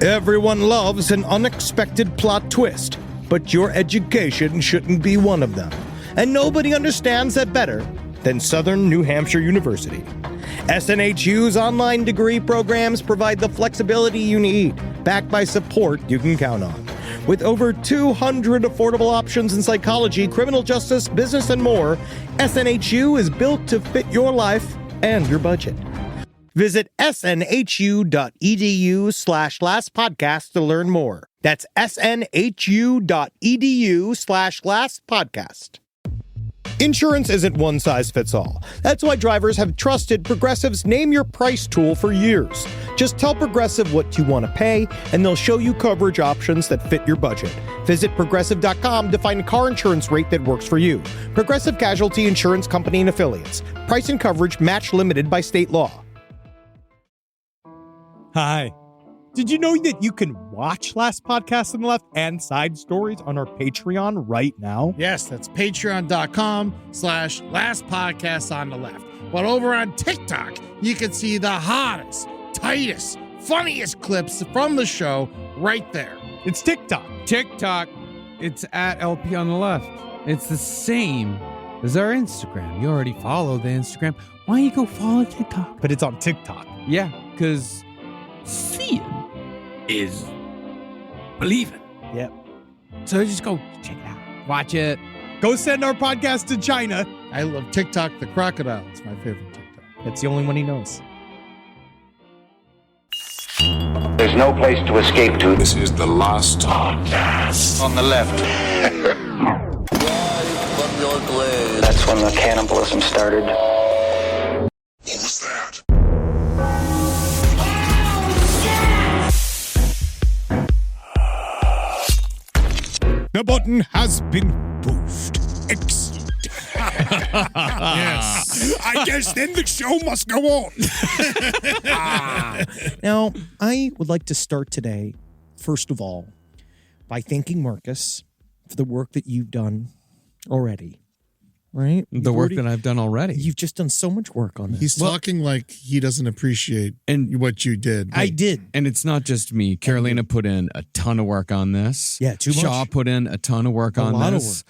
Everyone loves an unexpected plot twist, but your education shouldn't be one of them. And nobody understands that better than Southern New Hampshire University. SNHU's online degree programs provide the flexibility you need, backed by support you can count on. With over 200 affordable options in psychology, criminal justice, business, and more, SNHU is built to fit your life and your budget. Visit snhu.edu/lastpodcast to learn more. That's snhu.edu/lastpodcast. Insurance isn't one size fits all. That's why drivers have trusted Progressive's Name Your Price tool for years. Just tell Progressive what you want to pay, and they'll show you coverage options that fit your budget. Visit Progressive.com to find a car insurance rate that works for you. Progressive Casualty Insurance Company and Affiliates. Price and coverage match limited by state law. Hi. Did you know that you can watch Last Podcast on the Left and side stories on our Patreon right now? Yes, that's patreon.com/Last Podcast on the Left. But over on TikTok, you can see the hottest, tightest, funniest clips from the show right there. It's TikTok. It's at LP on the Left. It's the same as our Instagram. You already follow the Instagram. Why don't you go follow TikTok? But it's on TikTok. Yeah, because seeing is believing. Yep. So just go check it out. Watch it. Go send our podcast to China. I love TikTok the crocodile. It's my favorite TikTok. That's the only one he knows. There's no place to escape to. This is the Last Podcast On the left. That's when the cannibalism started. What was that? The button has been moved. Excellent. Yes. I guess then the show must go on. Now, I would like to start today, first of all, by thanking Marcus for the work that you've done already. Right? The work that I've done already. You've just done so much work on this. He's talking like he doesn't appreciate what you did. I did. And it's not just me. Carolina put in a ton of work on this. Yeah, too much. Shaw put in a ton of work on this.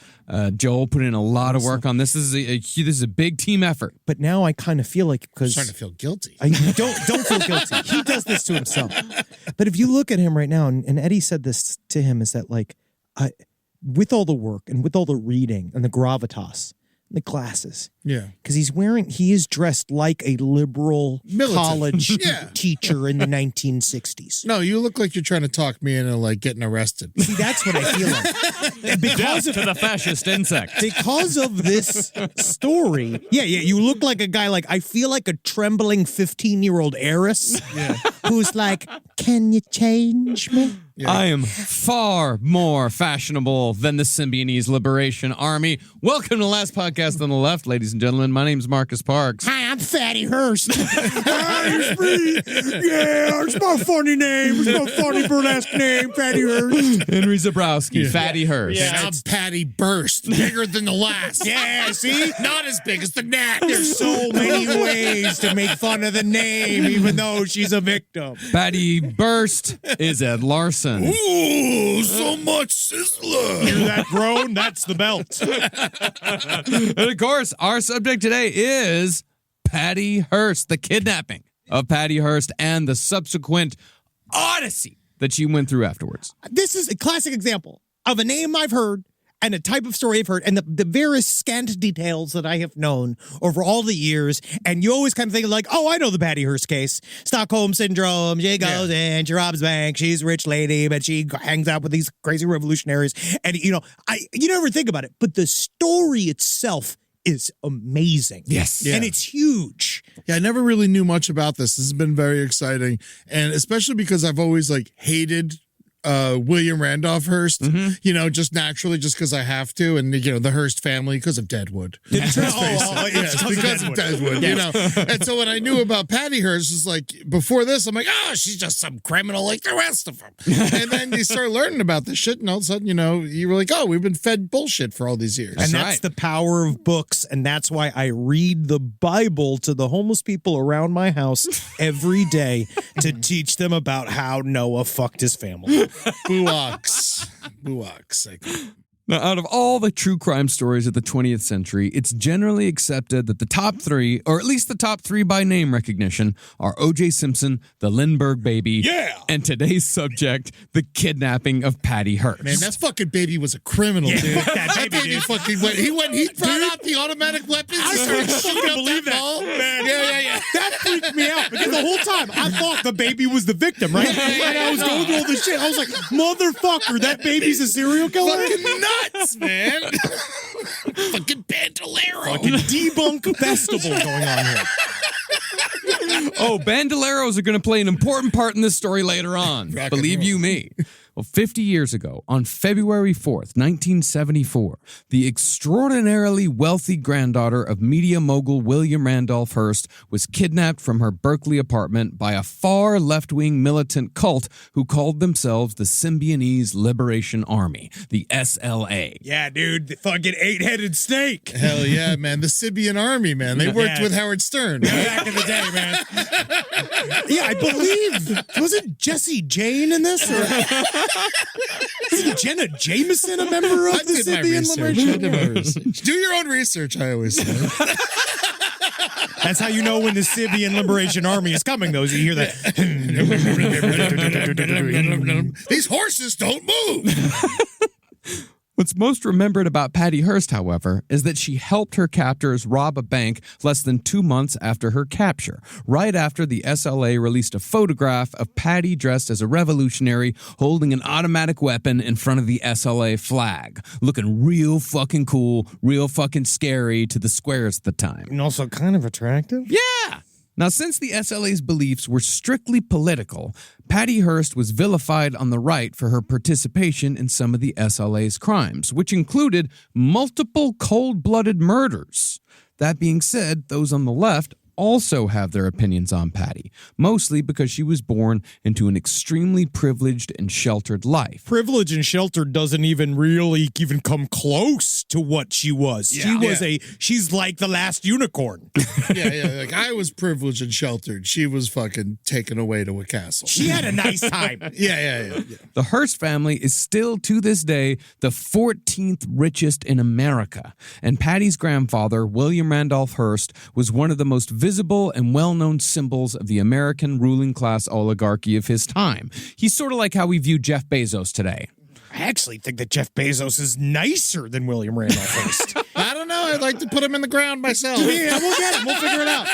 Joel put in a lot of work on this. This is a big team effort. But now I kind of feel like, because I'm starting to feel guilty. Don't feel guilty. He does this to himself. But if you look at him right now, and Eddie said this to him, is that like, with all the work and with all the reading and the gravitas, the glasses. Yeah. Because he is dressed like a liberal Militant. college Yeah. teacher in the 1960s. No, you look like you're trying to talk me into like getting arrested. See, that's what I feel like. And because of the fascist insect. Because of this story, you look like a guy like, I feel like a trembling 15-year-old heiress who's like, can you change me? Yeah. I am far more fashionable than the Symbionese Liberation Army. Welcome to the Last Podcast on the Left, ladies and gentlemen. My name's Marcus Parks. Hi, I'm Patty Hearst. Hi, it's me. Yeah, it's my funny name. It's my funny burlesque name, Patty Hearst. Henry Zabrowski, Fatty Hearst. Yeah, and I'm Patty Burst, bigger than the last. Yeah, see? Not as big as the gnat. There's so many ways to make fun of the name, even though she's a victim. Patty Burst is Ed Larson. Ooh, so much sizzler. Hear that groan? That's the belt. And of course, our subject today is Patty Hearst, the kidnapping of Patty Hearst and the subsequent odyssey that she went through afterwards. This is a classic example of a name I've heard and a type of story I've heard and the various scant details that I have known over all the years. And you always kind of think like, oh, I know the Patty Hearst case. Stockholm Syndrome. She goes in, she robs bank. She's a rich lady, but she hangs out with these crazy revolutionaries. And, you never think about it. But the story itself is amazing. Yes. Yeah. And it's huge. Yeah, I never really knew much about this. This has been very exciting. And especially because I've always like hated William Randolph Hearst, just naturally, just because I have to, and the Hearst family because of Deadwood. It's Because of Deadwood, And so when I knew about Patty Hearst, it's like before this, I'm like, oh, she's just some criminal like the rest of them. And then you start learning about this shit, and all of a sudden, you were like, oh, we've been fed bullshit for all these years. And that's the power of books, and that's why I read the Bible to the homeless people around my house every day to teach them about how Noah fucked his family. Buox. Now, out of all the true crime stories of the 20th century, it's generally accepted that the top three, or at least the top three by name recognition, are O.J. Simpson, the Lindbergh baby, and today's subject, the kidnapping of Patty Hearst. Man, that fucking baby was a criminal, dude. That baby fucking went. He brought out the automatic weapons. I started fucking shooting up believe that. ball. Man, Yeah. That freaked me out because the whole time I thought the baby was the victim, right? And I was going through all this shit. I was like, motherfucker, that baby's a serial killer? Fucking nuts, man. Fucking Bandolero. Fucking debunk festival going on here. Oh, bandoleros are going to play an important part in this story later on. Believe you me. Well, 50 years ago, on February 4th, 1974, the extraordinarily wealthy granddaughter of media mogul William Randolph Hearst was kidnapped from her Berkeley apartment by a far left-wing militant cult who called themselves the Symbionese Liberation Army, the SLA. Yeah, dude, the fucking 8-headed snake. Hell yeah, man. The Symbionese Army, man. They worked with Howard Stern. Back in the day, man. Yeah, I believe. Wasn't Jesse Jane in this? Isn't Jenna Jameson a member of the Symbionese Liberation Army? Do your own research, I always say. That's how you know when the Symbionese Liberation Army is coming, though. You hear that. These horses don't move. What's most remembered about Patty Hearst, however, is that she helped her captors rob a bank less than 2 months after her capture, right after the SLA released a photograph of Patty dressed as a revolutionary holding an automatic weapon in front of the SLA flag, looking real fucking cool, real fucking scary to the squares at the time. And also kind of attractive. Yeah! Now, since the SLA's beliefs were strictly political, Patty Hearst was vilified on the right for her participation in some of the SLA's crimes, which included multiple cold-blooded murders. That being said, those on the left also have their opinions on Patty, mostly because she was born into an extremely privileged and sheltered life. Privilege and shelter doesn't even really even come close to what she was. She's like the last unicorn. Yeah. Like I was privileged and sheltered. She was fucking taken away to a castle. She had a nice time. Yeah. The Hearst family is still, to this day, the 14th richest in America. And Patty's grandfather, William Randolph Hearst, was one of the most visible and well-known symbols of the American ruling class oligarchy of his time. He's sort of like how we view Jeff Bezos today. I actually think that Jeff Bezos is nicer than William Randolph Hearst. I don't know. I'd like to put him in the ground myself. Yeah, we'll get him. We'll figure it out.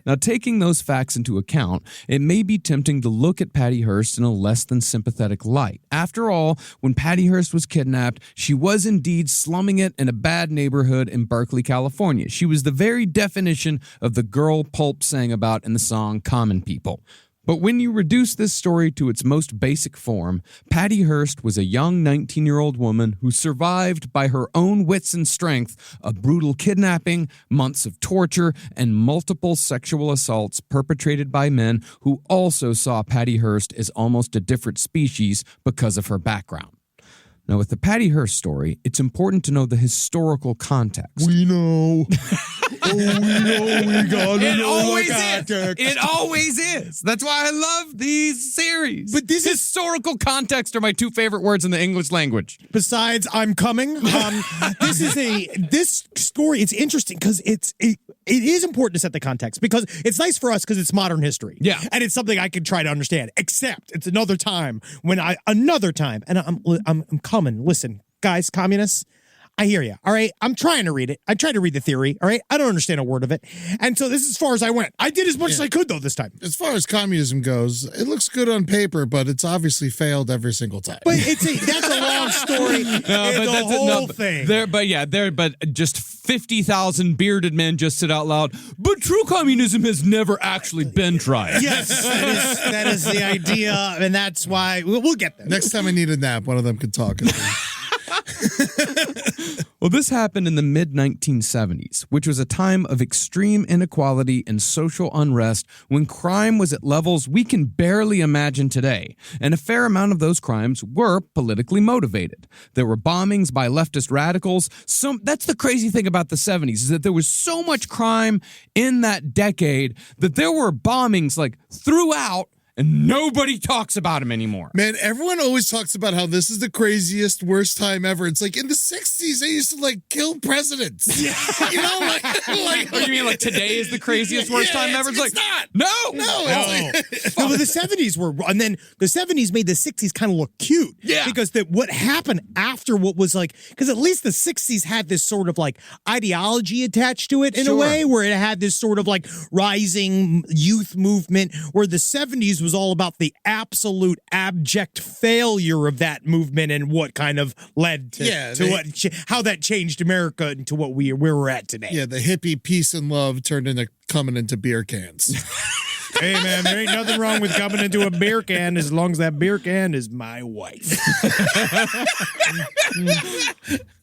Now, taking those facts into account, it may be tempting to look at Patty Hearst in a less than sympathetic light. After all, when Patty Hearst was kidnapped, she was indeed slumming it in a bad neighborhood in Berkeley, California. She was the very definition of the girl Pulp sang about in the song Common People. But when you reduce this story to its most basic form, Patty Hearst was a young 19-year-old woman who survived by her own wits and strength a brutal kidnapping, months of torture, and multiple sexual assaults perpetrated by men who also saw Patty Hearst as almost a different species because of her background. Now, with the Patty Hearst story, it's important to know the historical context. We know. We gotta know the context. It always is. That's why I love these series. But this historical context are my two favorite words in the English language. Besides, I'm coming. This story. It's interesting because it is important to set the context because it's nice for us because it's modern history. Yeah, and it's something I can try to understand. Except it's another time and I'm coming. Listen, guys, communists. I hear you. All right. I'm trying to read it. I tried to read the theory. All right. I don't understand a word of it. And so this is as far as I went. I did as much as I could, though, this time. As far as communism goes, it looks good on paper, but it's obviously failed every single time. But that's a long story. The whole thing. But just 50,000 bearded men just said out loud, but true communism has never actually been tried. Yes, that is the idea, and that's why we'll get there. Next time I need a nap, one of them could talk. Well, this happened in the mid-1970s, which was a time of extreme inequality and social unrest when crime was at levels we can barely imagine today. And a fair amount of those crimes were politically motivated. There were bombings by leftist radicals. That's the crazy thing about the 70s, is that there was so much crime in that decade that there were bombings like throughout, and nobody talks about him anymore. Man, everyone always talks about how this is the craziest, worst time ever. It's like in the 60s, they used to like kill presidents. Yeah. You know, like oh, you mean like today is the craziest, worst time ever? It's not. No. But the 70s were, and then the 70s made the 60s kind of look cute. Yeah. Because what happened after what was like, because at least the 60s had this sort of like ideology attached to it in a way, where it had this sort of like rising youth movement, where the 70s was all about the absolute abject failure of that movement and what kind of led to how that changed America into where we're at today. Yeah, the hippie peace and love turned into coming into beer cans. Hey, man, there ain't nothing wrong with coming into a beer can as long as that beer can is my wife.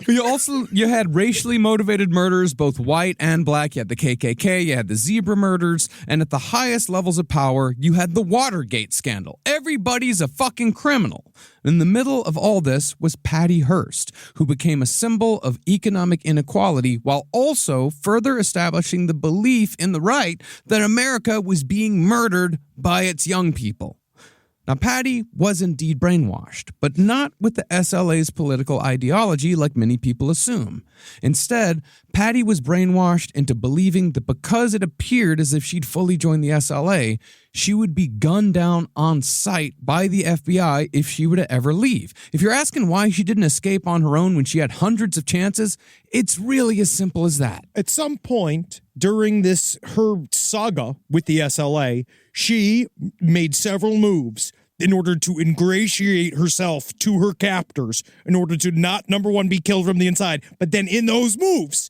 You had racially motivated murders, both white and black. You had the KKK, you had the zebra murders, and at the highest levels of power, you had the Watergate scandal. Everybody's a fucking criminal. In the middle of all this was Patty Hearst, who became a symbol of economic inequality while also further establishing the belief in the right that America was being murdered by its young people. Now, Patty was indeed brainwashed, but not with the SLA's political ideology like many people assume. Instead, Patty was brainwashed into believing that because it appeared as if she'd fully joined the SLA, she would be gunned down on sight by the FBI if she were to ever leave. If you're asking why she didn't escape on her own when she had hundreds of chances, it's really as simple as that. At some point during her saga with the SLA, she made several moves in order to ingratiate herself to her captors, in order to not, number one, be killed from the inside, but then in those moves,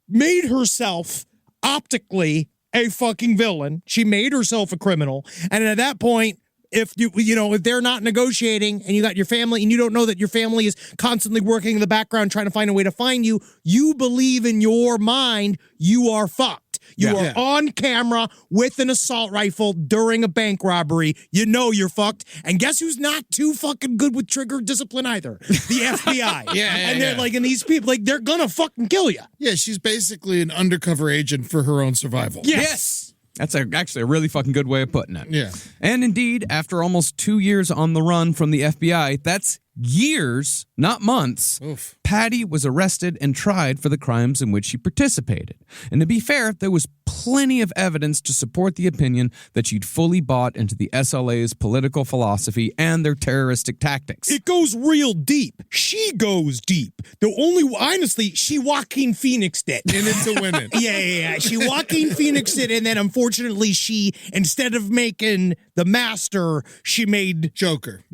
made herself optically a fucking villain. She made herself a criminal. And at that point, if if they're not negotiating and you got your family and you don't know that your family is constantly working in the background trying to find a way to find you, you believe in your mind you are fucked. You are on camera with an assault rifle during a bank robbery. You know you're fucked. And guess who's not too fucking good with trigger discipline either? The FBI. And they're like, and these people, like, they're gonna fucking kill you. Yeah, she's basically an undercover agent for her own survival. Yes. That's actually a really fucking good way of putting it. Yeah. And indeed, after almost 2 years on the run from the FBI, that's years, not months, Oof. Patty was arrested and tried for the crimes in which she participated. And to be fair, there was plenty of evidence to support the opinion that she'd fully bought into the SLA's political philosophy and their terroristic tactics. It goes real deep. She goes deep. Honestly, she Joaquin Phoenixed it. Into women. Yeah. She Joaquin Phoenixed it, and then unfortunately she, instead of making the master, she made Joker.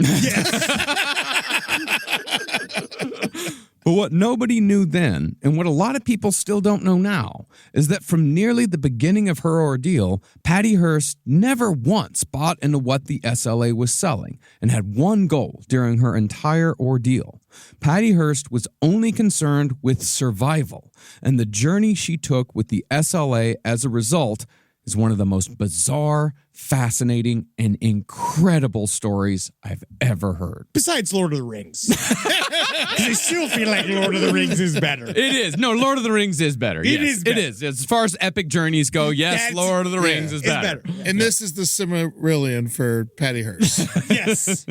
But what nobody knew then, and what a lot of people still don't know now, is that from nearly the beginning of her ordeal, Patty Hearst never once bought into what the SLA was selling and had one goal during her entire ordeal. Patty Hearst was only concerned with survival, and the journey she took with the SLA as a result is one of the most bizarre, fascinating, and incredible stories I've ever heard. Besides Lord of the Rings. I still feel like Lord of the Rings is better. It is. No, Lord of the Rings is better. It is. As far as epic journeys go, yes, Lord of the Rings is better. And this is the Silmarillion for Patty Hearst. Yes.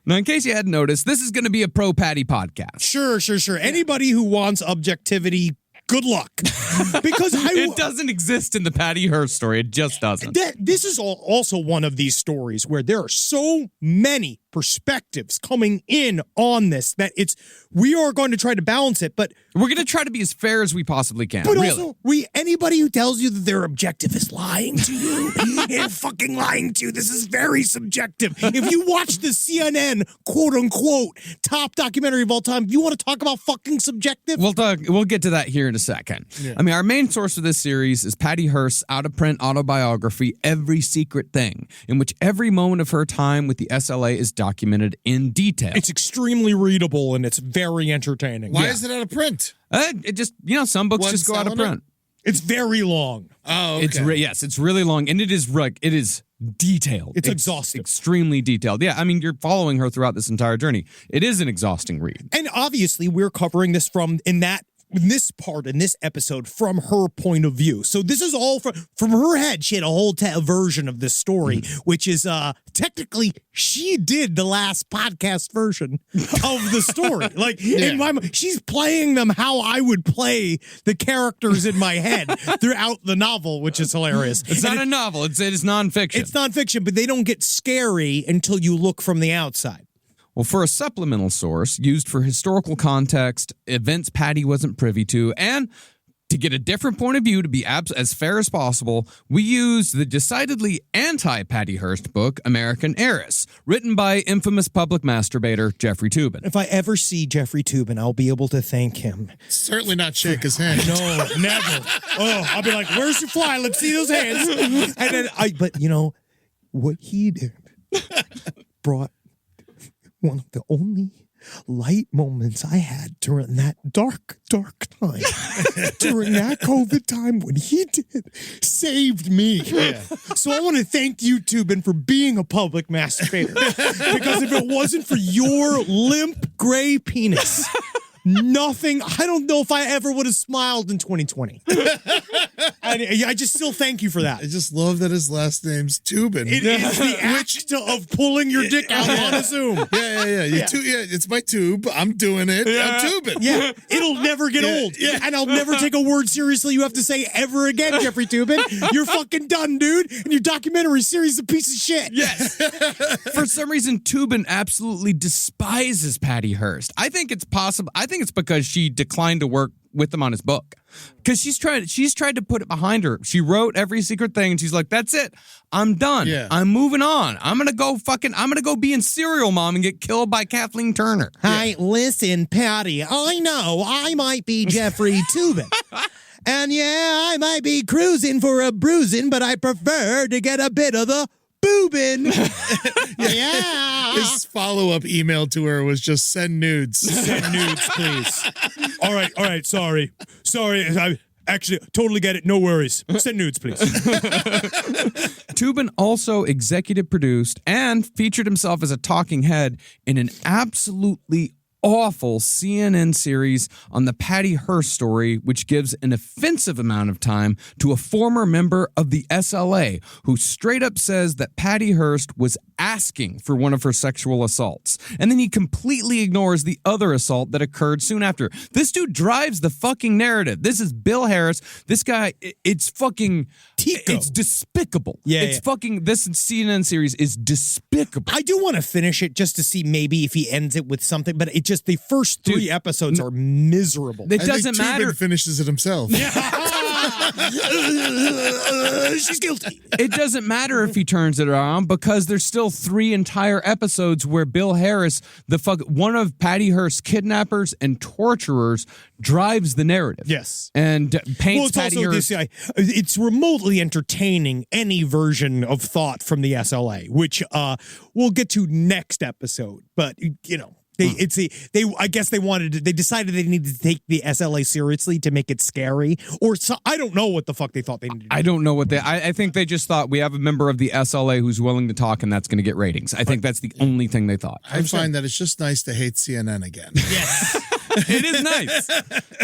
Now, in case you hadn't noticed, this is going to be a pro-Patty podcast. Sure. Anybody who wants objectivity, good luck. Because it doesn't exist in the Patty Hearst story. It just doesn't. This is also one of these stories where there are so many perspectives coming in on this that we are going to try to balance it, but we're going to try to be as fair as we possibly can. But really. also, anybody who tells you that their objective is lying to you, and fucking lying to you. This is very subjective. If you watch the CNN quote unquote top documentary of all time, you want to talk about fucking subjective? We'll get to that here in a second. Yeah. I mean, our main source for this series is Patty Hearst's out-of-print autobiography, Every Secret Thing, in which every moment of her time with the SLA is documented in detail. It's extremely readable and it's very entertaining. Why is it out of print? It just, some books just go out of print. It's very long. Oh, okay. It's really long, and it is detailed. It's exhaustive. Extremely detailed. Yeah, I mean, you're following her throughout this entire journey. It is an exhausting read. And obviously, we're covering this in this episode from her point of view. So this is all from her head. She had a whole version of this story, which is technically she did the last podcast version of the story. In my mind, she's playing them how I would play the characters in my head throughout the novel, which is hilarious. It's not a novel. It is nonfiction. It's nonfiction, but they don't get scary until you look from the outside. Well, for a supplemental source used for historical context, events Patty wasn't privy to, and to get a different point of view to be as fair as possible, we used the decidedly anti-Patty Hearst book, American Heiress, written by infamous public masturbator Jeffrey Toobin. If I ever see Jeffrey Toobin, I'll be able to thank him. Certainly not shake his hand. No, never. Oh, I'll be like, where's your fly? Let's see those hands. And then but what he did brought one of the only light moments I had during that dark time, during that COVID time when he saved me. Yeah. So I want to thank you, Toobin, for being a public masturbator. Because if it wasn't for your limp gray penis, nothing, I don't know if I ever would have smiled in 2020. I just still thank you for that. I just love that his last name's Toobin. It is the act of pulling your dick out on a Zoom. Yeah. It's my tube. I'm doing it. I'm tubing. Yeah, it'll never get old. Yeah. And I'll never take a word seriously you have to say ever again, Jeffrey Toobin. You're fucking done, dude. And your documentary series is a piece of shit. Yes. For some reason, Toobin absolutely despises Patty Hearst. I think it's possible. I think it's because she declined to work with him on his book. Because she's tried to put it behind her. She wrote Every Secret Thing, and she's like, that's it. I'm done. Yeah. I'm moving on. I'm gonna go be in Serial Mom and get killed by Kathleen Turner. Hey, listen, Patty, I know I might be Jeffrey Toobin. And I might be cruising for a bruising, but I prefer to get a bit of the boobin. Yeah. His follow-up email to her was just send nudes. Send nudes, please. All right. Sorry. I actually totally get it. No worries. Send nudes, please. Toobin also executive produced and featured himself as a talking head in an absolutely awful CNN series on the Patty Hearst story, which gives an offensive amount of time to a former member of the SLA who straight up says that Patty Hearst was asking for one of her sexual assaults. And then he completely ignores the other assault that occurred soon after. This dude drives the fucking narrative. This is Bill Harris. This guy, it's fucking Tico. It's despicable. It's fucking, this CNN series is despicable. I do want to finish it just to see maybe if he ends it with something, but it just the first three episodes are miserable. It doesn't matter. Toobin finishes it himself. She's guilty. It doesn't matter if he turns it around because there's still 3 entire episodes where Bill Harris, one of Patty Hearst's kidnappers and torturers, drives the narrative. Yes. And paints Patty Hearst. It's remotely entertaining any version of thought from the SLA, which we'll get to next episode. But, I guess they decided they needed to take the SLA seriously to make it scary, or so, I don't know what the fuck they thought they needed. I don't know what I think they just thought we have a member of the SLA who's willing to talk, and that's going to get ratings. I think that's the only thing they thought. I find that it's just nice to hate CNN again. Yes, it is nice.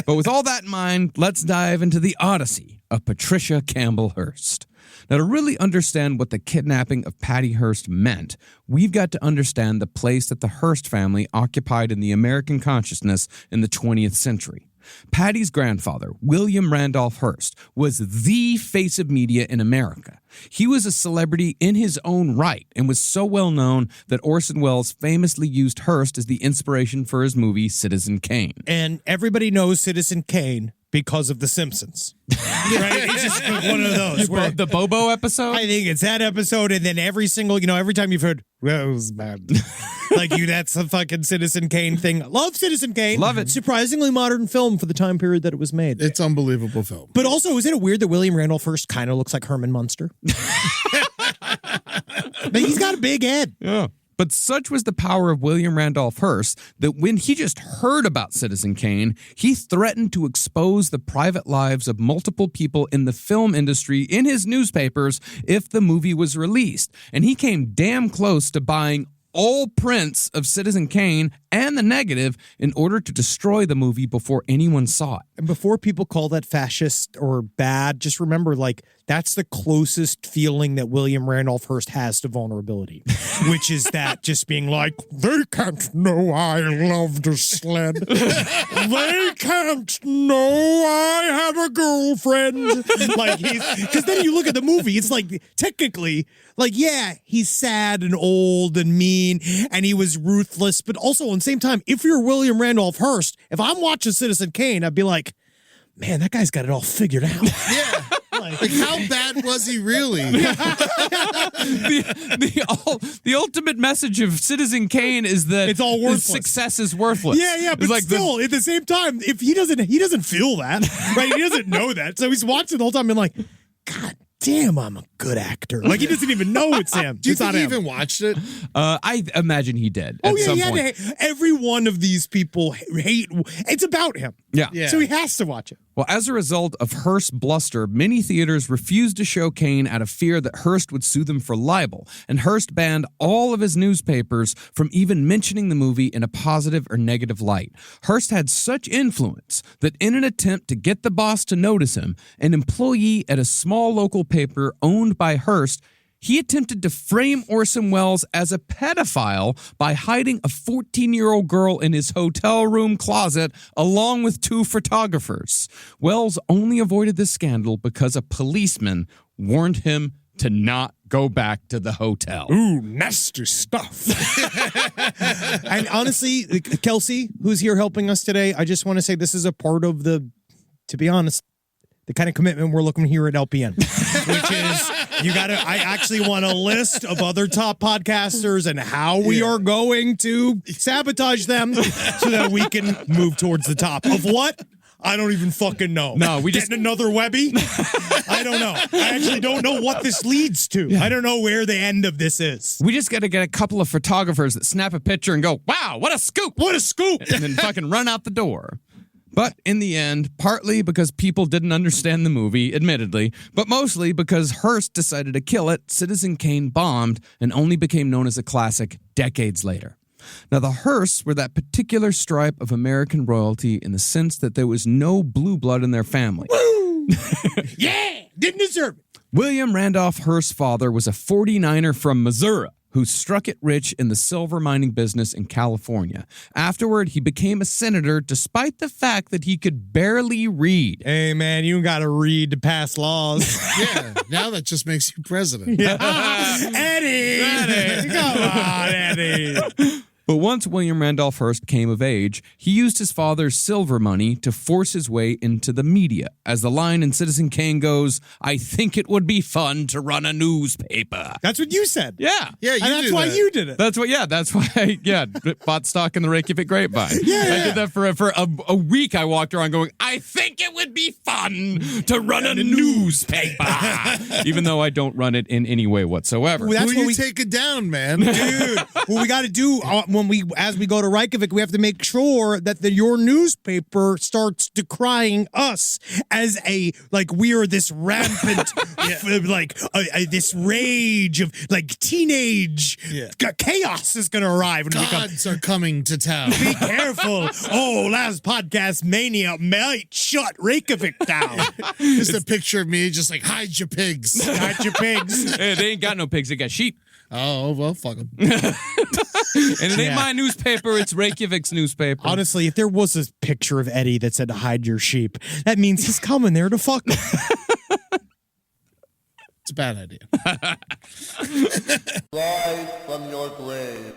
But with all that in mind, let's dive into the odyssey of Patricia Campbell Hearst. Now, to really understand what the kidnapping of Patty Hearst meant, we've got to understand the place that the Hearst family occupied in the American consciousness in the 20th century. Patty's grandfather, William Randolph Hearst, was the face of media in America. He was a celebrity in his own right and was so well known that Orson Welles famously used Hearst as the inspiration for his movie Citizen Kane. And everybody knows Citizen Kane because of The Simpsons. Right? It's just one of those. Where The Bobo episode? I think it's that episode, and then every time you've heard, well, it was bad. That's a fucking Citizen Kane thing. Love Citizen Kane. Love it. Surprisingly modern film for the time period that it was made. It's unbelievable film. But also, isn't it weird that William Randolph Hearst kind of looks like Herman Munster? But he's got a big head. Yeah. But such was the power of William Randolph Hearst that when he just heard about Citizen Kane, he threatened to expose the private lives of multiple people in the film industry in his newspapers if the movie was released. And he came damn close to buying all prints of Citizen Kane and the negative in order to destroy the movie before anyone saw it. And before people call that fascist or bad, just remember, that's the closest feeling that William Randolph Hearst has to vulnerability, which is that just being like, they can't know I loved a sled. They can't know I have a girlfriend. Because then you look at the movie, it's technically, yeah, he's sad and old and mean, and he was ruthless, but also at the same time, if you're William Randolph Hearst, if I'm watching Citizen Kane, I'd be like, man, that guy's got it all figured out. Yeah. How bad was he really? The ultimate message of Citizen Kane is that it's all worthless. Success is worthless. Yeah, but still, at the same time, if he doesn't feel that, right? He doesn't know that. So he's watching the whole time and like, God damn, I'm a good actor. He doesn't even know it's him. Do you think he even watched it? I imagine he did. Oh, at yeah, some yeah. point. Every one of these people hate. It's about him. Yeah. So he has to watch it. Well, as a result of Hearst's bluster, many theaters refused to show Kane out of fear that Hearst would sue them for libel, and Hearst banned all of his newspapers from even mentioning the movie in a positive or negative light. Hearst had such influence that in an attempt to get the boss to notice him, an employee at a small local paper owned by Hearst, he attempted to frame Orson Welles as a pedophile by hiding a 14-year-old girl in his hotel room closet along with 2 photographers. Welles only avoided this scandal because a policeman warned him to not go back to the hotel. Ooh, nasty stuff. And honestly, Kelsey, who's here helping us today, I just want to say this is a part of to be honest, the kind of commitment we're looking here at LPN, which is I actually want a list of other top podcasters and how we are going to sabotage them so that we can move towards the top of what? I don't even fucking know. No, we Getting another Webby? I don't know. I actually don't know what this leads to. I don't know where the end of this is. We just got to get a couple of photographers that snap a picture and go, wow, what a scoop. What a scoop. And then fucking run out the door. But in the end, partly because people didn't understand the movie, admittedly, but mostly because Hearst decided to kill it, Citizen Kane bombed and only became known as a classic decades later. Now, the Hearsts were that particular stripe of American royalty in the sense that there was no blue blood in their family. Woo! Yeah! Didn't deserve it. William Randolph Hearst's father was a 49er from Missouri who struck it rich in the silver mining business in California. Afterward, he became a senator despite the fact that he could barely read. Hey, man, you got to read to pass laws. Yeah, now that just makes you president. Eddie! Come on, Eddie! But once William Randolph Hearst came of age, he used his father's silver money to force his way into the media. As the line in Citizen Kane goes, I think it would be fun to run a newspaper. That's what you said. Yeah. Yeah, And that's why you did it. That's why I bought stock in the Reykjavik Grapevine. I did that for a week. I walked around going, I think it would be fun to run a newspaper. Even though I don't run it in any way whatsoever. Well, that's Will what you we take it down, man? Dude, what we got to do as we go to Reykjavik, we have to make sure that your newspaper starts decrying us as we are this rampant, this rage of teenage chaos is going to arrive. And Gods are coming to town. be careful. Oh, last podcast mania might shut Reykjavik down. Just a picture of me just hide your pigs. Hide your pigs. Hey, they ain't got no pigs, they got sheep. Oh, well, fuck them. And it ain't my newspaper, it's Reykjavik's newspaper. Honestly, if there was a picture of Eddie that said hide your sheep, that means he's coming there to fuck them. It's a bad idea. Rise from your grave.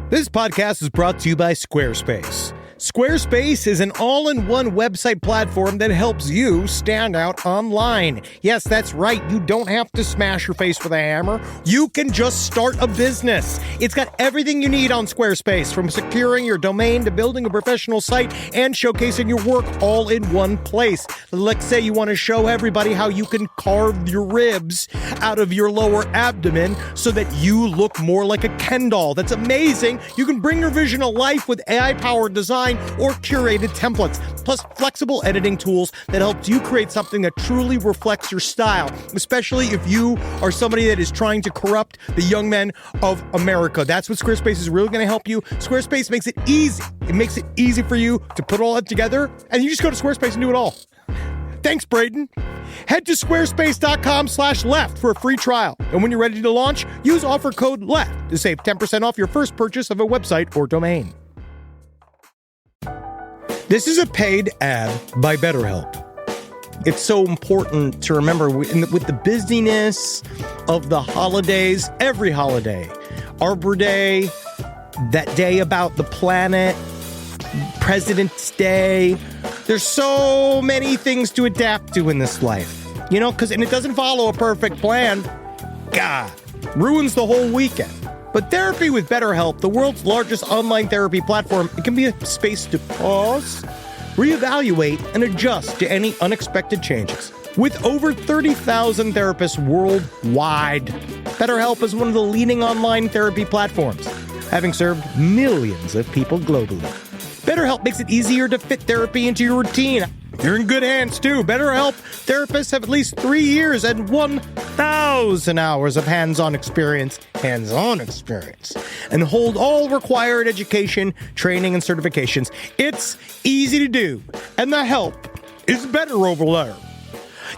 This podcast is brought to you by Squarespace. Squarespace is an all-in-one website platform that helps you stand out online. Yes, that's right. You don't have to smash your face with a hammer. You can just start a business. It's got everything you need on Squarespace, from securing your domain to building a professional site and showcasing your work all in one place. Let's say you want to show everybody how you can carve your ribs out of your lower abdomen so that you look more like a Ken doll. That's amazing. You can bring your vision to life with AI-powered design or curated templates, plus flexible editing tools that helps you create something that truly reflects your style, especially if you are somebody that is trying to corrupt the young men of America. That's what Squarespace is really going to help you. Squarespace makes it easy. It makes it easy for you to put all that together, and you just go to Squarespace and do it all. Thanks, Braden. Head to squarespace.com/left for a free trial. And when you're ready to launch, use offer code LEFT to save 10% off your first purchase of a website or domain. This is a paid ad by BetterHelp. It's so important to remember with the busyness of the holidays, every holiday, Arbor Day, that day about the planet, President's Day. There's so many things to adapt to in this life, and it doesn't follow a perfect plan. God, ruins the whole weekend. But therapy with BetterHelp, the world's largest online therapy platform, it can be a space to pause, reevaluate, and adjust to any unexpected changes. With over 30,000 therapists worldwide, BetterHelp is one of the leading online therapy platforms, having served millions of people globally. BetterHelp makes it easier to fit therapy into your routine. You're in good hands, too. BetterHelp therapists have at least 3 years and 1,000 hours of hands-on experience, and hold all required education, training, and certifications. It's easy to do, and the help is better over there.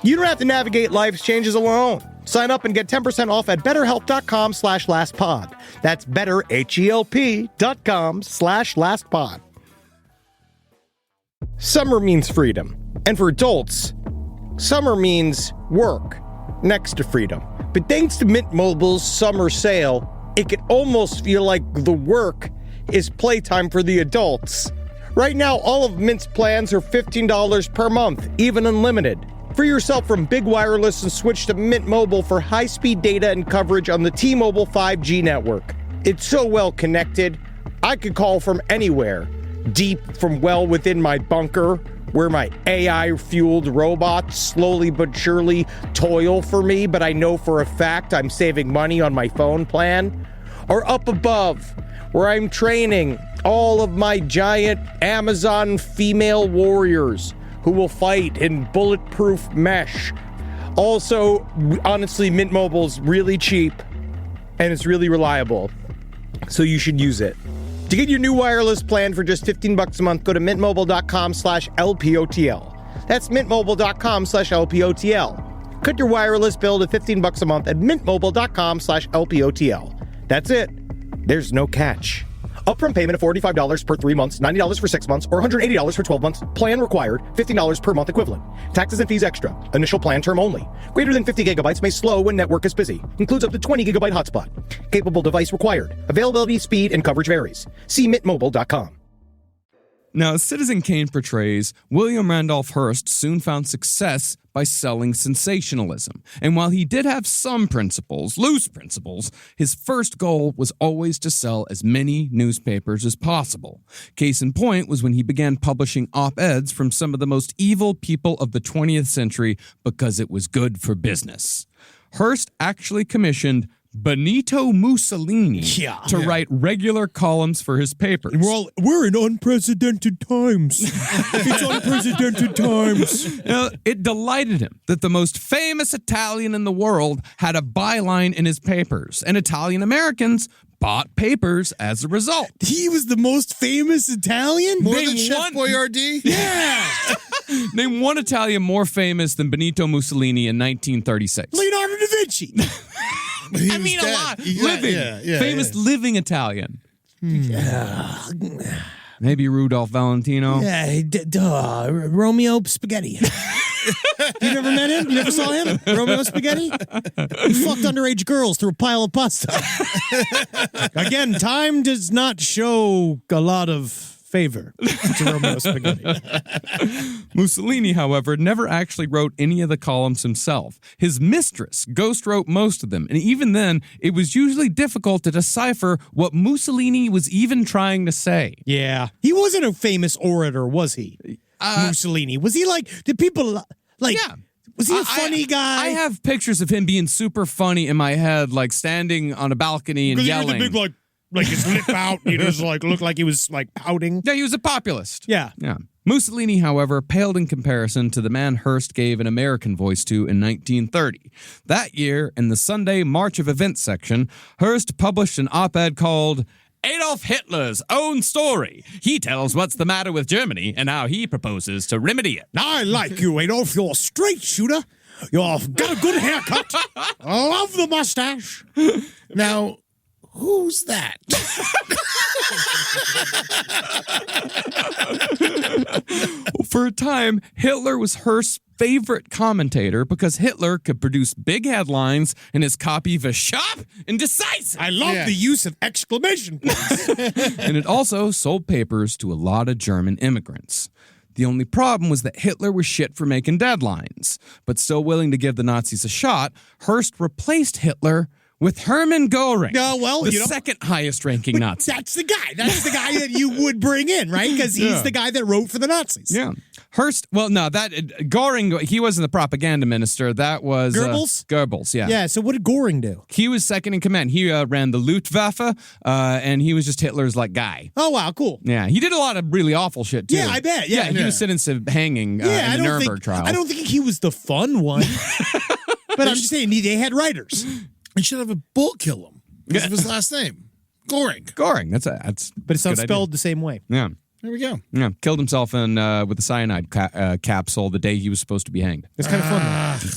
You don't have to navigate life's changes alone. Sign up and get 10% off at betterhelp.com/lastpod. That's betterhelp.com/lastpod. Summer means freedom. And for adults, summer means work next to freedom. But thanks to Mint Mobile's summer sale, it can almost feel like the work is playtime for the adults. Right now, all of Mint's plans are $15 per month, even unlimited. Free yourself from big wireless and switch to Mint Mobile for high-speed data and coverage on the T-Mobile 5G network. It's so well connected, I could call from anywhere. Deep from well within my bunker, where my AI-fueled robots slowly but surely toil for me, but I know for a fact I'm saving money on my phone plan. Or up above, where I'm training all of my giant Amazon female warriors who will fight in bulletproof mesh. Also, honestly, Mint Mobile's really cheap, and it's really reliable, so you should use it. To get your new wireless plan for just $15 a month, go to mintmobile.com/LPOTL. That's mintmobile.com/LPOTL. Cut your wireless bill to $15 a month at mintmobile.com/LPOTL. That's it. There's no catch. Upfront payment of $45 per 3 months, $90 for 6 months, or $180 for 12 months. Plan required, $15 per month equivalent. Taxes and fees extra. Initial plan term only. Greater than 50 gigabytes may slow when network is busy. Includes up to 20 gigabyte hotspot. Capable device required. Availability, speed, and coverage varies. See mintmobile.com. Now, as Citizen Kane portrays, William Randolph Hearst soon found success by selling sensationalism. And while he did have some principles, loose principles, his first goal was always to sell as many newspapers as possible. Case in point was when he began publishing op-eds from some of the most evil people of the 20th century because it was good for business. Hearst actually commissioned Benito Mussolini to write regular columns for his papers. We're in unprecedented times. It's unprecedented times. It delighted him that the most famous Italian in the world had a byline in his papers, and Italian Americans bought papers as a result. He was the most famous Italian? More than Chef Boyardee? Yeah! Name one Italian more famous than Benito Mussolini in 1936. Leonardo da Vinci. I mean, dead. a lot. Yeah, Living. yeah, Famous living Italian. Maybe Rudolph Valentino. Yeah, Romeo Spaghetti. You never met him? You never saw him? Romeo Spaghetti? He fucked underage girls through a pile of pasta. Again, time does not show a lot of favor to Romeo Spaghetti. Mussolini, however, never actually wrote any of the columns himself. His mistress ghost wrote most of them, and even then, it was usually difficult to decipher what Mussolini was even trying to say. Yeah. He wasn't a famous orator, was he? Mussolini. Was he like, did people like, Yeah. was he a funny guy? I have pictures of him being super funny in my head, like standing on a balcony and Because he yelling. had the big, like his lip out. He just like looked like he was like pouting. Yeah, he was a populist. Yeah. Yeah. Mussolini, however, paled in comparison to the man Hearst gave an American voice to in 1930. That year, in the Sunday March of Events section, Hearst published an op-ed called Adolf Hitler's Own Story. He tells what's the matter with Germany and how he proposes to remedy it. I like you, Adolf. You're a straight shooter. You've got a good haircut. I love the mustache. Now, who's that? For a time, Hitler was Hearst's favorite commentator because Hitler could produce big headlines and his copy was sharp and decisive. I love the use of exclamation points. And it also sold papers to a lot of German immigrants. The only problem was that Hitler was shit for making deadlines. But still willing to give the Nazis a shot, Hearst replaced Hitler with Hermann Göring, Yeah, well, the you know- second highest ranking Nazi. That's the guy. That's the guy that you would bring in, right? Because he's the guy that wrote for the Nazis. Yeah. Hearst, well, no, Göring, he wasn't the propaganda minister. That was Goebbels? Goebbels, yeah. Yeah, so what did Göring do? He was second in command. He ran the Luftwaffe, and he was just Hitler's like guy. Oh, wow, cool. Yeah, he did a lot of really awful shit too. Yeah, I bet. Yeah, he was sentenced to hanging in the Nuremberg trial. I don't think he was the fun one. But I'm just saying, they had writers. We should have a bull kill him because of his last name, Göring. Göring. That's But it's not a good spelled the same way. idea. There we go. Yeah, killed himself in with a cyanide capsule the day he was supposed to be hanged. It's kind of fun, though.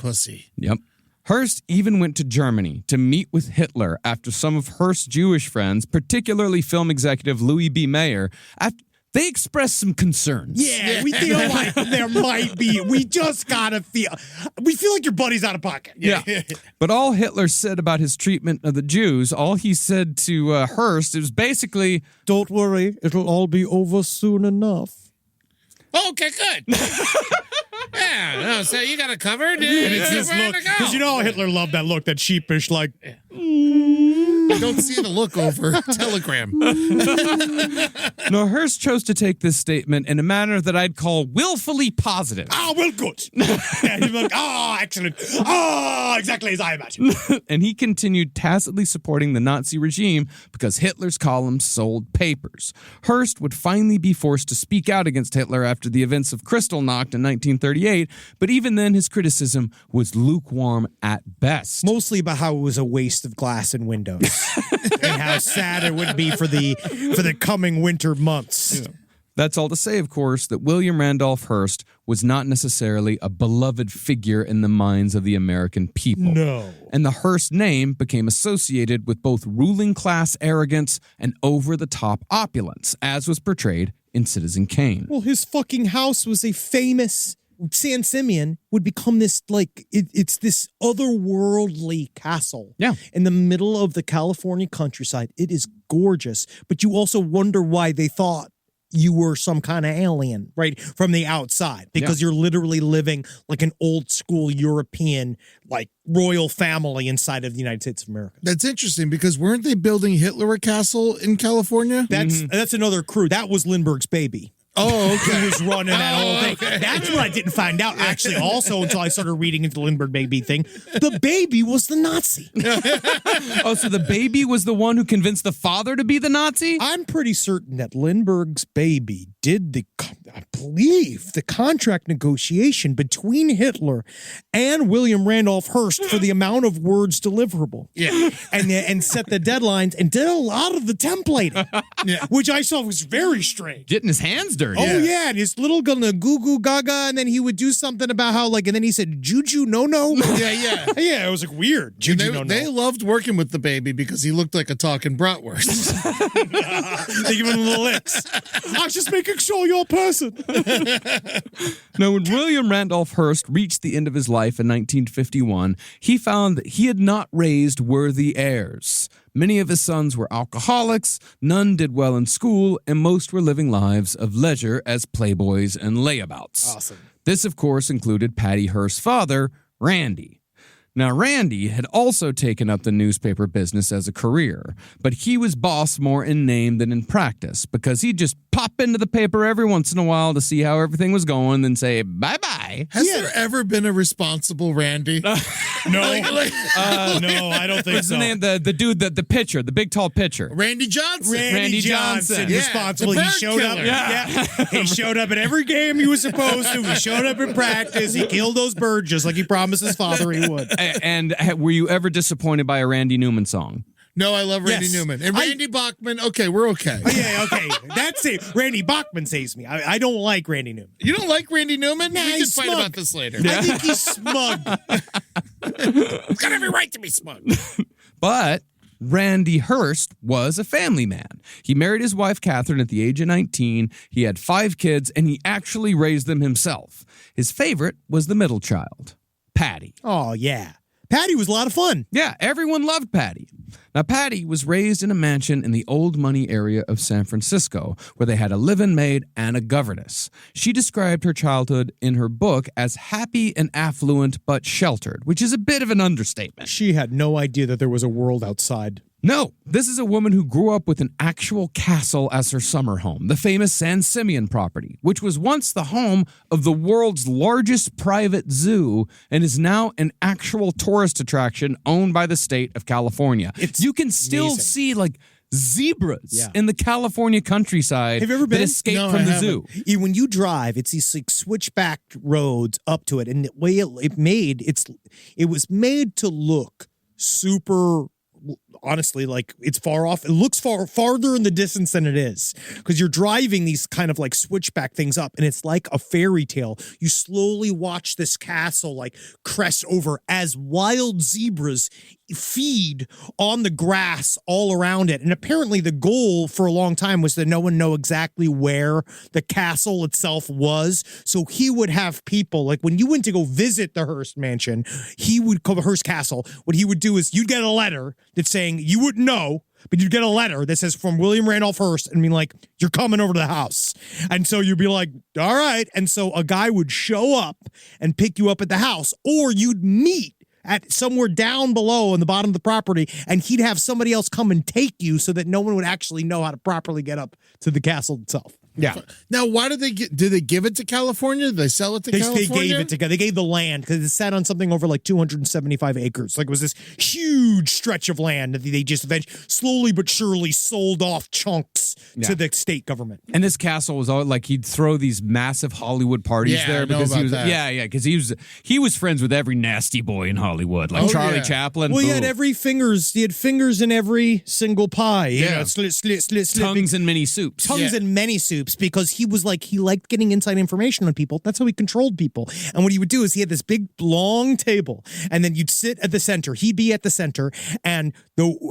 Pussy. Yep. Hearst even went to Germany to meet with Hitler after some of Hearst's Jewish friends, particularly film executive Louis B. Mayer, they expressed some concerns. Yeah, we feel like there might be. We just gotta feel. We feel like your buddy's out of pocket. Yeah. But all Hitler said about his treatment of the Jews, all he said to Hearst, it was basically, Don't worry, it'll all be over soon enough. Okay, good. Yeah, so you got it covered. And it's this look, because you know how Hitler loved that look, that sheepish, like. I don't see the look over Telegram. no, Hearst chose to take this statement in a manner that I'd call willfully positive. Ah, well, good. Yeah, he's like, excellent. Exactly as I imagined. And he continued tacitly supporting the Nazi regime because Hitler's columns sold papers. Hearst would finally be forced to speak out against Hitler after the events of Kristallnacht in 1938, but even then his criticism was lukewarm at best. Mostly about how it was a waste of glass and windows. And how sad it would be for the coming winter months. Yeah. That's all to say, of course, that William Randolph Hearst was not necessarily a beloved figure in the minds of the American people. No. And the Hearst name became associated with both ruling class arrogance and over-the-top opulence, as was portrayed in Citizen Kane. Well, his fucking house was a famous... San Simeon would become this, like, it's this otherworldly castle. Yeah. In the middle of the California countryside. It is gorgeous, but you also wonder why they thought you were some kind of alien, right, from the outside, because you're literally living like an old school European, like, royal family inside of the United States of America. That's interesting because weren't they building Hitler a castle in California? That's another crew. That was Lindbergh's baby. Oh, okay. Who was running that whole thing. Okay. That's what I didn't find out, actually, also, until I started reading into the Lindbergh baby thing. The baby was the Nazi. Oh, so the baby was the one who convinced the father to be the Nazi? I'm pretty certain that Lindbergh's baby did I believe, the contract negotiation between Hitler and William Randolph Hearst for the amount of words deliverable. Yeah. And set the deadlines and did a lot of the templating, which I saw was very strange. Getting his hands dirty. Oh, yeah, and his little gonna goo goo gaga, and then he would do something about how, like, and then he said, juju no no. Yeah. Yeah, it was like weird. Juju no no. They loved working with the baby because he looked like a talking bratwurst. They give him little licks. I was just making sure you're a person. Now, when William Randolph Hearst reached the end of his life in 1951, he found that he had not raised worthy heirs. Many of his sons were alcoholics, none did well in school, and most were living lives of leisure as playboys and layabouts. Awesome. This, of course, included Patty Hearst's father, Randy. Now, Randy had also taken up the newspaper business as a career, but he was boss more in name than in practice because he'd just pop into the paper every once in a while to see how everything was going, then say bye-bye. Has there ever been a responsible Randy? No. No, I don't think What's so. the name? The dude, the pitcher, the big tall pitcher. Randy Johnson. Randy Johnson. Yeah, responsible. the He bird showed up. killer. Yeah. He showed up at every game he was supposed to. He showed up in practice. He killed those birds just like he promised his father he would. And were you ever disappointed by a Randy Newman song? No, I love Randy Yes. Newman. And Randy Bachman, okay, we're okay. Yeah, okay. That's it. Randy Bachman saves me. I don't like Randy Newman. You don't like Randy Newman? Nah, We can he's fight smug. about this later. I think he's smug. He's got every right to be smug. But Randy Hearst was a family man. He married his wife, Catherine, at the age of 19. He had 5 kids, and he actually raised them himself. His favorite was the middle child, Patty. Oh, yeah. Patty was a lot of fun. Yeah, everyone loved Patty. Now, Patty was raised in a mansion in the old money area of San Francisco, where they had a live-in maid and a governess. She described her childhood in her book as happy and affluent but sheltered, which is a bit of an understatement. She had no idea that there was a world outside. No, this is a woman who grew up with an actual castle as her summer home, the famous San Simeon property, which was once the home of the world's largest private zoo and is now an actual tourist attraction owned by the state of California. You can still amazing. see like zebras in the California countryside. Have you ever been? That escaped No, from I the haven't. zoo. When you drive, it's these like switchback roads up to it, and the way it was made to look super. Honestly, like it's far off. It looks farther in the distance than it is because you're driving these kind of like switchback things up, and it's like a fairy tale. You slowly watch this castle like crest over as wild zebras feed on the grass all around it. And apparently, the goal for a long time was that no one know exactly where the castle itself was. So he would have people like when you went to go visit the Hearst mansion, Hearst Castle. What he would do is you'd get a letter that's saying you wouldn't know, but you'd get a letter that says from William Randolph Hearst and be like, you're coming over to the house. And so you'd be like, all right. And so a guy would show up and pick you up at the house, or you'd meet at somewhere down below on the bottom of the property, and he'd have somebody else come and take you so that no one would actually know how to properly get up to the castle itself. Yeah. Now, why did they give it to California? Did they sell it to California? They gave it to. They gave the land because it sat on something over like 275 acres. Like it was this huge stretch of land that they just eventually, slowly but surely, sold off chunks to the state government. And this castle was all like he'd throw these massive Hollywood parties Yeah, there I know because he about was that. because he was friends with every nasty boy in Hollywood, like Oh, Charlie yeah. Chaplin. Well, he Boom. had He had fingers in every single pie. You Yeah. know, slit. tongues in many soups. Tongues in many soups because he liked getting inside information on people. That's how he controlled people. And what he would do is he had this big long table, and then you'd sit at the center. He'd be at the center, and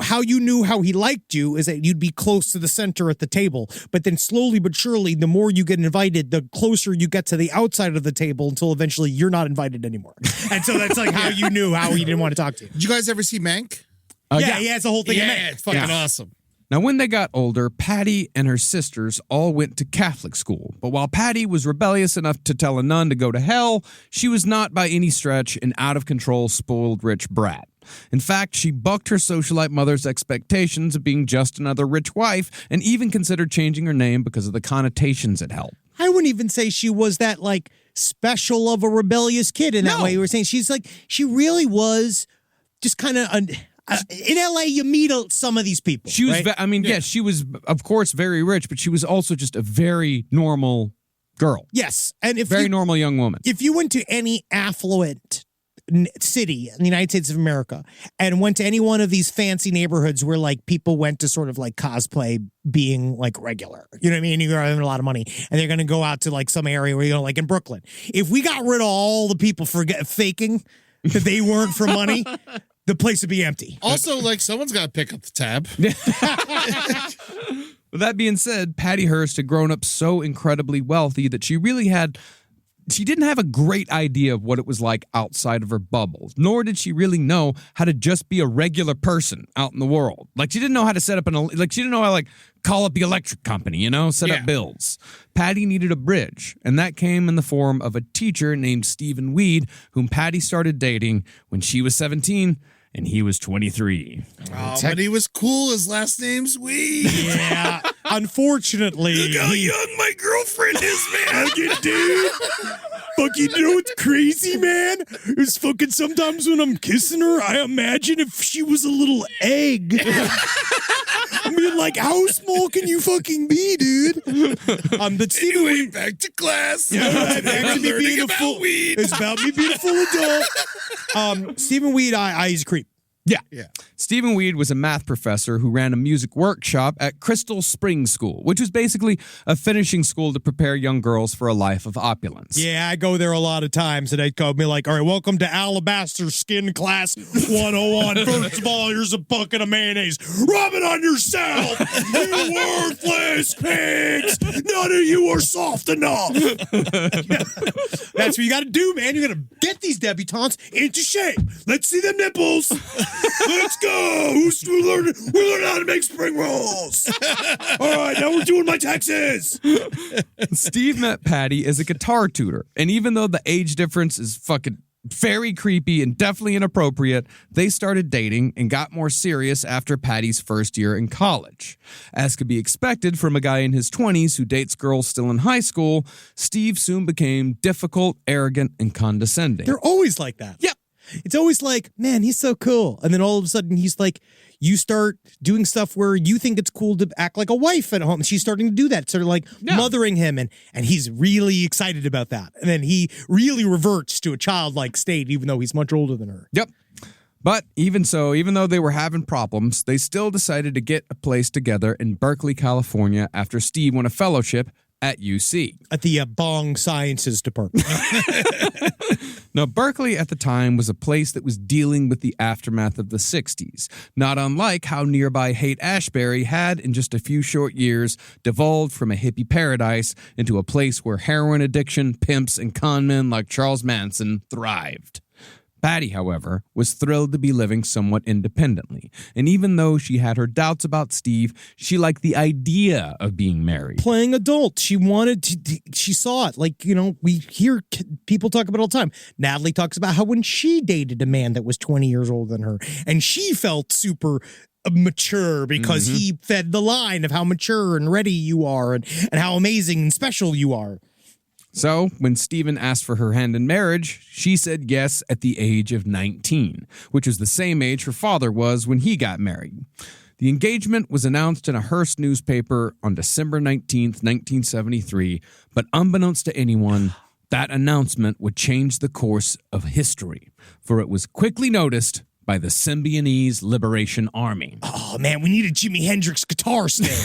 how you knew how he liked you is that you'd be close to the center at the table. But then slowly but surely, the more you get invited, the closer you get to the outside of the table until eventually you're not invited anymore. And so that's like how you knew how he didn't want to talk to you. Did you guys ever see Mank? Yeah, it's the whole thing. Yeah, it's fucking awesome. Now, when they got older, Patty and her sisters all went to Catholic school. But while Patty was rebellious enough to tell a nun to go to hell, she was not by any stretch an out-of-control, spoiled rich brat. In fact, she bucked her socialite mother's expectations of being just another rich wife and even considered changing her name because of the connotations it held. I wouldn't even say she was that like special of a rebellious kid in that No. way. You were saying she really was just kind of in LA, you meet some of these people. She was, right? yes, she was, of course, very rich, but she was also just a very normal girl. Yes. And Very normal young woman. If you went to any affluent city in the United States of America and went to any one of these fancy neighborhoods where like people went to sort of like cosplay being like regular, you know what I mean? You're having a lot of money and they're going to go out to like some area where you know, like in Brooklyn. If we got rid of all the people faking that they weren't for money, the place would be empty. Also, like someone's got to pick up the tab. With that being said, Patty Hearst had grown up so incredibly wealthy that she didn't have a great idea of what it was like outside of her bubble, nor did she really know how to just be a regular person out in the world. Like, she didn't know how to set up she didn't know how to, call up the electric company, set up bills. Patty needed a bridge, and that came in the form of a teacher named Stephen Weed, whom Patty started dating when she was 17 and he was 23. Oh, but he was cool. His last name's Weed. Yeah. Unfortunately. Look how young my girlfriend is, man. Dude. Fucking, you know what's crazy, man? It's fucking sometimes when I'm kissing her, I imagine if she was a little egg. I mean, like, how small can you fucking be, dude? But Stephen Anyway, back to class. Yeah, back to me being a full. weed. It's about me being a full adult. Stephen Weed, he's a creep. Yeah. Stephen Weed was a math professor who ran a music workshop at Crystal Springs School, which was basically a finishing school to prepare young girls for a life of opulence. Yeah, I go there a lot of times, and they call me like, all right, welcome to Alabaster Skin Class 101. First of all, here's a bucket of mayonnaise. Rub it on yourself, you worthless pigs. None of you are soft enough. That's what you got to do, man. You got to get these debutantes into shape. Let's see them nipples. Let's go. We learned how to make spring rolls. All right, now we're doing my taxes. Steve met Patty as a guitar tutor, and even though the age difference is fucking very creepy and definitely inappropriate, they started dating and got more serious after Patty's first year in college. As could be expected from a guy in his 20s who dates girls still in high school, Steve soon became difficult, arrogant, and condescending. They're always like that. Yep. It's always like, man, he's so cool. And then all of a sudden he's like, you start doing stuff where you think it's cool to act like a wife at home. She's starting to do that, sort of like mothering him. And he's really excited about that. And then he really reverts to a childlike state, even though he's much older than her. Yep. But even so, even though they were having problems, they still decided to get a place together in Berkeley, California after Steve won a fellowship at UC. At the Bong Sciences Department. Now, Berkeley at the time was a place that was dealing with the aftermath of the 60s, not unlike how nearby Haight-Ashbury had, in just a few short years, devolved from a hippie paradise into a place where heroin addiction, pimps, and conmen like Charles Manson thrived. Patty, however, was thrilled to be living somewhat independently, and even though she had her doubts about Steve, she liked the idea of being married. Playing adult. She wanted to, she saw it. Like, we hear people talk about it all the time. Natalie talks about how when she dated a man that was 20 years older than her, and she felt super mature because he fed the line of how mature and ready you are and how amazing and special you are. So, when Stephen asked for her hand in marriage, she said yes at the age of 19, which was the same age her father was when he got married. The engagement was announced in a Hearst newspaper on December 19th, 1973, but unbeknownst to anyone, that announcement would change the course of history, for it was quickly noticed by the Symbionese Liberation Army. Oh, man, we need a Jimi Hendrix guitar stick.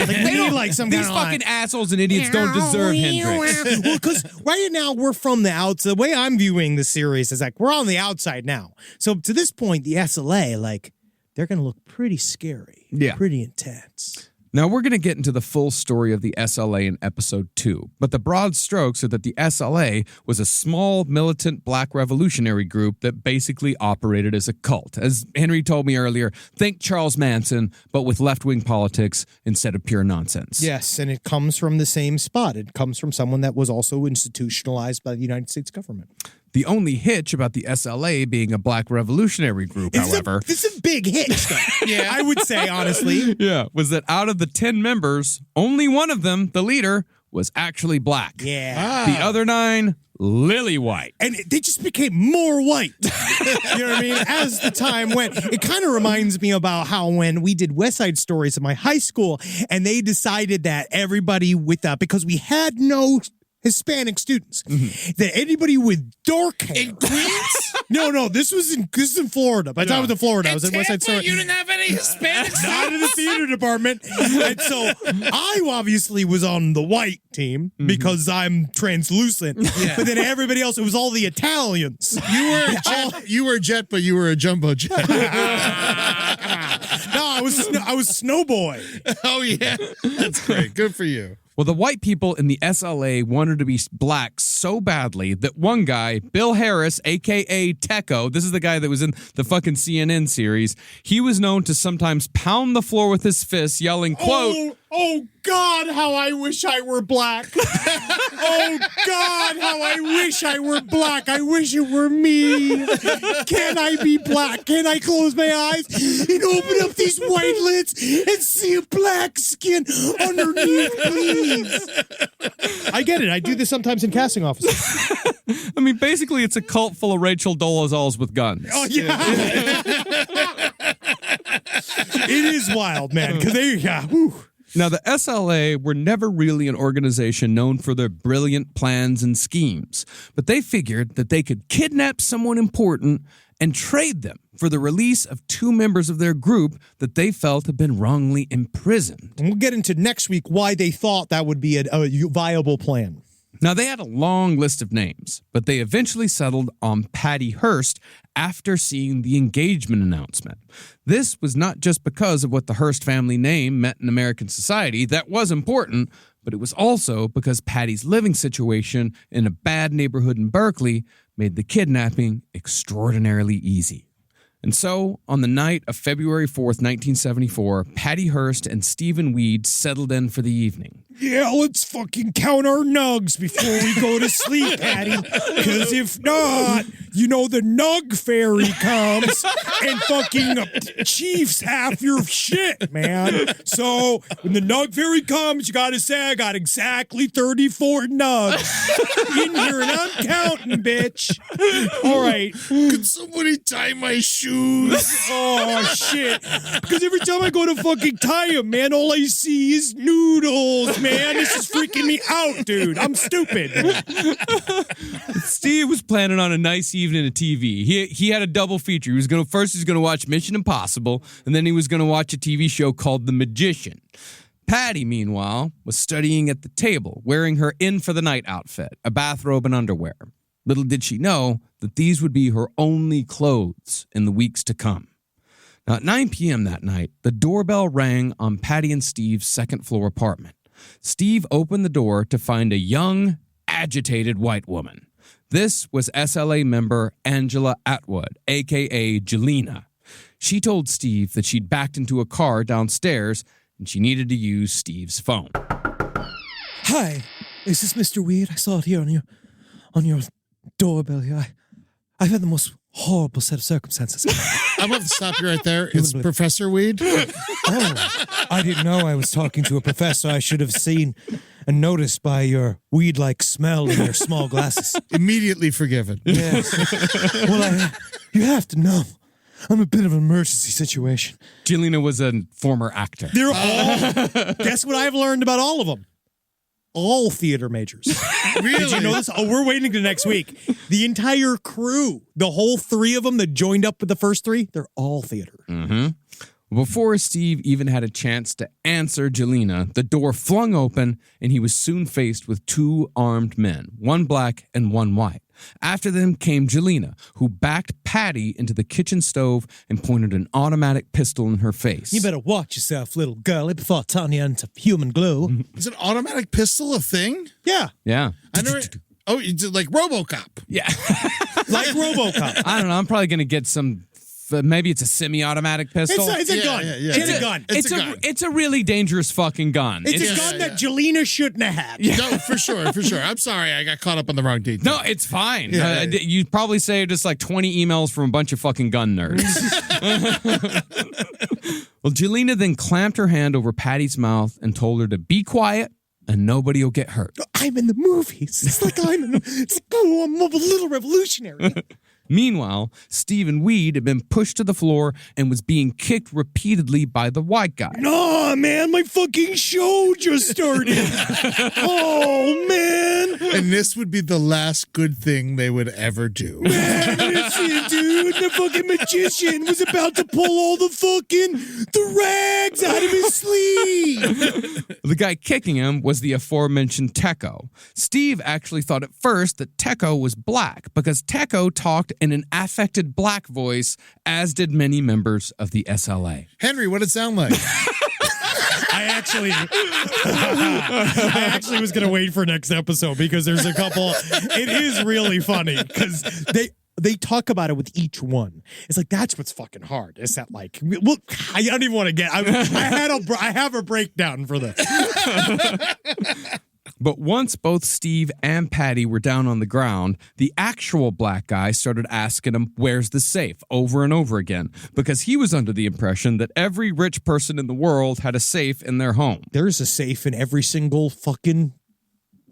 They need like some These kind of fucking assholes and idiots don't deserve Hendrix. Well, because right now we're from the outside. The way I'm viewing the series is like we're on the outside now. So to this point, the SLA, they're going to look pretty scary. Yeah. Pretty intense. Now, we're going to get into the full story of the SLA in episode 2, but the broad strokes are that the SLA was a small militant black revolutionary group that basically operated as a cult. As Henry told me earlier, think Charles Manson, but with left-wing politics instead of pure nonsense. Yes, and it comes from the same spot. It comes from someone that was also institutionalized by the United States government. The only hitch about the SLA being a black revolutionary group, however... It's a big hitch, though. Yeah, I would say, honestly. Yeah, was that out of the 10 members, only one of them, the leader, was actually black. Yeah. The other 9, lily white. And they just became more white. You know what I mean? As the time went, it kind of reminds me about how when we did West Side Stories in my high school, and they decided that everybody with because we had no Hispanic students, that anybody with dark hair In Queens? No, this was in Florida. By the time I was in Florida, I was in West Side Story. You didn't have any Hispanic Not in the theater department. And so I obviously was on the white team because I'm translucent. Yeah. But then everybody else, it was all the Italians. You were a jet, but you were a jumbo jet. No, I was Snowboy. Oh, yeah. That's great. Good for you. Well, the white people in the SLA wanted to be black so badly that one guy, Bill Harris, a.k.a. Teco, this is the guy that was in the fucking CNN series, he was known to sometimes pound the floor with his fists, yelling, quote, Oh, God, how I wish I were black. Oh, God, how I wish I were black. I wish it were me. Can I be black? Can I close my eyes and open up these white lids and see a black skin underneath, please? I get it. I do this sometimes in casting offices. I mean, basically, it's a cult full of Rachel Dolezals with guns. Oh, yeah. It is wild, man, because whew. Now, the SLA were never really an organization known for their brilliant plans and schemes, but they figured that they could kidnap someone important and trade them for the release of two members of their group that they felt had been wrongly imprisoned. And we'll get into next week why they thought that would be a viable plan. Now, they had a long list of names, but they eventually settled on Patty Hearst after seeing the engagement announcement. This was not just because of what the Hearst family name meant in American society. That was important, but it was also because Patty's living situation in a bad neighborhood in Berkeley made the kidnapping extraordinarily easy. And so, on the night of February 4th, 1974, Patty Hearst and Stephen Weed settled in for the evening. Yeah, let's fucking count our nugs before we go to sleep, Patty. Because if not, the nug fairy comes and fucking chiefs half your shit, man. So when the nug fairy comes, you gotta say, I got exactly 34 nugs in here, and I'm counting, bitch. All right. Could somebody tie my shoes? Oh, shit. Because every time I go to fucking tie them, man, all I see is noodles, man. This is freaking me out, dude. I'm stupid. Steve was planning on a nice evening of TV. He had a double feature. He was going to watch Mission Impossible, and then he was going to watch a TV show called The Magician. Patty, meanwhile, was studying at the table, wearing her in-for-the-night outfit, a bathrobe and underwear. Little did she know that these would be her only clothes in the weeks to come. Now, at 9 p.m. that night, the doorbell rang on Patty and Steve's second-floor apartment. Steve opened the door to find a young, agitated white woman. This was SLA member Angela Atwood, a.k.a. Jelena. She told Steve that she'd backed into a car downstairs and she needed to use Steve's phone. Hi, is this Mr. Weed? I saw it here on your doorbell here. I've had the most horrible set of circumstances. I'm going to stop you right there. It's Professor Weed. Oh, I didn't know I was talking to a professor. I should have seen and noticed by your weed-like smell in your small glasses. Immediately forgiven. Yes. Well, you have to know. I'm a bit of an emergency situation. Jelena was a former actor. They're all... Guess what I've learned about all of them? All theater majors. Really? Did you know this? Oh, we're waiting to next week. The entire crew, the whole three of them that joined up with the first three, they're all theater. Mm-hmm. Before Steve even had a chance to answer Jelena, the door flung open and he was soon faced with two armed men, one black and one white. After them came Jelena, who backed Patty into the kitchen stove and pointed an automatic pistol in her face. You better watch yourself, little girlie, before turning you into human glue. Is an automatic pistol a thing? Yeah. Yeah. I never. Oh, you did like RoboCop. Yeah. Like RoboCop. I don't know. I'm probably going to get some... Maybe it's a semi-automatic pistol. It's a gun. Yeah. It's a gun. It's a gun. It's a really dangerous fucking gun. It's a gun that Jelena shouldn't have had. No, for sure. I'm sorry. I got caught up on the wrong detail. No, it's fine. Yeah. You probably saved us like 20 emails from a bunch of fucking gun nerds. Well, Jelena then clamped her hand over Patty's mouth and told her to be quiet and nobody will get hurt. I'm in the movies. It's like I'm a little revolutionary. Meanwhile, Stephen Weed had been pushed to the floor and was being kicked repeatedly by the white guy. Nah, man, my fucking show just started. Oh, man. And this would be the last good thing they would ever do. Man, listen, dude, the fucking magician was about to pull all the rags out of his sleeve. The guy kicking him was the aforementioned Teco. Steve actually thought at first that Teco was black because Teco talked in an affected black voice, as did many members of the SLA. Henry, what'd it sound like? I actually was going to wait for next episode because there's a couple. It is really funny because they talk about it with each one. It's like, that's what's fucking hard. Is that like, well, I don't even want to get, I have a breakdown for this. But once both Steve and Patty were down on the ground, the actual black guy started asking him, where's the safe, over and over again, because he was under the impression that every rich person in the world had a safe in their home. There's a safe in every single fucking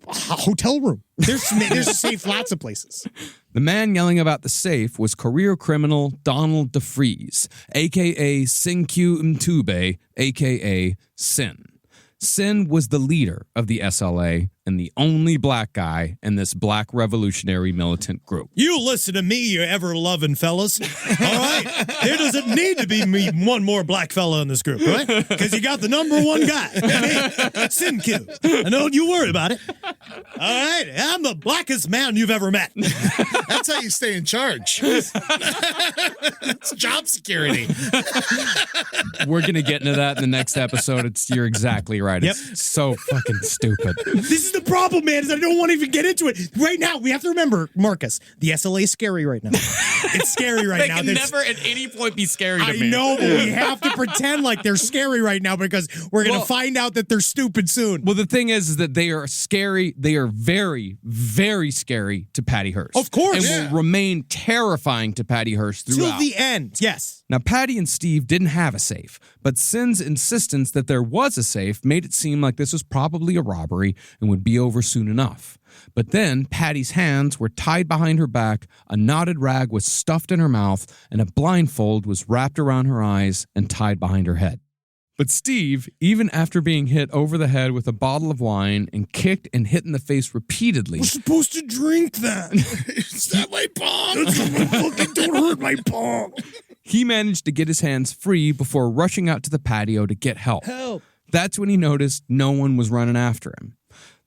hotel room. There's a safe lots of places. The man yelling about the safe was career criminal Donald DeFries, a.k.a. Sinque Mtube, a.k.a. Sin. Sin was the leader of the SLA and the only black guy in this black revolutionary militant group. You listen to me, you ever-loving fellas. All right? There doesn't need to be one more black fella in this group, right? Because you got the number one guy, me, Sin Q. I don't you worry about it. All right? I'm the blackest man you've ever met. That's how you stay in charge. It's job security. We're going to get into that in the next episode. You're exactly right. Yep. It's so fucking stupid. This is the problem, man, is I don't want to even get into it. Right now, we have to remember, Marcus, the SLA is scary right now. It's scary right now. They can never at any point be scary to me. I know, but we have to pretend like they're scary right now because we're going to find out that they're stupid soon. Well, the thing is that they are scary. They are very, very scary to Patty Hearst. Of course. And will remain terrifying to Patty Hearst throughout. Till the end, yes. Now, Patty and Steve didn't have a safe, but Sin's insistence that there was a safe made it seem like this was probably a robbery and would be over soon enough. But then Patty's hands were tied behind her back, a knotted rag was stuffed in her mouth, and a blindfold was wrapped around her eyes and tied behind her head. But Steve, even after being hit over the head with a bottle of wine and kicked and hit in the face repeatedly... We're supposed to drink that. Is that my palm? Don't hurt my palm. He managed to get his hands free before rushing out to the patio to get help. Help. That's when he noticed no one was running after him.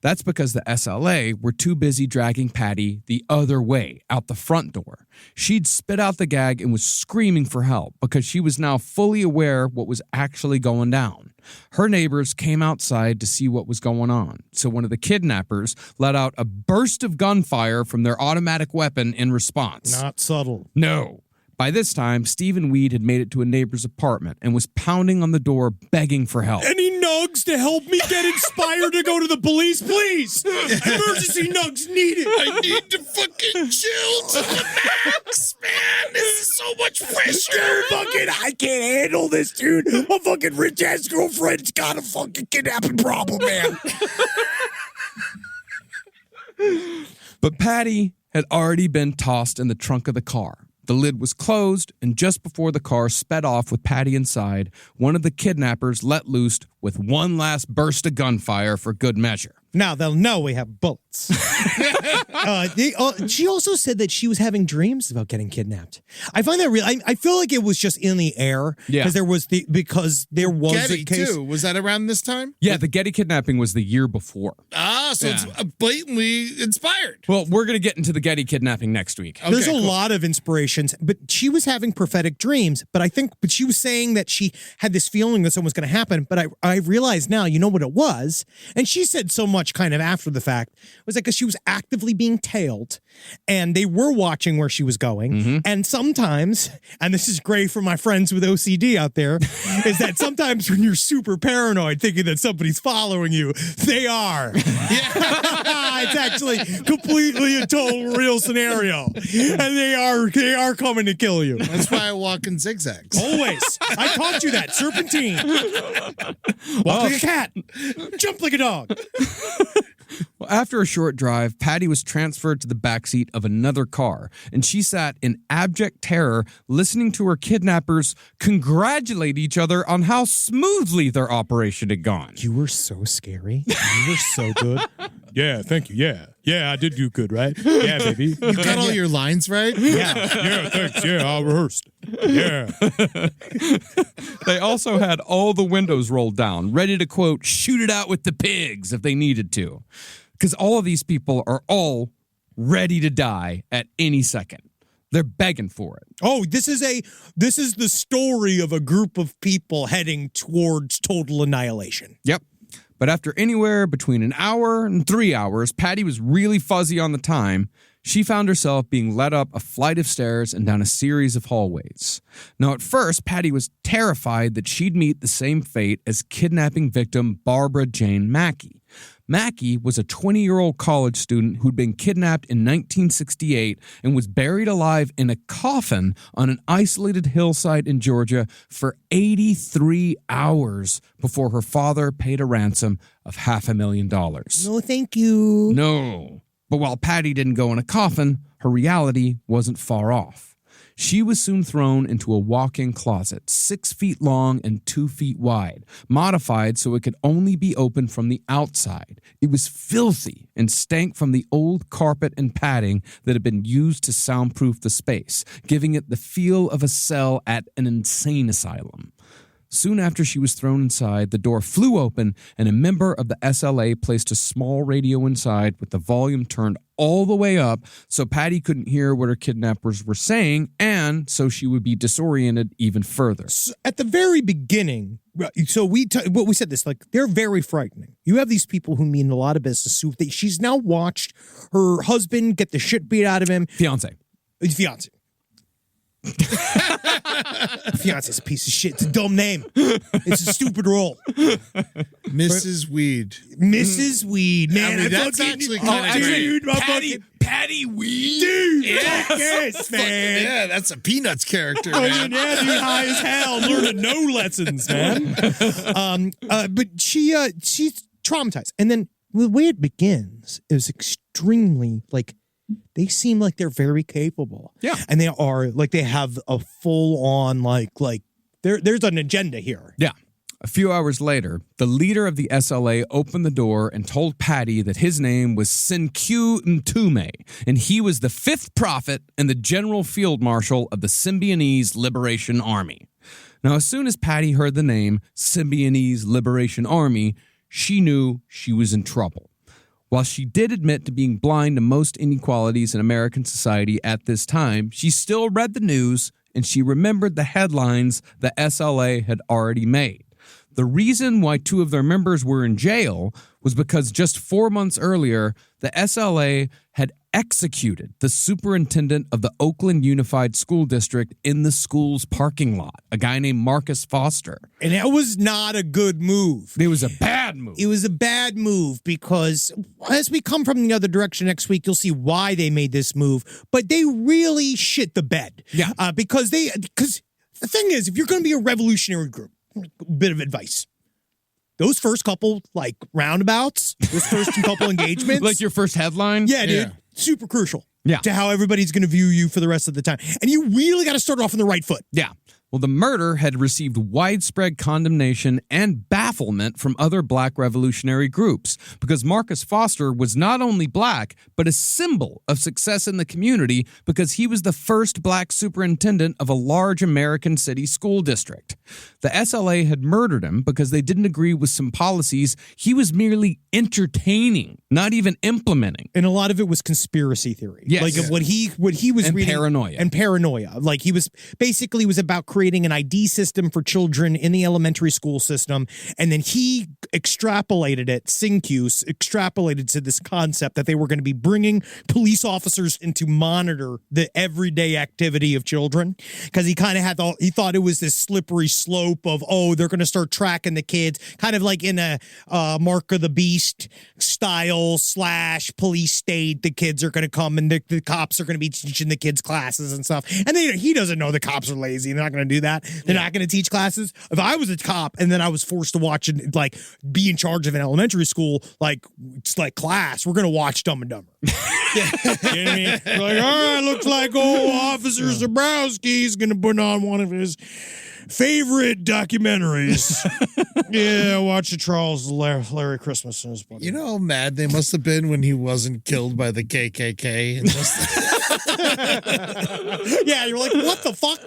That's because the SLA were too busy dragging Patty the other way, out the front door. She'd spit out the gag and was screaming for help because she was now fully aware what was actually going down. Her neighbors came outside to see what was going on, so one of the kidnappers let out a burst of gunfire from their automatic weapon in response. Not subtle. No. By this time, Stephen Weed had made it to a neighbor's apartment and was pounding on the door begging for help. Any nugs to help me get inspired to go to the police, please? Emergency nugs needed. I need to fucking chill to the max, man. This is so much pressure. I can't handle this, dude. My fucking rich-ass girlfriend's got a fucking kidnapping problem, man. But Patty had already been tossed in the trunk of the car. The lid was closed, and just before the car sped off with Patty inside, one of the kidnappers let loose with one last burst of gunfire for good measure. Now they'll know we have bullets. She also said that she was having dreams about getting kidnapped. I find that real. I feel like it was just in the air. Yeah. Because there was Getty, a case. too. Was that around this time? Yeah, the Getty kidnapping was the year before. So it's blatantly inspired. Well, we're going to get into the Getty kidnapping next week. There's a cool. lot of inspirations, but she was having prophetic dreams. But she was saying that she had this feeling that something was going to happen. But I realize now, you know what it was? And she said so much much kind of after the fact, was like, 'cause she was actively being tailed and they were watching where she was going. And sometimes, and this is great for my friends with OCD out there, is that sometimes when you're super paranoid thinking that somebody's following you, they are. It's actually completely a total real scenario. And they are coming to kill you. That's why I walk in zigzags. Always. I taught you that. Serpentine. Walk like a cat. Jump like a dog. Well, after a short drive, Patty was transferred to the backseat of another car, and she sat in abject terror listening to her kidnappers congratulate each other on how smoothly their operation had gone. You were so scary. You were so good. Yeah, thank you. Yeah, I did do good, right? Yeah, baby. You got all your lines right? Yeah, thanks. Yeah, I rehearsed. Yeah. They also had all the windows rolled down, ready to, quote, shoot it out with the pigs if they needed to. Because all of these people are all ready to die at any second. They're begging for it. Oh, this is the story of a group of people heading towards total annihilation. Yep. But after anywhere between an hour and 3 hours, Patty was really fuzzy on the time. She found herself being led up a flight of stairs and down a series of hallways. Now, at first, Patty was terrified that she'd meet the same fate as kidnapping victim Barbara Jane Mackey. Mackey was a 20-year-old college student who'd been kidnapped in 1968 and was buried alive in a coffin on an isolated hillside in Georgia for 83 hours before her father paid a ransom of $500,000. No, thank you. No. But while Patty didn't go in a coffin, her reality wasn't far off. She was soon thrown into a walk-in closet, 6 feet long and 2 feet wide, modified so it could only be opened from the outside. It was filthy and stank from the old carpet and padding that had been used to soundproof the space, giving it the feel of a cell at an insane asylum. Soon after she was thrown inside, the door flew open and a member of the SLA placed a small radio inside with the volume turned all the way up so Patty couldn't hear what her kidnappers were saying and so she would be disoriented even further. So at the very beginning, so we said this, like, they're very frightening. You have these people who mean a lot of business. She's now watched her husband get the shit beat out of him. Fiance. Fiance's a piece of shit. It's a dumb name. It's a stupid role. Mrs. Weed. Mrs. Weed. Man, I mean, that's actually kind of great. Patty Weed? Dude, yes, man. Yeah, that's a Peanuts character, Oh, man. yeah, dude, high as hell, learning no lessons, man. But she's traumatized. And then the way it begins is extremely, like, they seem like they're very capable. Yeah. And they are, like, they have a full-on, like there's an agenda here. Yeah. A few hours later, the leader of the SLA opened the door and told Patty that his name was Senkyu Ntume, and he was the fifth prophet and the general field marshal of the Symbionese Liberation Army. Now, as soon as Patty heard the name Symbionese Liberation Army, she knew she was in trouble. While she did admit to being blind to most inequalities in American society at this time, she still read the news and she remembered the headlines the SLA had already made. The reason why 2 of their members were in jail was because just 4 months earlier, the SLA had executed the superintendent of the Oakland Unified School District in the school's parking lot, a guy named Marcus Foster. And that was not a good move. It was a bad move. It was a bad move because as we come from the other direction next week, you'll see why they made this move. But they really shit the bed. Yeah. Because the thing is, if you're going to be a revolutionary group, a bit of advice. Those first couple, like, roundabouts, those first couple engagements. Like your first headline? Yeah, dude. Super crucial. Yeah. To how everybody's going to view you for the rest of the time. And you really got to start off on the right foot. Yeah. Well, the murder had received widespread condemnation and bafflement from other black revolutionary groups because Marcus Foster was not only black, but a symbol of success in the community because he was the first black superintendent of a large American city school district. The SLA had murdered him because they didn't agree with some policies he was merely entertaining, not even implementing. And a lot of it was conspiracy theory. Yes. Like what he was And reading. paranoia. And paranoia. Like he was basically was about creating creating an ID system for children in the elementary school system. And then he extrapolated it, Syncuse extrapolated to this concept that they were going to be bringing police officers in to monitor the everyday activity of children. Because he kind of had he thought it was this slippery slope of, they're going to start tracking the kids, kind of like in a Mark of the Beast style / police state. The kids are going to come and the cops are going to be teaching the kids classes and stuff. And he doesn't know the cops are lazy. They're not going to do that. They're not going to teach classes. If I was a cop and then I was forced to watch it, like be in charge of an elementary school, like it's like class, we're going to watch Dumb and Dumber. You know what I mean? We're like, all right, looks like old Officer Zabrowski's going to put on one of his favorite documentaries. Yeah, watch the Charles Larry Christmas. You know how mad they must have been when he wasn't killed by the KKK. And yeah, you're like, what the fuck?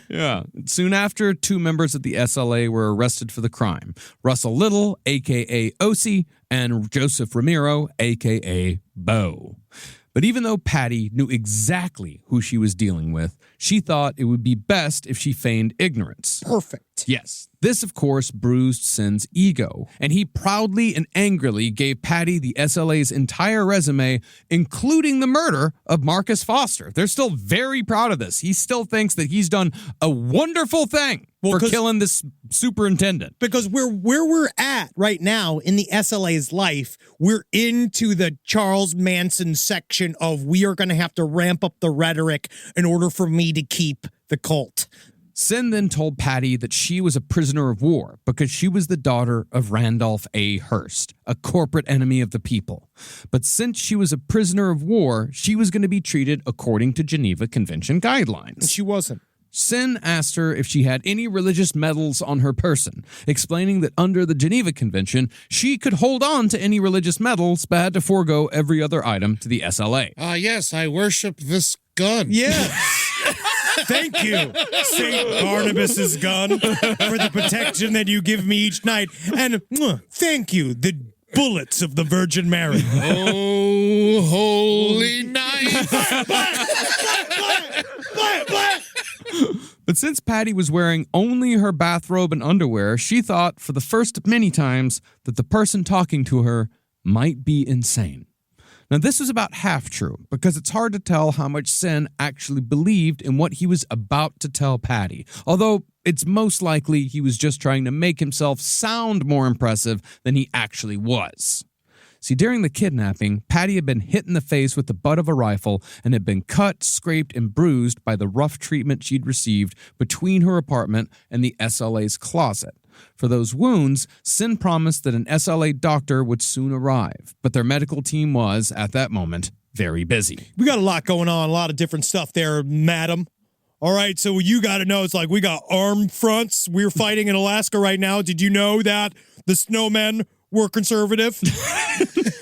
Yeah. Soon after, 2 members of the SLA were arrested for the crime. Russell Little, a.k.a. Osi, and Joseph Ramiro, a.k.a. Bo. But even though Patty knew exactly who she was dealing with, she thought it would be best if she feigned ignorance. Perfect. Yes. This, of course, bruised Sin's ego, and he proudly and angrily gave Patty the SLA's entire resume, including the murder of Marcus Foster. They're still very proud of this. He still thinks that he's done a wonderful thing for killing this superintendent. Because where we're at right now in the SLA's life, we're into the Charles Manson section of we are going to have to ramp up the rhetoric in order for me to keep the cult. Sin then told Patty that she was a prisoner of war because she was the daughter of Randolph A. Hearst, a corporate enemy of the people. But since she was a prisoner of war, she was going to be treated according to Geneva Convention guidelines. And she wasn't. Sin asked her if she had any religious medals on her person, explaining that under the Geneva Convention, she could hold on to any religious medals but had to forego every other item to the SLA. Yes, I worship this gun. Yes. Thank you, St. Barnabas's gun, for the protection that you give me each night. And thank you, the bullets of the Virgin Mary. Oh, holy knife. But since Patty was wearing only her bathrobe and underwear, she thought for the first of many times that the person talking to her might be insane. Now, this was about half true, because it's hard to tell how much Sin actually believed in what he was about to tell Patty, although it's most likely he was just trying to make himself sound more impressive than he actually was. See, during the kidnapping, Patty had been hit in the face with the butt of a rifle and had been cut, scraped, and bruised by the rough treatment she'd received between her apartment and the SLA's closet. For those wounds, Sin promised that an SLA doctor would soon arrive, but their medical team was, at that moment, very busy. We got a lot going on, a lot of different stuff there, madam. All right, so you got to know, it's like we got armed fronts. We're fighting in Alaska right now. Did you know that the snowmen were conservative?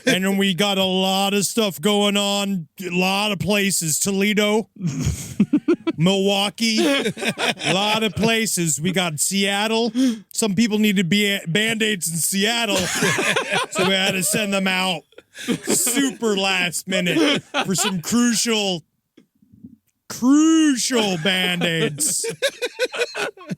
And then we got a lot of stuff going on, a lot of places. Toledo, Milwaukee, a lot of places. We got Seattle. Some people needed Band-Aids in Seattle, so we had to send them out super last minute for some crucial Band-Aids.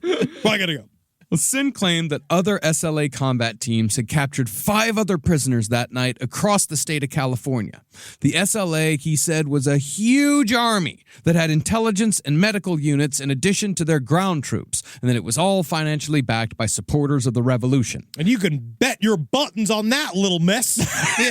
Well, I gotta go. Well, Sin claimed that other SLA combat teams had captured 5 other prisoners that night across the state of California. The SLA, he said, was a huge army that had intelligence and medical units in addition to their ground troops, and that it was all financially backed by supporters of the revolution. And you can bet your buttons on that, little miss.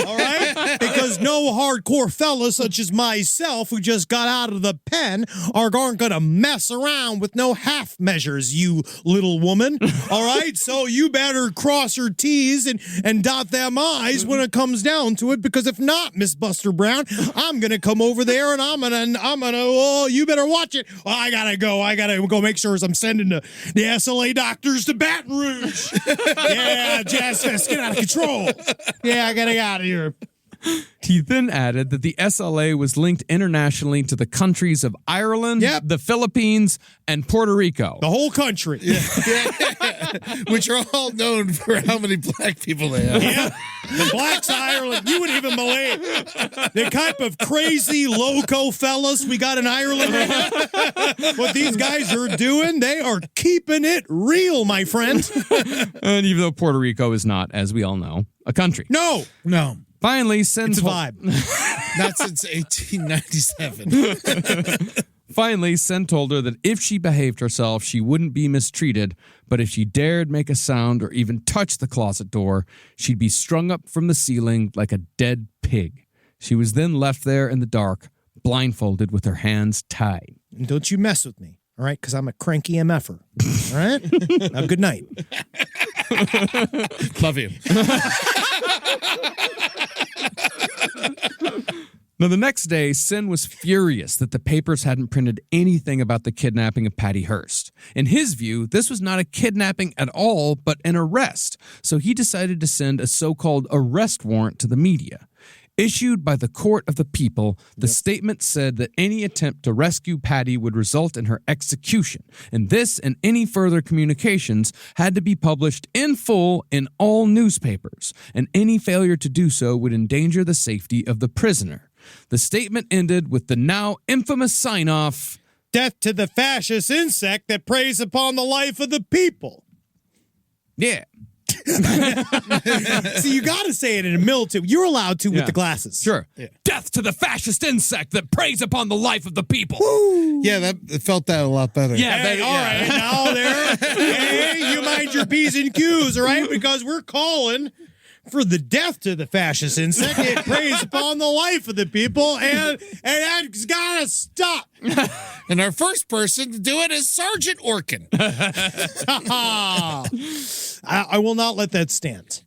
All right? Because no hardcore fella such as myself who just got out of the pen aren't going to mess around with no half measures, you little woman. All right? So you better cross your T's and dot them I's when it comes down to it, because if not, Miss Buster Brown, I'm going to come over there and I'm going to, oh, you better watch it. Oh, I got to go make sure I'm sending the SLA doctors to Baton Rouge. Yeah, Jazz Fest, get out of control. Yeah, I got to get out of here. He then added that the SLA was linked internationally to the countries of Ireland, the Philippines, and Puerto Rico. The whole country. Which are all known for how many black people they have. Yeah. The blacks of Ireland, you wouldn't even believe the type of crazy loco fellas we got in Ireland right now. What these guys are doing, they are keeping it real, my friend. And even though Puerto Rico is not, as we all know, a country. No. Finally, Sin It's a vibe. Not since 1897. Finally, Sen told her that if she behaved herself, she wouldn't be mistreated, but if she dared make a sound or even touch the closet door, she'd be strung up from the ceiling like a dead pig. She was then left there in the dark, blindfolded with her hands tied. And don't you mess with me, all right? Because I'm a cranky MFer, all right? Now, good night. Love you. Now, the next day, Sin was furious that the papers hadn't printed anything about the kidnapping of Patty Hearst. In his view, this was not a kidnapping at all, but an arrest. So he decided to send a so-called arrest warrant to the media. Issued by the Court of the People, the statement said that any attempt to rescue Patty would result in her execution, and this and any further communications had to be published in full in all newspapers, and any failure to do so would endanger the safety of the prisoner. The statement ended with the now infamous sign-off, Death to the fascist insect that preys upon the life of the people. yeah. See, you got to say it in a military. You're allowed to with the glasses. Sure. Yeah. Death to the fascist insect that preys upon the life of the people. Woo. Yeah, that it felt that a lot better. Yeah, Hey, all right, now there. Hey, you mind your P's and Q's, all right? Because we're calling for the death to the fascist insect. It preys upon the life of the people, and that's got to stop. And our first person to do it is Sergeant Orkin. I will not let that stand.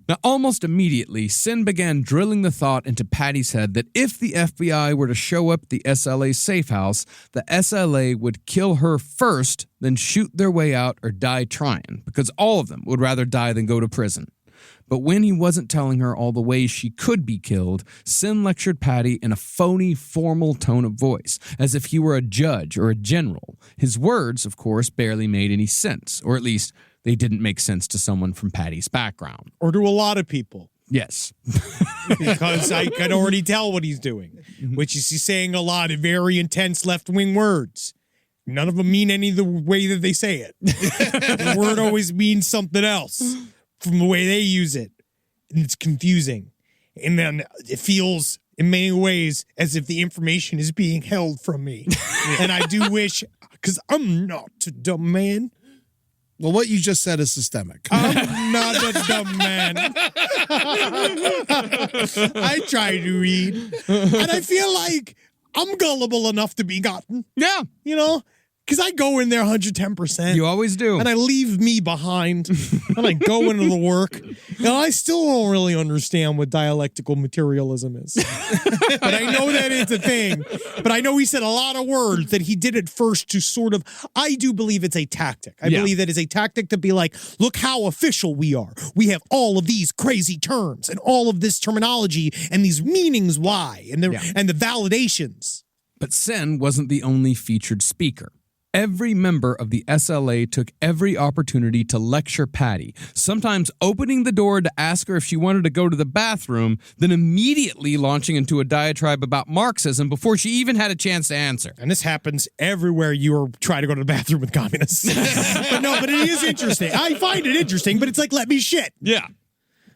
Now, almost immediately, Sin began drilling the thought into Patty's head that if the FBI were to show up at the SLA safe house, the SLA would kill her first, then shoot their way out or die trying, because all of them would rather die than go to prison. But when he wasn't telling her all the ways she could be killed, Sin lectured Patty in a phony, formal tone of voice, as if he were a judge or a general. His words, of course, barely made any sense, or at least they didn't make sense to someone from Patty's background. Or to a lot of people. Yes. Because I can already tell what he's doing, which is he's saying a lot of very intense left-wing words. None of them mean any of the way that they say it. The word always means something else from the way they use it. And it's confusing. And then it feels, in many ways, as if the information is being held from me. And I do wish, because I'm not a dumb man. Well, what you just said is systemic. I'm not a dumb man. I try to read. And I feel like I'm gullible enough to be gotten. Yeah. You know? Because I go in there 110%. You always do. And I leave me behind. And I go into the work. And I still don't really understand what dialectical materialism is. But I know that it's a thing. But I know he said a lot of words that he did at first to sort of, I do believe it's a tactic. I believe that is a tactic to be like, look how official we are. We have all of these crazy terms and all of this terminology and these meanings why and the validations. But Sen wasn't the only featured speaker. Every member of the SLA took every opportunity to lecture Patty, sometimes opening the door to ask her if she wanted to go to the bathroom, then immediately launching into a diatribe about Marxism before she even had a chance to answer. And this happens everywhere you are trying to go to the bathroom with communists. but it is interesting. I find it interesting, but it's like, let me shit. Yeah.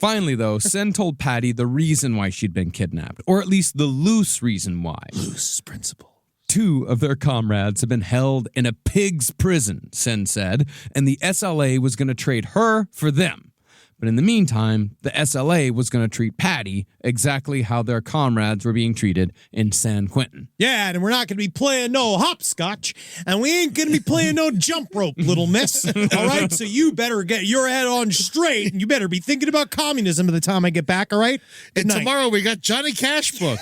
Finally, though, Sen told Patty the reason why she'd been kidnapped, or at least the loose reason why. Loose principle. 2 of their comrades have been held in a pig's prison, Sen said, and the SLA was going to trade her for them. But in the meantime, the SLA was going to treat Patty exactly how their comrades were being treated in San Quentin. Yeah, and we're not going to be playing no hopscotch, and we ain't going to be playing no jump rope, little miss. All right? So you better get your head on straight, and you better be thinking about communism by the time I get back, all right? And tomorrow we got Johnny Cash books.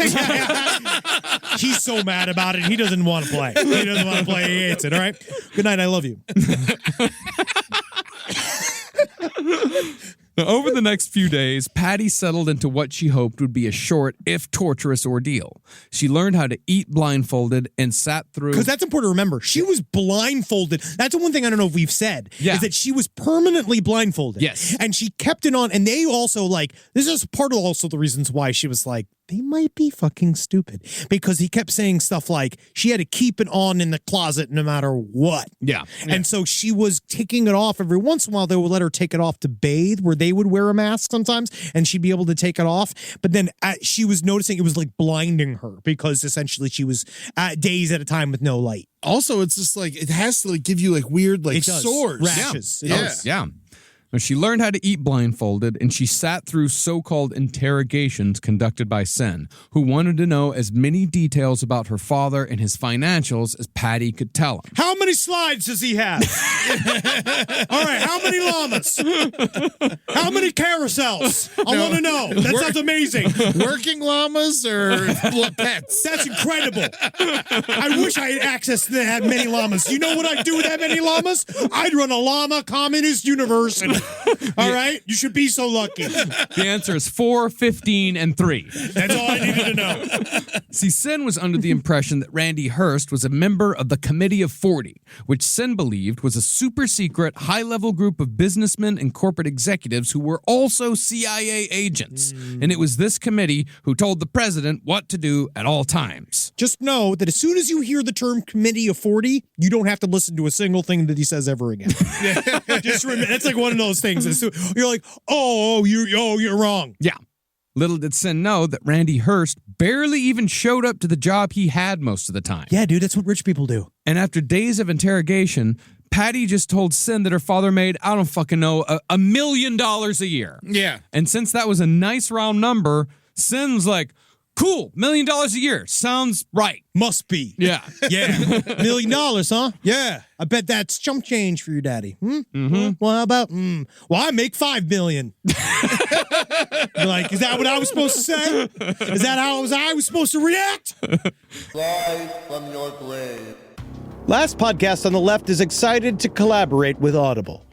He's so mad about it, he doesn't want to play. He doesn't want to play. He hates it, all right? Good night, I love you. Now, over the next few days, Patty settled into what she hoped would be a short, if torturous, ordeal. She learned how to eat blindfolded and sat through... Because that's important to remember. She was blindfolded. That's the one thing I don't know if we've said, is that she was permanently blindfolded. Yes. And she kept it on, and they also, like, this is part of also the reasons why she was like, they might be fucking stupid. Because he kept saying stuff like, she had to keep it on in the closet no matter what. Yeah. And so she was taking it off every once in a while. They would let her take it off to bathe, where they would wear a mask sometimes, and she'd be able to take it off. But then she was noticing it was like blinding her, because essentially she was days at a time with no light. Also, it's just like, it has to like give you like weird like sores. Rashes. Yeah. Now, she learned how to eat blindfolded, and she sat through so-called interrogations conducted by Sen, who wanted to know as many details about her father and his financials as Patty could tell him. How many slides does he have? All right, how many llamas? How many carousels? I want to know. That sounds amazing. Working llamas or pets? That's incredible. I wish I had access to that many llamas. You know what I'd do with that many llamas? I'd run a llama communist university. All right? You should be so lucky. The answer is 4, 15, and 3. That's all I needed to know. See, Sen was under the impression that Randy Hearst was a member of the Committee of 40, which Sen believed was a super secret, high-level group of businessmen and corporate executives who were also CIA agents. And it was this committee who told the president what to do at all times. Just know that as soon as you hear the term Committee of 40, you don't have to listen to a single thing that he says ever again. Just remember, it's like one of those things. So you're like, you're wrong. Yeah. Little did Sen know that Randy Hearst barely even showed up to the job he had most of the time. Yeah, dude, that's what rich people do. And after days of interrogation, Patty just told Sen that her father made, I don't fucking know, $1 million a year. Yeah. And since that was a nice round number, Sen's like, cool, $1 million a year. Sounds right. Must be. Yeah. Yeah. $1 million, huh? Yeah. I bet that's chump change for your daddy. Well, how about, well, I make $5 million. Like, is that what I was supposed to say? Is that how I was supposed to react? Rise from your grave. Last Podcast on the Left is excited to collaborate with Audible.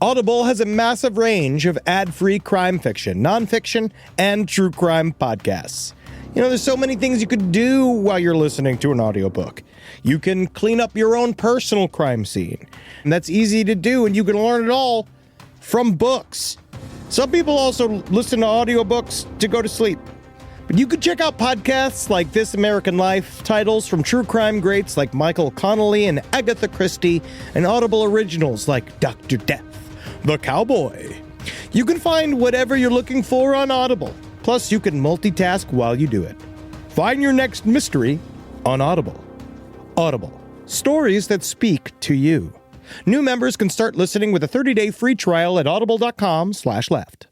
Audible has a massive range of ad-free crime fiction, nonfiction, and true crime podcasts. You know, there's so many things you could do while you're listening to an audiobook. You can clean up your own personal crime scene, and that's easy to do, and you can learn it all from books. Some people also listen to audiobooks to go to sleep. But you could check out podcasts like This American Life, titles from true crime greats like Michael Connelly and Agatha Christie, and Audible originals like Dr. Death, The Cowboy. You can find whatever you're looking for on Audible. Plus, you can multitask while you do it. Find your next mystery on Audible. Audible. Stories that speak to you. New members can start listening with a 30-day free trial at audible.com/left.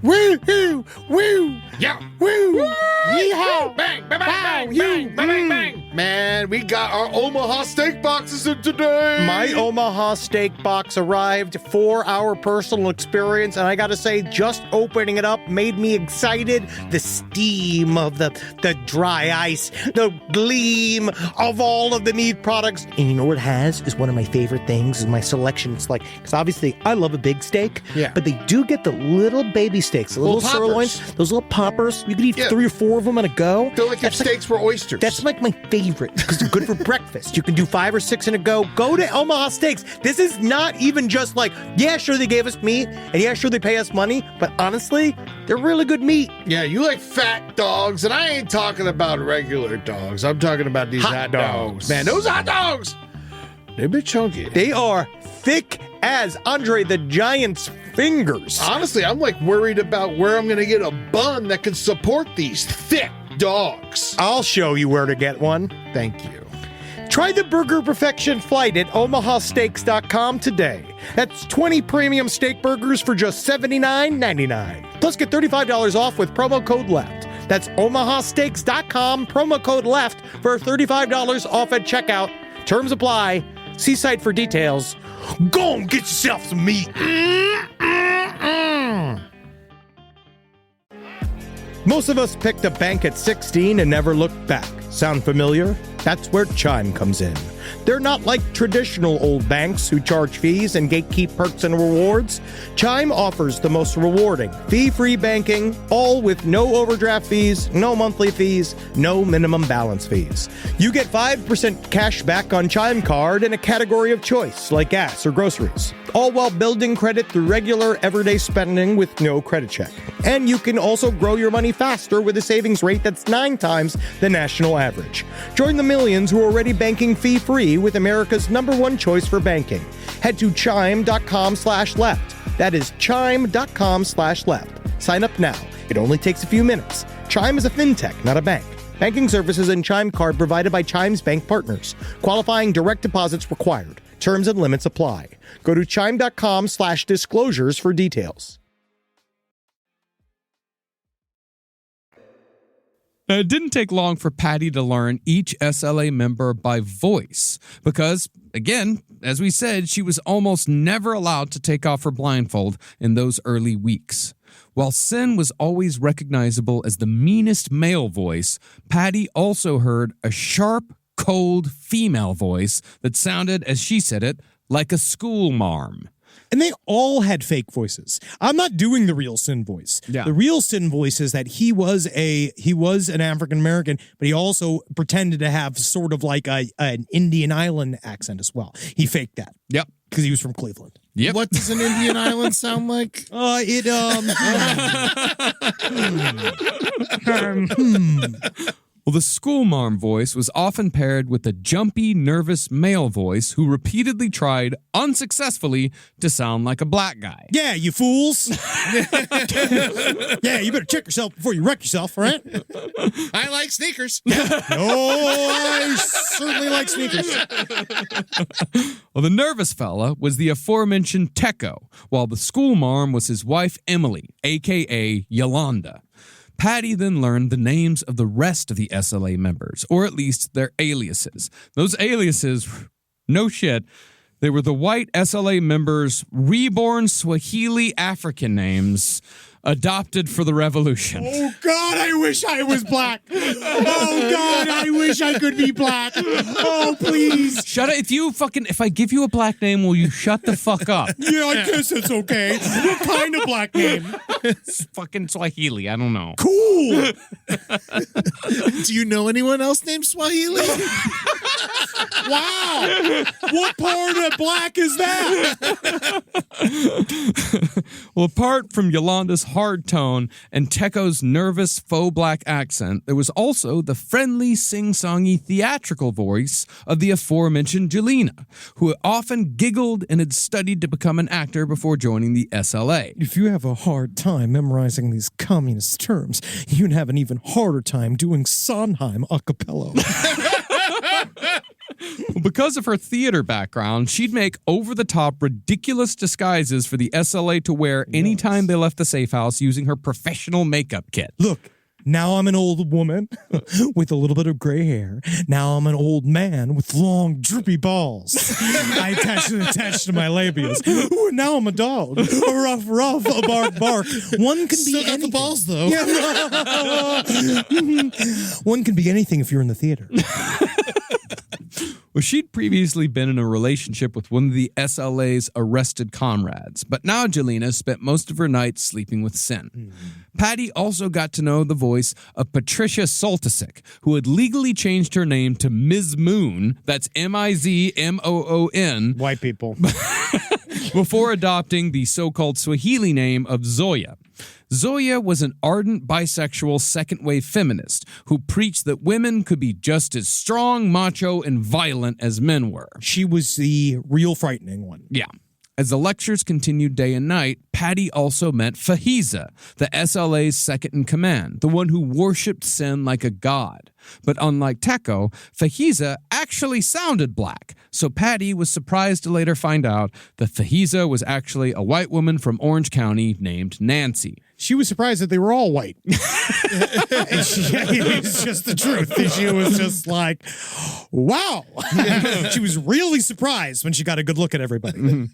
Woo-hoo! Woo! Yeah. Woo! Yeehaw! Bang! Bang! Bang! Bang! Bang! Bang! Bang! Man, we got our Omaha steak boxes in today. My Omaha steak box arrived, 4-hour personal experience, and I gotta say, just opening it up made me excited. The steam of the dry ice, the gleam of all of the meat products. And you know what it has is one of my favorite things is my selection. It's like, because obviously I love a big steak, but they do get the little baby steaks, the little sirloins, those little poppers. You could eat 3 or 4 of them on a go. They're like if steaks were oysters. That's like my favorite because they're good for breakfast. You can do 5 or 6 in a go. Go to Omaha Steaks. This is not even just like, yeah, sure they gave us meat, and yeah, sure they pay us money, but honestly, they're really good meat. Yeah, you like fat dogs, and I ain't talking about regular dogs. I'm talking about these hot dogs. Man, those hot dogs, they're a bit chunky. They are thick as Andre the Giant's fingers. Honestly, I'm like worried about where I'm going to get a bun that can support these thick dogs. I'll show you where to get one. Thank you. Try the Burger Perfection flight at omahasteaks.com today. That's 20 premium steak burgers for just $79.99. Plus get $35 off with promo code LEFT. That's omahasteaks.com, promo code LEFT for $35 off at checkout. Terms apply. See site for details. Go and get yourself some meat. Most of us picked a bank at 16 and never looked back. Sound familiar? That's where Chime comes in. They're not like traditional old banks who charge fees and gatekeep perks and rewards. Chime offers the most rewarding, fee-free banking, all with no overdraft fees, no monthly fees, no minimum balance fees. You get 5% cash back on Chime Card in a category of choice, like gas or groceries, all while building credit through regular, everyday spending with no credit check. And you can also grow your money faster with a savings rate that's 9 times the national average. Join the millions who are already banking fee-free with America's #1 choice for banking. Head to chime.com/left. That is chime.com/left. Sign up now. It only takes a few minutes. Chime is a fintech, not a bank. Banking services and Chime Card provided by Chime's bank partners. Qualifying direct deposits required. Terms and limits apply. Go to chime.com/disclosures for details. Now, it didn't take long for Patty to learn each SLA member by voice because, again, as we said, she was almost never allowed to take off her blindfold in those early weeks. While Sin was always recognizable as the meanest male voice, Patty also heard a sharp, cold female voice that sounded, as she said it, like a school marm. And they all had fake voices. I'm not doing the real Sin voice. Yeah. The real Sin voice is that he was an African American, but he also pretended to have sort of like an Indian island accent as well. He faked that. Yep. Because he was from Cleveland. Yep. What does an Indian island sound like? Well, the schoolmarm voice was often paired with a jumpy, nervous male voice who repeatedly tried, unsuccessfully, to sound like a black guy. Yeah, you fools. Yeah, you better check yourself before you wreck yourself, right? I like sneakers. I certainly like sneakers. Well, the nervous fella was the aforementioned Teco, while the schoolmarm was his wife, Emily, a.k.a. Yolanda. Patty then learned the names of the rest of the SLA members, or at least their aliases. Those aliases, no shit, they were the white SLA members' reborn Swahili African names adopted for the revolution. Oh, God, I wish I was black. Oh, God, I wish I could be black. Oh, please. Shut up. If I give you a black name, will you shut the fuck up? Yeah, I guess it's okay. What kind of black name? It's fucking Swahili. I don't know. Cool. Do you know anyone else named Swahili? Wow. What part of black is that? Well, apart from Yolanda's hard tone and Teco's nervous faux black accent, there was also the friendly, sing-songy theatrical voice of the aforementioned Jelena, who often giggled and had studied to become an actor before joining the SLA. If you have a hard time memorizing these communist terms, you'd have an even harder time doing Sondheim a cappella. Because of her theater background, she'd make over-the-top, ridiculous disguises for the SLA to wear anytime they left the safe house using her professional makeup kit. Look, now I'm an old woman with a little bit of gray hair. Now I'm an old man with long, droopy balls. I attach to my labias. Ooh, now I'm a dog. A ruff, a bark, bark. One can Still be got anything. the balls, though. One can be anything if you're in the theater. Well, she'd previously been in a relationship with one of the SLA's arrested comrades, but now Jelena spent most of her nights sleeping with Sin. Patty also got to know the voice of Patricia Soltysik, who had legally changed her name to Ms. Moon, that's Mizmoon, White people. before adopting the so-called Swahili name of Zoya. Zoya was an ardent bisexual second-wave feminist who preached that women could be just as strong, macho, and violent as men were. She was the real frightening one. Yeah. As the lectures continued day and night, Patty also met Fahiza, the SLA's second-in-command, the one who worshipped Sin like a god. But unlike Teco, Fahiza actually sounded black, so Patty was surprised to later find out that Fahiza was actually a white woman from Orange County named Nancy. She was surprised that they were all white. It's just the truth. She was just like, wow. She was really surprised when she got a good look at everybody.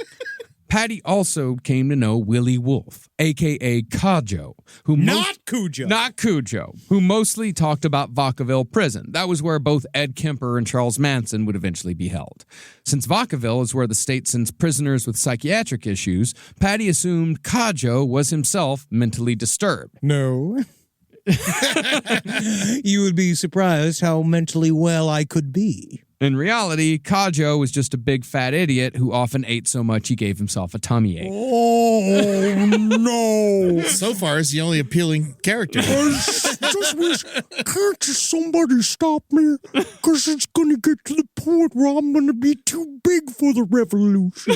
Patty also came to know Willie Wolf, a.k.a. Kajo, who Not Cujo. Not Cujo, who mostly talked about Vacaville Prison. That was where both Ed Kemper and Charles Manson would eventually be held. Since Vacaville is where the state sends prisoners with psychiatric issues, Patty assumed Kajo was himself mentally disturbed. No. You would be surprised how mentally well I could be. In reality, Kajo was just a big fat idiot who often ate so much he gave himself a tummy ache. Oh, no. So far, it's the only appealing character. Just wish, can't somebody stop me? Because it's going to get to the point where I'm going to be too big for the revolution.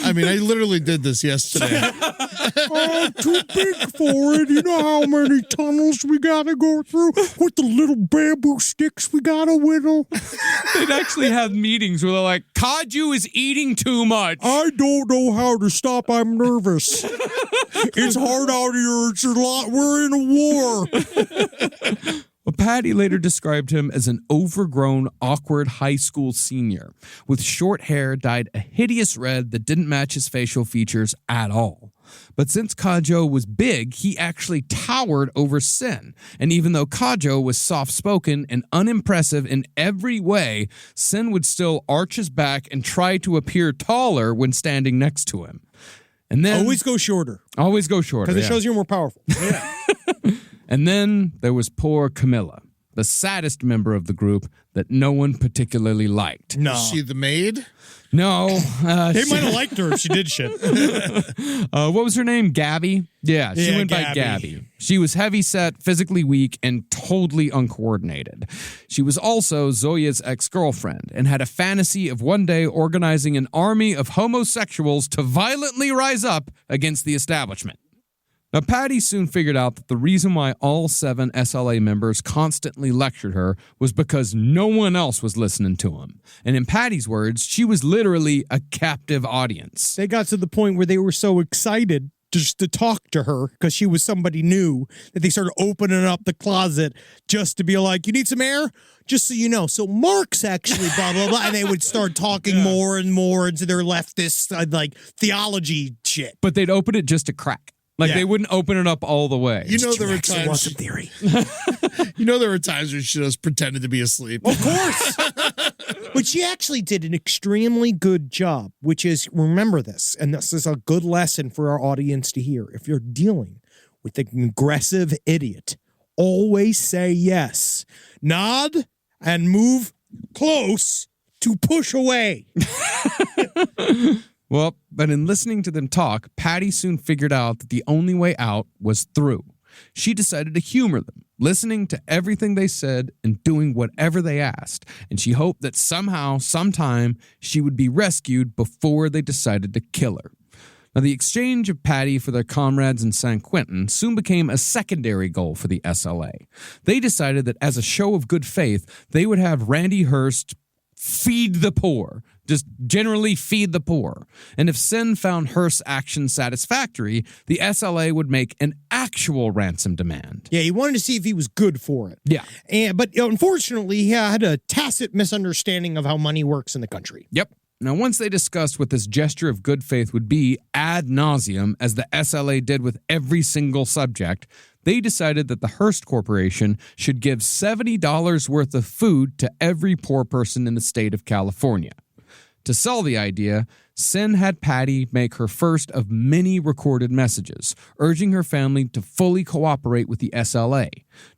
I mean, I literally did this yesterday. I'm too big for it. You know how many tunnels we got to go through with the little bamboo sticks we got to whittle? They'd actually have meetings where they're like, Kajo is eating too much. I don't know how to stop. I'm nervous. It's hard out here. It's a lot. We're in a war. Well, Patty later described him as an overgrown, awkward high school senior with short hair dyed a hideous red that didn't match his facial features at all. But since Kajo was big, he actually towered over Sin. And even though Kajo was soft-spoken and unimpressive in every way, Sin would still arch his back and try to appear taller when standing next to him. And then Always go shorter. Always go shorter. Because it shows you're more powerful. And then there was poor Camilla, the saddest member of the group that no one particularly liked. No. Is she the maid? No. They might have liked her if she did shit. What was her name? Gabby? Yeah, she Yeah, went by Gabby. Gabby. She was heavy-set, physically weak, and totally uncoordinated. She was also Zoya's ex-girlfriend and had a fantasy of one day organizing an army of homosexuals to violently rise up against the establishment. Now, Patty soon figured out that the reason why all 7 SLA members constantly lectured her was because no one else was listening to him. And in Patty's words, she was literally a captive audience. They got to the point where they were so excited just to talk to her because she was somebody new that they started opening up the closet just to be like, you need some air? Just so you know. So Mark's actually blah, blah, blah. And they would start talking more and more into their leftist, like, theology shit. But they'd open it just a crack. Like, they wouldn't open it up all the way. You know, there were times. Theory. You know, there were times where she just pretended to be asleep. Of course. But she actually did an extremely good job, which is, remember this, and this is a good lesson for our audience to hear. If you're dealing with an aggressive idiot, always say yes. Nod and move close to push away. Well, but in listening to them talk, Patty soon figured out that the only way out was through. She decided to humor them, listening to everything they said and doing whatever they asked, and she hoped that somehow, sometime, she would be rescued before they decided to kill her. Now, the exchange of Patty for their comrades in San Quentin soon became a secondary goal for the SLA. They decided that as a show of good faith, they would have Randy Hearst feed the poor. Just generally feed the poor. And if Sin found Hearst's action satisfactory, the SLA would make an actual ransom demand. Yeah, he wanted to see if he was good for it. Yeah. But unfortunately, he had a tacit misunderstanding of how money works in the country. Yep. Now, once they discussed what this gesture of good faith would be ad nauseum, as the SLA did with every single subject, they decided that the Hearst Corporation should give $70 worth of food to every poor person in the state of California. To sell the idea, Sin had Patty make her first of many recorded messages, urging her family to fully cooperate with the SLA.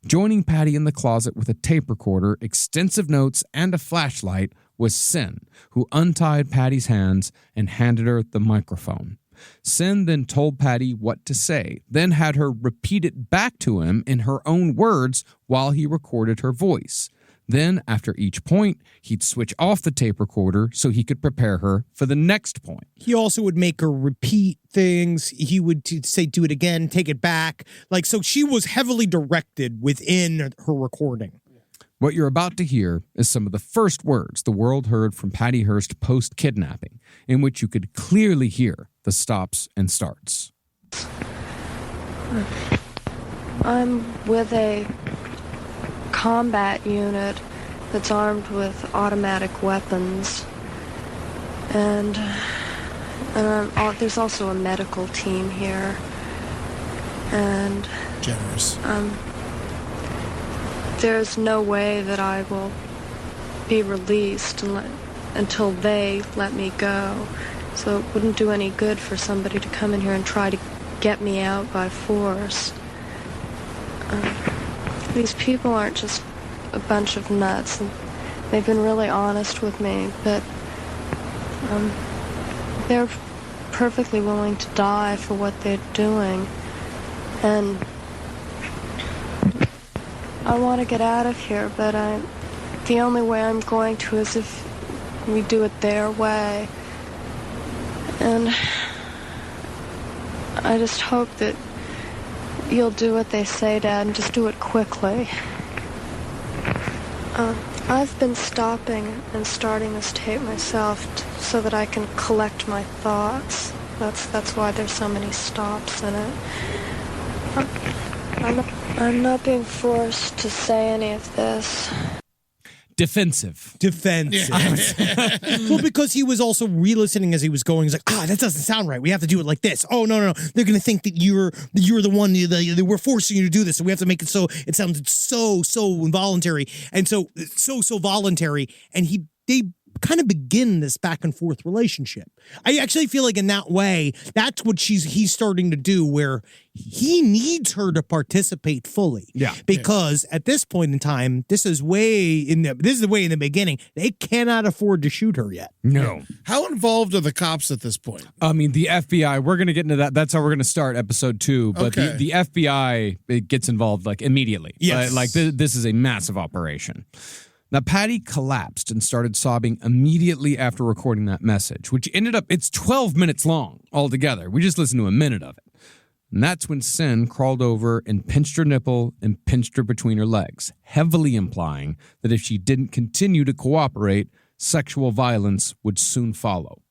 Joining Patty in the closet with a tape recorder, extensive notes, and a flashlight was Sin, who untied Patty's hands and handed her the microphone. Sin then told Patty what to say, then had her repeat it back to him in her own words while he recorded her voice. Then, after each point, he'd switch off the tape recorder so he could prepare her for the next point. He also would make her repeat things. He would say, do it again, take it back. Like, so she was heavily directed within her recording. What you're about to hear is some of the first words the world heard from Patty Hearst post-kidnapping, in which you could clearly hear the stops and starts. I'm with a combat unit that's armed with automatic weapons, and And there's also a medical team here. And Generous. there's no way that I will be released until they let me go. So it wouldn't do any good for somebody to come in here and try to get me out by force. These people aren't just a bunch of nuts. And they've been really honest with me, but they're perfectly willing to die for what they're doing. And I want to get out of here, but the only way I'm going to is if we do it their way. And I just hope that you'll do what they say, Dad, and just do it quickly. I've been stopping and starting this tape myself so that I can collect my thoughts. That's why there's so many stops in it. I'm not being forced to say any of this. Defensive. Well, because he was also re-listening as he was going. He's like, that doesn't sound right. We have to do it like this. Oh, no. They're going to think that you're the one, we're forcing you to do this. So we have to make it so it sounds so involuntary and so voluntary. And they kind of begin this back and forth relationship. I actually feel like in that way, that's what he's starting to do, where he needs her to participate fully. Yeah. Because at this point in time, this is way in the beginning. They cannot afford to shoot her yet. No. How involved are the cops at this point? I mean, the FBI, we're going to get into that. That's how we're going to start episode 2. But Okay. the FBI, it gets involved like immediately. Yes. This is a massive operation. Now, Patty collapsed and started sobbing immediately after recording that message, which it's 12 minutes long altogether. We just listened to a minute of it. And that's when Sin crawled over and pinched her nipple and pinched her between her legs, heavily implying that if she didn't continue to cooperate, sexual violence would soon follow.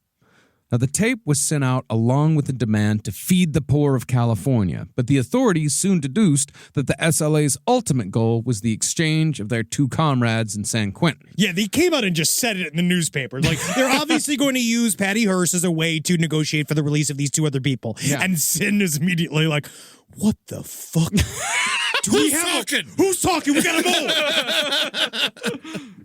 Now, the tape was sent out along with a demand to feed the poor of California, but the authorities soon deduced that the SLA's ultimate goal was the exchange of their 2 comrades in San Quentin. Yeah, they came out and just said it in the newspaper. Like, they're obviously going to use Patty Hearst as a way to negotiate for the release of these 2 other people. Yeah. And Sin is immediately like, what the fuck? Who's talking? We gotta move.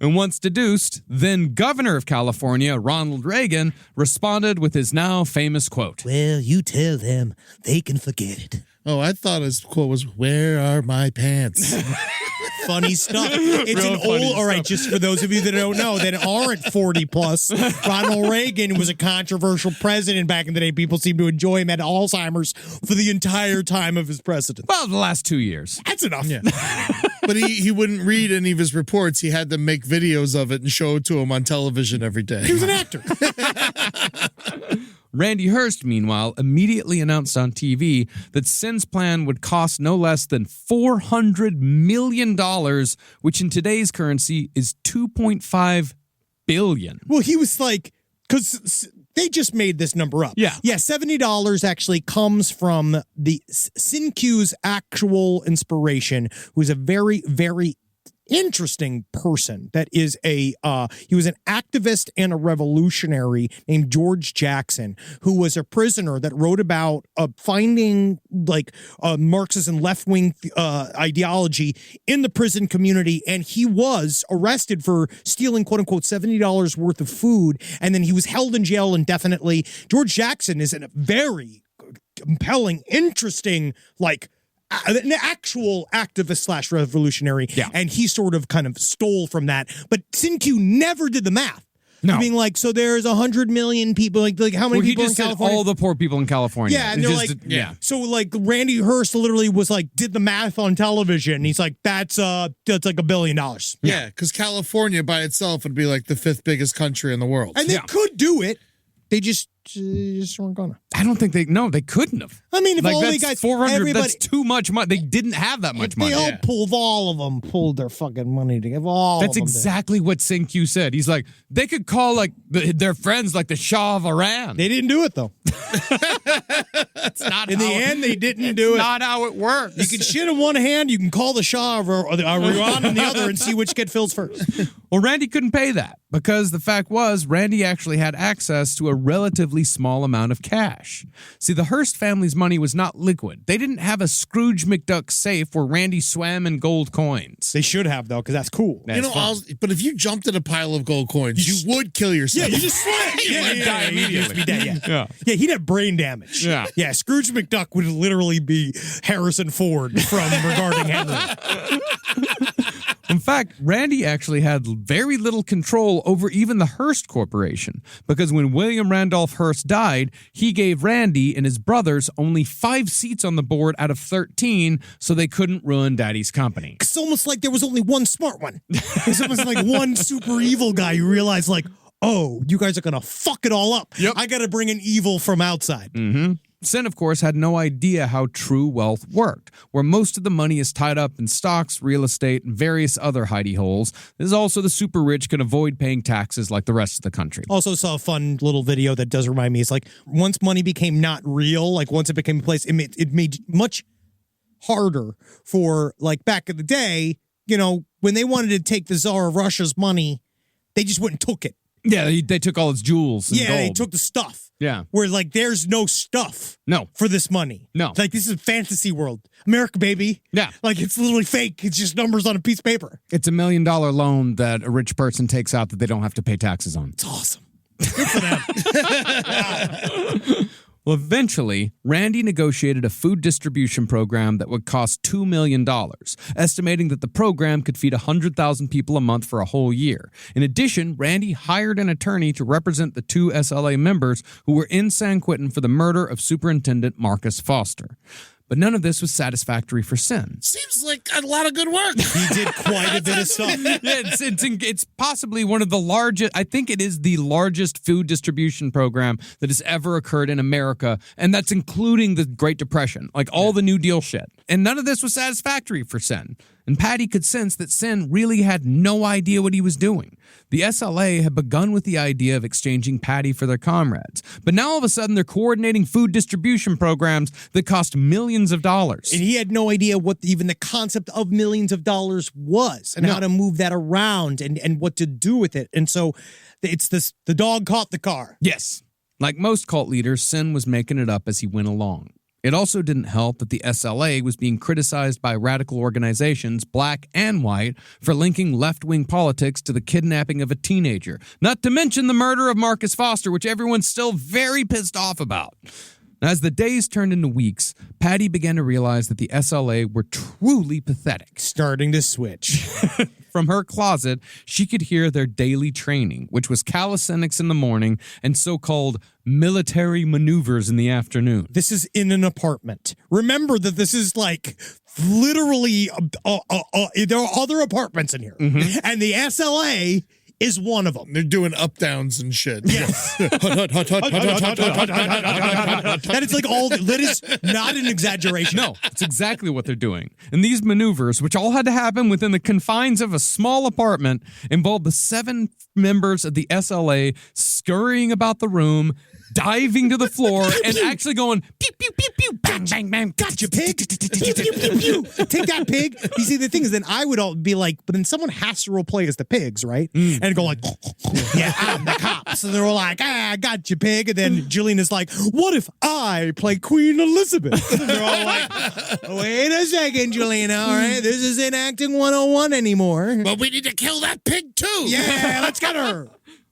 And once deduced, then Governor of California, Ronald Reagan, responded with his now famous quote. Well, you tell them they can forget it. Oh, I thought his quote was, "Where are my pants?" Funny stuff. It's Real an funny old, all right, stuff. just for those of you that don't know, that aren't 40 plus, Ronald Reagan was a controversial president back in the day. People seem to enjoy him, had Alzheimer's for the entire time of his presidency. Well, the last 2 years. That's enough. Yeah. But he wouldn't read any of his reports. He had to make videos of it and show it to him on television every day. He was an actor. Randy Hearst, meanwhile, immediately announced on TV that Sin's plan would cost no less than $400 million, which in today's currency is $2.5 billion. Well, he was like, because they just made this number up. Yeah. Yeah, $70 actually comes from the Sincu's actual inspiration, who's a very, very interesting person that is he was an activist and a revolutionary named George Jackson, who was a prisoner that wrote about finding Marxist and left-wing ideology in the prison community, and he was arrested for stealing quote-unquote $70 worth of food, and then he was held in jail indefinitely. George Jackson is a very compelling, interesting, an actual activist / revolutionary, Yeah. and he sort of kind of stole from that. But Sincu never did the math. No. I mean, so there's 100 million people, like how many Well, he people in just said California? all the poor people in California. Yeah, and It's they're just- like, So Randy Hearst literally was did the math on television. He's like, that's like $1 billion. Yeah, because California by itself would be like the 5th biggest country in the world. And they could do it. They just weren't gonna. I don't think they couldn't have. I mean, if all that's the guys, 400, everybody, that's too much money. They didn't have that much if money. they all of them pulled their fucking money to give all That's of them. exactly what Sincu said. He's like, they could call their friends like the Shah of Iran. They didn't do it though. It's not In the end, they didn't do it. Not how it works. You can shit in one hand, you can call the Shah or Iran in the other and see which kid fills first. Well, Randy couldn't pay that because the fact was Randy actually had access to a relatively small amount of cash. See, the Hearst family's money was not liquid. They didn't have a Scrooge McDuck safe where Randy swam in gold coins. They should have, though, because that's cool. You know, but if you jumped in a pile of gold coins, you would kill yourself. Yeah, you just swim. You'd die immediately. You'd be dead, yeah, he'd have brain damage. Yeah. Yeah, Scrooge McDuck would literally be Harrison Ford from Regarding Henry. In fact, Randy actually had very little control over even the Hearst Corporation because when William Randolph Hearst died, he gave Randy and his brothers only 5 seats on the board out of 13, so they couldn't ruin Daddy's company. It's almost like there was only one smart one. It's almost like one super evil guy who realized, like, oh, you guys are going to fuck it all up. Yep. I got to bring in evil from outside. Sin, of course, had no idea how true wealth worked, where most of the money is tied up in stocks, real estate, and various other hidey holes. This is also the super rich can avoid paying taxes like the rest of the country. Also saw a fun little video that does remind me. It's like once money became not real, like once it became a place, it made much harder for, like back in the day, you know, when they wanted to take the Tsar of Russia's money, they just went and took it. Yeah, they took all its jewels and Yeah, gold. they took the stuff. Yeah. Where, like, there's no stuff. No. For this money. No. Like, this is a fantasy world. America, baby. Yeah. Like, it's literally fake. It's just numbers on a piece of paper. It's $1 million loan that a rich person takes out that they don't have to pay taxes on. It's awesome. Good for them. Well, eventually, Randy negotiated a food distribution program that would cost $2 million, estimating that the program could feed 100,000 people a month for a whole year. In addition, Randy hired an attorney to represent the 2 SLA members who were in San Quentin for the murder of Superintendent Marcus Foster. But none of this was satisfactory for Sin. Seems like a lot of good work. He did quite a bit of stuff. Yeah, it's possibly one of the largest, I think it is the largest food distribution program that has ever occurred in America, and that's including the Great Depression, like all the New Deal shit. And none of this was satisfactory for Sin. And Patty could sense that Sin really had no idea what he was doing. The SLA had begun with the idea of exchanging Patty for their comrades, but now all of a sudden they're coordinating food distribution programs that cost millions of dollars. And he had no idea what even the concept of millions of dollars was and how to move that around and what to do with it. And so it's this, the dog caught the car. Yes. Like most cult leaders, Sin was making it up as he went along. It also didn't help that the SLA was being criticized by radical organizations, black and white, for linking left-wing politics to the kidnapping of a teenager. Not to mention the murder of Marcus Foster, which everyone's still very pissed off about. As the days turned into weeks, Patty began to realize that the SLA were truly pathetic. Starting to switch. From her closet, she could hear their daily training, which was calisthenics in the morning and so-called military maneuvers in the afternoon. This is in an apartment. Remember that this is like literally, there are other apartments in here. Mm-hmm. And the SLA is one of them. They're doing up downs and shit. Yes. That is like all, that is not an exaggeration. No, it's exactly what they're doing. And these maneuvers, which all had to happen within the confines of a small apartment, involved the 7 members of the SLA scurrying about the room, diving to the floor, and actually going pew, pew, pew, pew, bang, bang, bang. Gotcha, pig. Pew, pew, pew, pew. Take that, pig. You see, the thing is, then I would all be like, but then someone has to role play as the pigs, right? And go like, yeah, I'm the cops. And they're all like, I got you, pig. And then Jillian is like, what if I play Queen Elizabeth? And they're all like, wait a second, Jillian. All right, this isn't acting 101 anymore. But we need to kill that pig too. Yeah, let's get her.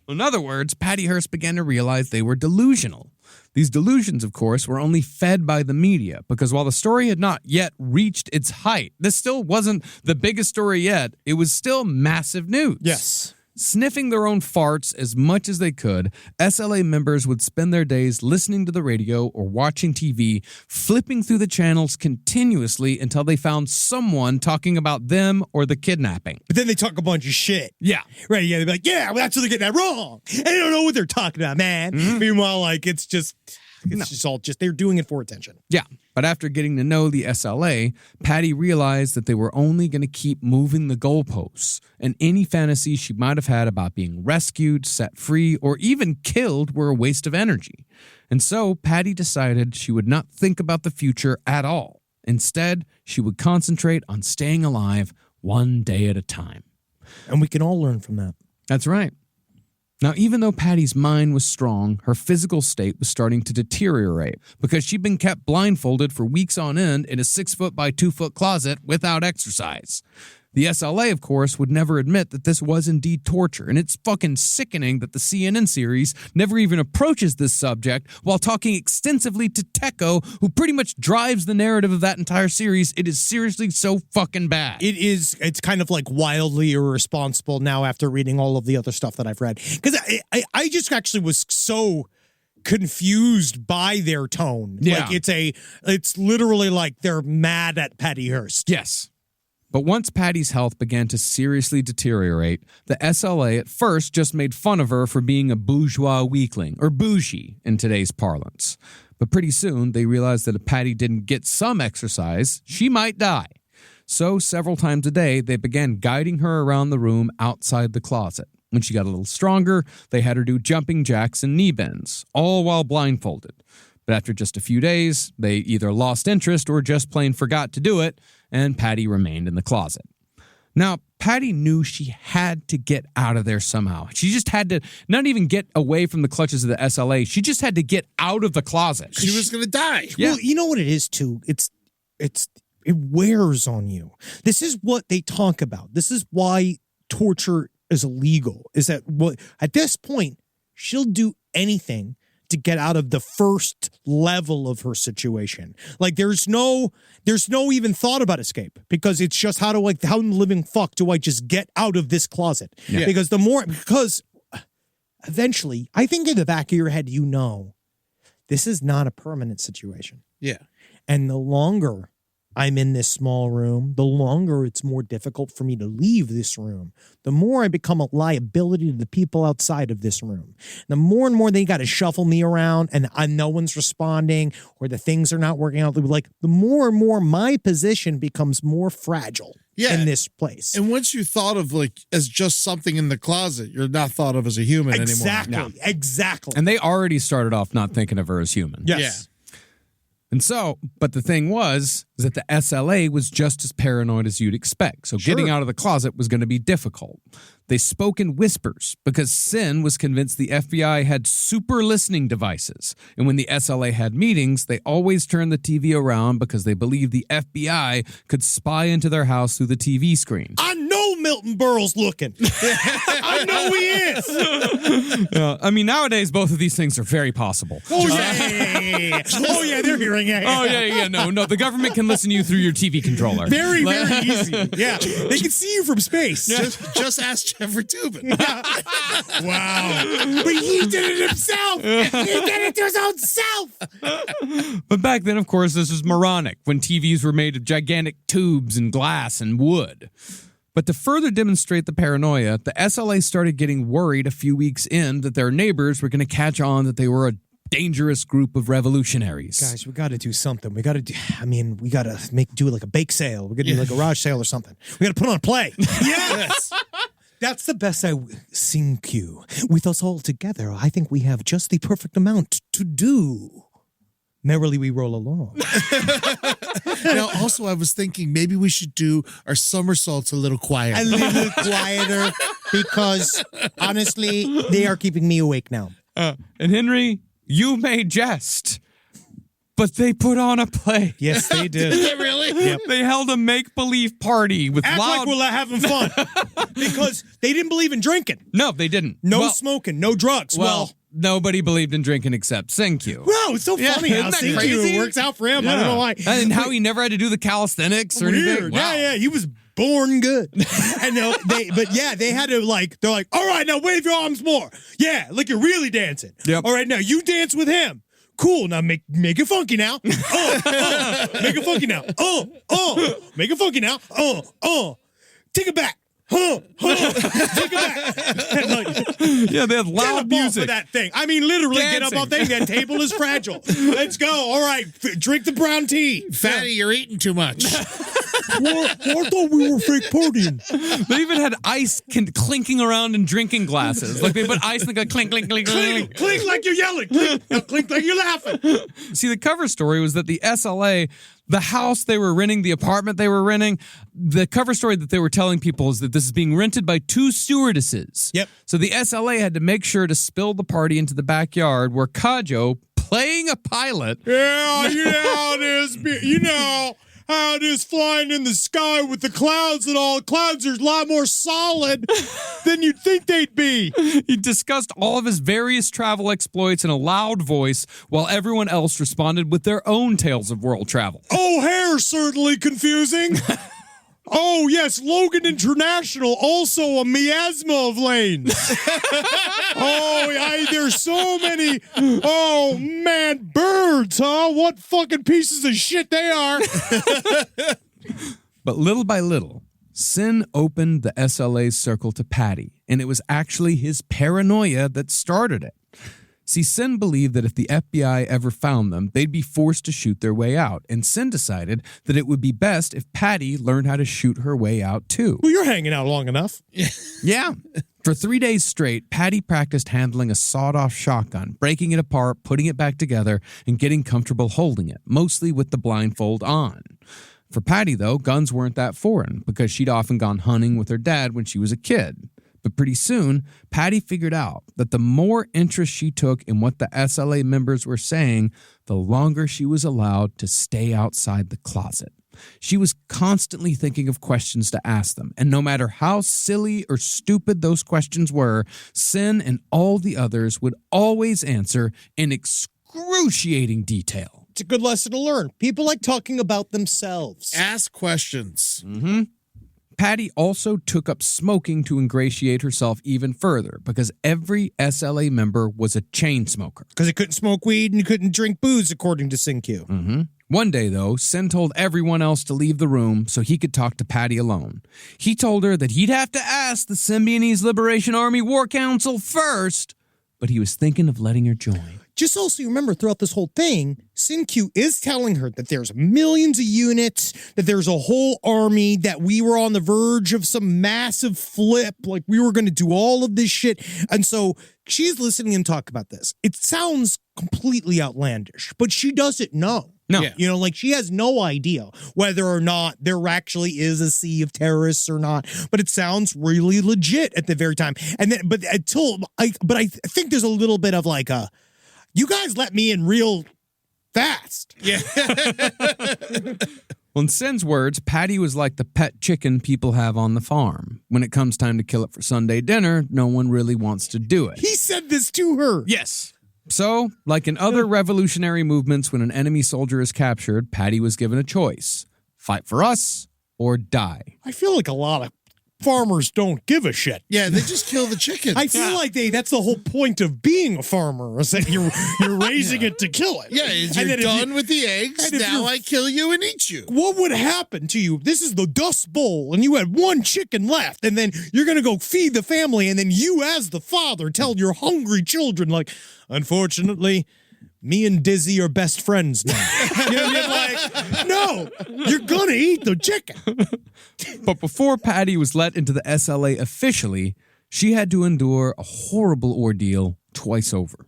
In other words, Patty Hearst began to realize they were delusional. These delusions, of course, were only fed by the media, because while the story had not yet reached its height, this still wasn't the biggest story yet, it was still massive news. Yes. Sniffing their own farts as much as they could, SLA members would spend their days listening to the radio or watching TV, flipping through the channels continuously until they found someone talking about them or the kidnapping. But then they talk a bunch of shit. Yeah. Right, yeah, they'd be like, yeah, well, that's what they're getting that wrong. And they don't know what they're talking about, man. Meanwhile, like, it's just It's just they're doing it for attention. Yeah, but after getting to know the SLA, Patty realized that they were only going to keep moving the goalposts, and any fantasy she might have had about being rescued, set free, or even killed were a waste of energy. And so Patty decided she would not think about the future at all. Instead, she would concentrate on staying alive one day at a time. And we can all learn from that. That's right. Now, even though Patty's mind was strong, her physical state was starting to deteriorate because she'd been kept blindfolded for weeks on end in a 6-foot by 2-foot closet without exercise. The SLA, of course, would never admit that this was indeed torture, and it's fucking sickening that the CNN series never even approaches this subject while talking extensively to Tekko, who pretty much drives the narrative of that entire series. It is seriously so fucking bad. It's kind of like wildly irresponsible now after reading all of the other stuff that I've read. Because I just actually was so confused by their tone. Yeah. Like it's literally like they're mad at Patty Hearst. Yes. But once Patty's health began to seriously deteriorate, the SLA at first just made fun of her for being a bourgeois weakling, or bougie in today's parlance. But pretty soon, they realized that if Patty didn't get some exercise, she might die. So several times a day, they began guiding her around the room outside the closet. When she got a little stronger, they had her do jumping jacks and knee bends, all while blindfolded. But after just a few days, they either lost interest or just plain forgot to do it, and Patty remained in the closet. Now, Patty knew she had to get out of there somehow. She just had to not even get away from the clutches of the SLA. She just had to get out of the closet. She was going to die. Yeah. Well, you know what it is, too? It wears on you. This is what they talk about. This is why torture is illegal, is that at this point, she'll do anything to get out of the first level of her situation. Like there's no even thought about escape, because it's just how in the living fuck do I just get out of this closet? Yeah. Because eventually, I think in the back of your head, this is not a permanent situation. Yeah. And the longer I'm in this small room, the longer it's more difficult for me to leave this room. The more I become a liability to the people outside of this room. The more and more they got to shuffle me around and no one's responding, or the things are not working out. Like the more and more my position becomes more fragile in this place. And once you thought of as just something in the closet, you're not thought of as a human anymore. Exactly. And they already started off not thinking of her as human. Yes. Yeah. And so, but the thing was that the SLA was just as paranoid as you'd expect. So getting out of the closet was going to be difficult. They spoke in whispers because Sin was convinced the FBI had super listening devices. And when the SLA had meetings, they always turned the TV around because they believed the FBI could spy into their house through the TV screen. I know Milton Berle's looking. I know he is. I mean, nowadays, both of these things are very possible. Oh, yeah. Oh, yeah, they're hearing it. Oh, yeah. No, the government can listen to you through your TV controller. Very, very easy. Yeah. They can see you from space. Just ask Jeffrey Tubin. Wow. But he did it himself. He did it to his own self. But back then, of course, this was moronic, when TVs were made of gigantic tubes and glass and wood. But to further demonstrate the paranoia, the SLA started getting worried a few weeks in that their neighbors were going to catch on that they were a dangerous group of revolutionaries. Guys, we got to do something. We got to do like a bake sale. We got to do like a garage sale or something. We got to put on a play. Yes. That's the best sing cue. With us all together, I think we have just the perfect amount to do. Merrily we roll along. Now, also, I was thinking maybe we should do our somersaults a little quieter. A little quieter, because honestly, they are keeping me awake now. And Henry, you may jest, but they put on a play. Yes, they did. Did they really? Yep. They held a make-believe party with Act like we're having fun. Because they didn't believe in drinking. No, they didn't. No smoking, no drugs. Well, nobody believed in drinking except Senkyu. Wow, it's so funny how isn't that Senkyu crazy? works out for him. I don't know why. And how he never had to do the calisthenics or anything. Weird. Wow. Yeah, he was born good. And they had to they're like, all right, now wave your arms more. Yeah, like you're really dancing. Yep. All right, now you dance with him. Cool, now make it funky now. Make it funky now. Make it funky now. Take it back. Take it back. Yeah, they had Get loud up off music. of that thing. I mean, literally, get up Dancing. off that thing. That table is fragile. Let's go. All right, drink the brown tea. Fatty, you're eating too much. I thought we were fake partying. They even had ice clinking around in drinking glasses. Like they put ice and go clink, clink, clink, Clink, clink. clink like you're yelling. Clink, clink like you're laughing. See, the cover story was that the SLA, the house they were renting, the apartment they were renting, the cover story that they were telling people is that this is being rented by 2 stewardesses. Yep. So the SLA had to make sure to spill the party into the backyard where Kajo, playing a pilot, Yeah, you know how it is. You know how it is flying in the sky with the clouds and all. Clouds are a lot more solid than you'd think they'd be. he discussed all of his various travel exploits in a loud voice while everyone else responded with their own tales of world travel. O'Hare, certainly confusing. Oh, yes, Logan International, also a miasma of lanes. There's so many. Oh, man, birds, huh? What fucking pieces of shit they are. But little by little, Sin opened the SLA's circle to Patty, and it was actually his paranoia that started it. See, Sin believed that if the FBI ever found them, they'd be forced to shoot their way out, and Sin decided that it would be best if Patty learned how to shoot her way out too. Well, you're hanging out long enough. Yeah. For 3 days straight, Patty practiced handling a sawed-off shotgun, breaking it apart, putting it back together, and getting comfortable holding it, mostly with the blindfold on. For Patty, though, guns weren't that foreign, because she'd often gone hunting with her dad when she was a kid. But pretty soon, Patty figured out that the more interest she took in what the SLA members were saying, the longer she was allowed to stay outside the closet. She was constantly thinking of questions to ask them, and no matter how silly or stupid those questions were, Sin and all the others would always answer in excruciating detail. It's a good lesson to learn. People like talking about themselves. Ask questions. Patty also took up smoking to ingratiate herself even further because every SLA member was a chain smoker. Because he couldn't smoke weed and he couldn't drink booze, according to SynQ. One day, though, Sin told everyone else to leave the room so he could talk to Patty alone. He told her that he'd have to ask the Symbionese Liberation Army War Council first, but he was thinking of letting her join. Just also remember throughout this whole thing, SynQ is telling her that there's millions of units, that there's a whole army, that we were on the verge of some massive flip, like we were going to do all of this shit. And so she's listening and talk about this. It sounds completely outlandish, but she doesn't know. No. Yeah. You know, like she has no idea whether or not there actually is a sea of terrorists or not, but it sounds really legit at the very time. And then, but I think there's a little bit of like you guys let me in real fast. Yeah. Well, in Sin's words, Patty was like the pet chicken people have on the farm. When it comes time to kill it for Sunday dinner, no one really wants to do it. He said this to her. Yes. So, like in other revolutionary movements, when an enemy soldier is captured, Patty was given a choice. Fight for us or die. I feel like a lot of farmers don't give a shit. Yeah, they just kill the chickens. I feel like that's the whole point of being a farmer, is that you're raising it to kill it. Yeah, And you're then if done with the eggs. and if Now you're- I kill you and eat you. What would happen to you? This is the Dust Bowl, and you had one chicken left, and then you're going to go feed the family, and then you, as the father, tell your hungry children, like, unfortunately, me and Dizzy are best friends now. You know what I mean? Like, no, you're going to eat the chicken. But before Patty was let into the SLA officially, she had to endure a horrible ordeal twice over.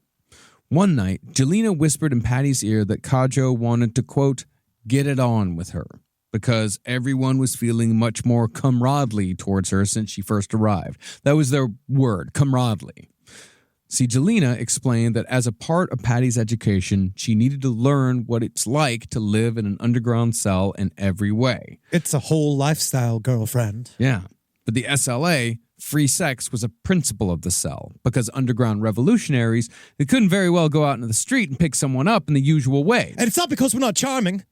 One night, Jelena whispered in Patty's ear that Kajo wanted to, quote, get it on with her, because everyone was feeling much more comradely towards her since she first arrived. That was their word, comradely. See, Jelena explained that as a part of Patty's education, she needed to learn what it's like to live in an underground cell in every way. It's a whole lifestyle, girlfriend. Yeah. But the SLA, free sex was a principle of the cell, because underground revolutionaries, they couldn't very well go out into the street and pick someone up in the usual way. And it's not because we're not charming.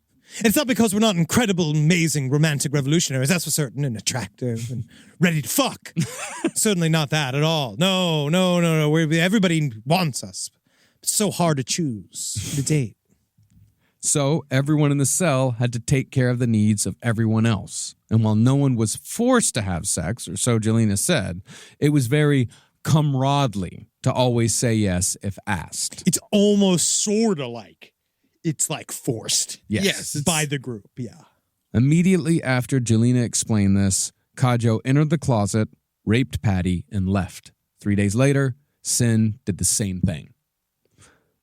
It's not because we're not incredible, amazing, romantic revolutionaries. That's for certain, and attractive and ready to fuck. Certainly not that at all. No. Everybody wants us. It's so hard to choose the date. So everyone in the cell had to take care of the needs of everyone else. And while no one was forced to have sex, or so Jelena said, it was very comradely to always say yes if asked. It's almost sort of like it's like forced. Yes, it's- by the group. Yeah. Immediately after Jelena explained this, Kajo entered the closet, raped Patty, and left. 3 days later, Sin did the same thing.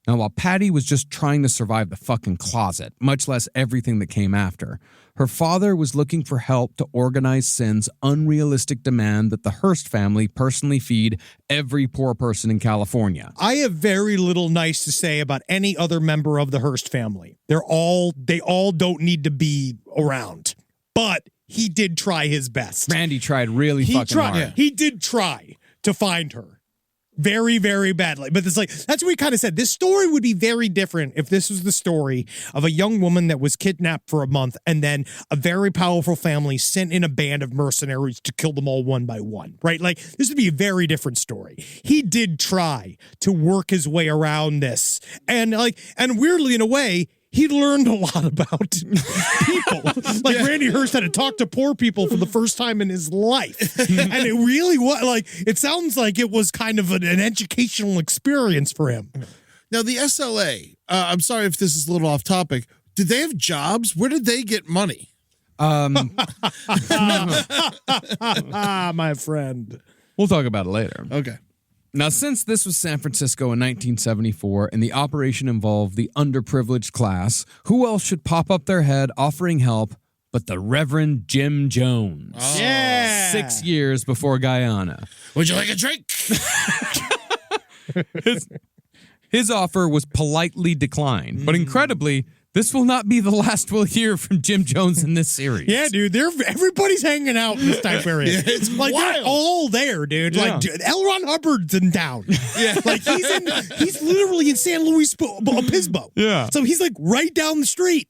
Now, while Patty was just trying to survive the fucking closet, much less everything that came after, her father was looking for help to organize Sin's unrealistic demand that the Hearst family personally feed every poor person in California. I have very little nice to say about any other member of the Hearst family. They all don't need to be around. But he did try his best. Randy tried really fucking hard. He did try to find her. Very, very badly. But it's like, that's what we kind of said. This story would be very different if this was the story of a young woman that was kidnapped for a month and then a very powerful family sent in a band of mercenaries to kill them all one by one, right? Like, this would be a very different story. He did try to work his way around this. And weirdly, in a way, he learned a lot about people. Like Randy Hearst had to talk to poor people for the first time in his life. And it really was it sounds like it was kind of an educational experience for him. Now, the SLA, I'm sorry if this is a little off topic. Did they have jobs? Where did they get money? My friend. We'll talk about it later. Okay. Now, since this was San Francisco in 1974 and the operation involved the underprivileged class, who else should pop up their head offering help but the Reverend Jim Jones? Oh. Yeah. 6 years before Guyana. Would you like a drink? His offer was politely declined, but incredibly, this will not be the last we'll hear from Jim Jones in this series. Yeah, dude, everybody's hanging out in this time period. Yeah, it's like wild. they're all there, dude. Yeah. Like L. Ron Hubbard's in town. Yeah, like he's literally in San Luis Obispo. Yeah. So he's like right down the street.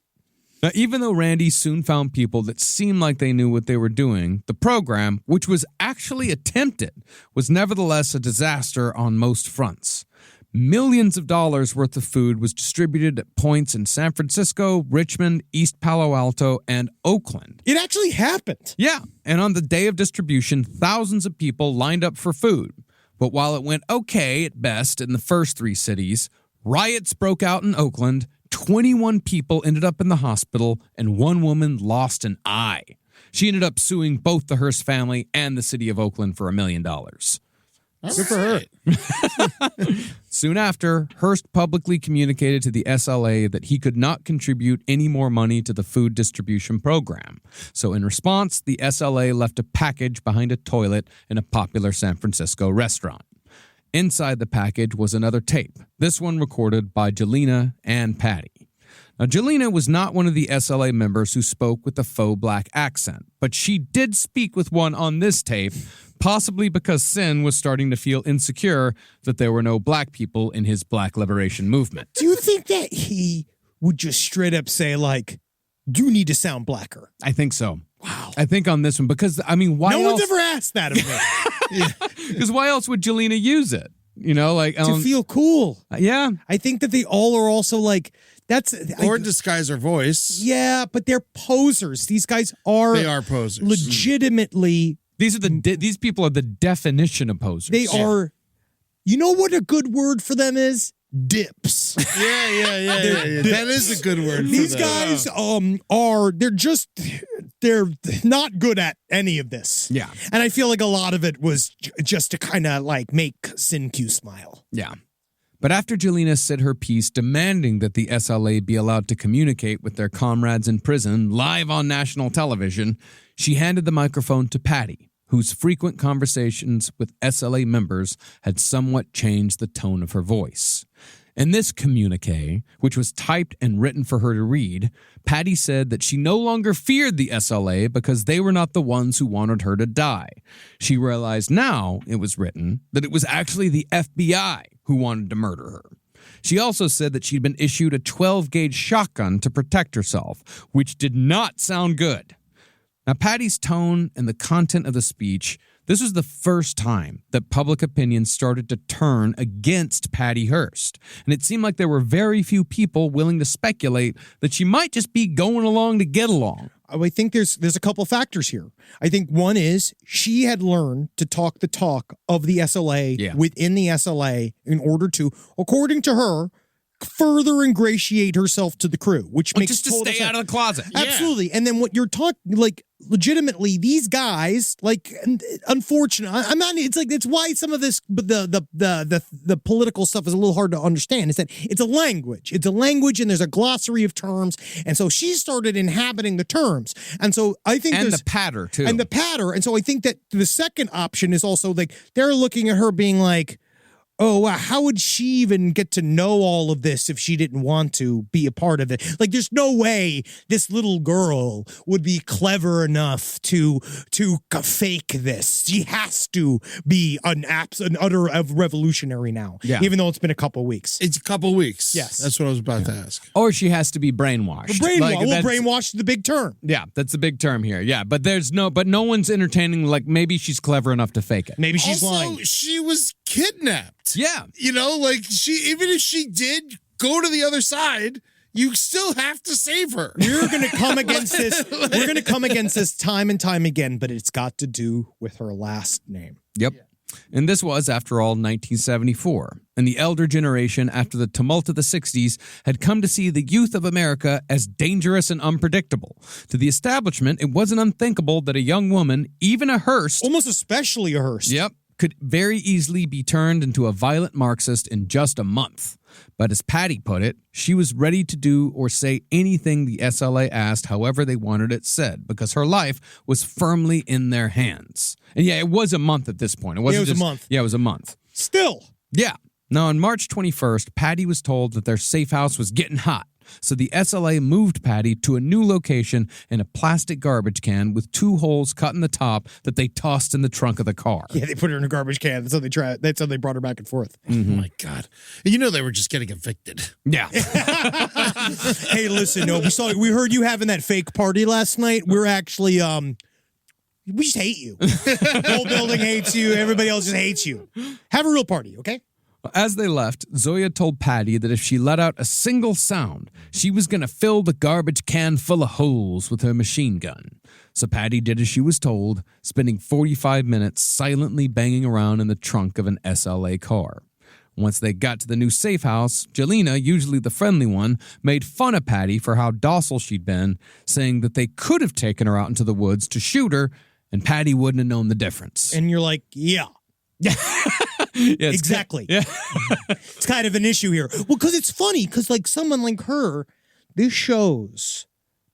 Now, even though Randy soon found people that seemed like they knew what they were doing, the program, which was actually attempted, was nevertheless a disaster on most fronts. Millions of dollars worth of food was distributed at points in San Francisco, Richmond, East Palo Alto, and Oakland. It actually happened. Yeah, and on the day of distribution, thousands of people lined up for food. But while it went okay at best in the first 3 cities, riots broke out in Oakland, 21 people ended up in the hospital, and 1 woman lost an eye. She ended up suing both the Hearst family and the city of Oakland for $1 million. Good for her. Soon after, Hearst publicly communicated to the SLA that he could not contribute any more money to the food distribution program. So in response, the SLA left a package behind a toilet in a popular San Francisco restaurant. Inside the package was another tape, this one recorded by Jelena and Patty. Now, Jelena was not one of the SLA members who spoke with a faux black accent, but she did speak with one on this tape, possibly because Sin was starting to feel insecure that there were no black people in his black liberation movement. Do you think that he would just straight up say, like, you need to sound blacker? I think so. Wow. I think on this one, because, I mean, why No else? one's ever asked that of me. Because why else would Jelena use it? You know, like... To feel cool. yeah. I think that they all are also like, that's... Or disguise her voice. Yeah, but they're posers. These guys are... They are posers. Legitimately... These people are the definition of posers. They are... You know what a good word for them is? Dips. Yeah. That is a good word for These them. guys they're not good at any of this. Yeah. And I feel like a lot of it was just to kind of like make Sin Q smile. Yeah. But after Jelena said her piece demanding that the SLA be allowed to communicate with their comrades in prison live on national television, she handed the microphone to Patty, whose frequent conversations with SLA members had somewhat changed the tone of her voice. In this communique, which was typed and written for her to read, Patty said that she no longer feared the SLA because they were not the ones who wanted her to die. She realized now, it was written, that it was actually the FBI who wanted to murder her. She also said that she'd been issued a 12-gauge shotgun to protect herself, which did not sound good. Now, Patty's tone and the content of the speech, This was the first time that public opinion started to turn against Patty Hearst, and it seemed like there were very few people willing to speculate that she might just be going along to get along. I think there's a couple factors here. I think one is she had learned to talk the talk of the SLA within the SLA in order to, according to her, further ingratiate herself to the crew, which makes just to total stay sense. out of the closet. Absolutely. And then what you're talking, like, legitimately, these guys, like, unfortunately, I'm not. It's like it's why some of this, the political stuff is a little hard to understand. Is that it's a language. It's a language, and there's a glossary of terms, and so she started inhabiting the terms, and so I think And there's the patter, too. and the patter, and so I think that the second option is also like they're looking at her being like, oh, wow, how would she even get to know all of this if she didn't want to be a part of it? Like, there's no way this little girl would be clever enough to fake this. She has to be an utter revolutionary now, even though it's been a couple weeks. It's a couple weeks. Yes. That's what I was about to ask. Or she has to be brainwashed. Brainwashed is the big term. Yeah, that's the big term here. Yeah, but no one's entertaining, like, maybe she's clever enough to fake it. Maybe she's Also, lying. she was kidnapped. Yeah. You know, like even if she did go to the other side, you still have to save her. We're going to come against this. We're going to come against this time and time again, but it's got to do with her last name. Yep. And this was, after all, 1974. And the elder generation, after the tumult of the 60s, had come to see the youth of America as dangerous and unpredictable. To the establishment, it wasn't unthinkable that a young woman, even a Hearst, Almost especially a Hearst. Yep, could very easily be turned into a violent Marxist in just a month. But as Patty put it, she was ready to do or say anything the SLA asked, however they wanted it said, because her life was firmly in their hands. And yeah, it was a month at this point. It wasn't a month. Yeah, it was a month. Still. Yeah. Now, on March 21st, Patty was told that their safe house was getting hot. So the SLA moved Patty to a new location in a plastic garbage can with 2 holes cut in the top that they tossed in the trunk of the car. Yeah, they put her in a garbage can. That's how they tried. That's how they brought her back and forth. Mm-hmm. Oh my God! You know they were just getting evicted. Yeah. Hey, listen, no, we heard you having that fake party last night. We're actually we just hate you. The whole building hates you. Everybody else just hates you. Have a real party, okay? As they left, Zoya told Patty that if she let out a single sound, she was going to fill the garbage can full of holes with her machine gun. So Patty did as she was told, spending 45 minutes silently banging around in the trunk of an SLA car. Once they got to the new safe house, Jelena, usually the friendly one, made fun of Patty for how docile she'd been, saying that they could have taken her out into the woods to shoot her, and Patty wouldn't have known the difference. And you're like, yeah. Yeah, exactly. Yeah. It's kind of an issue here. Well, because it's funny, because like someone like her, this shows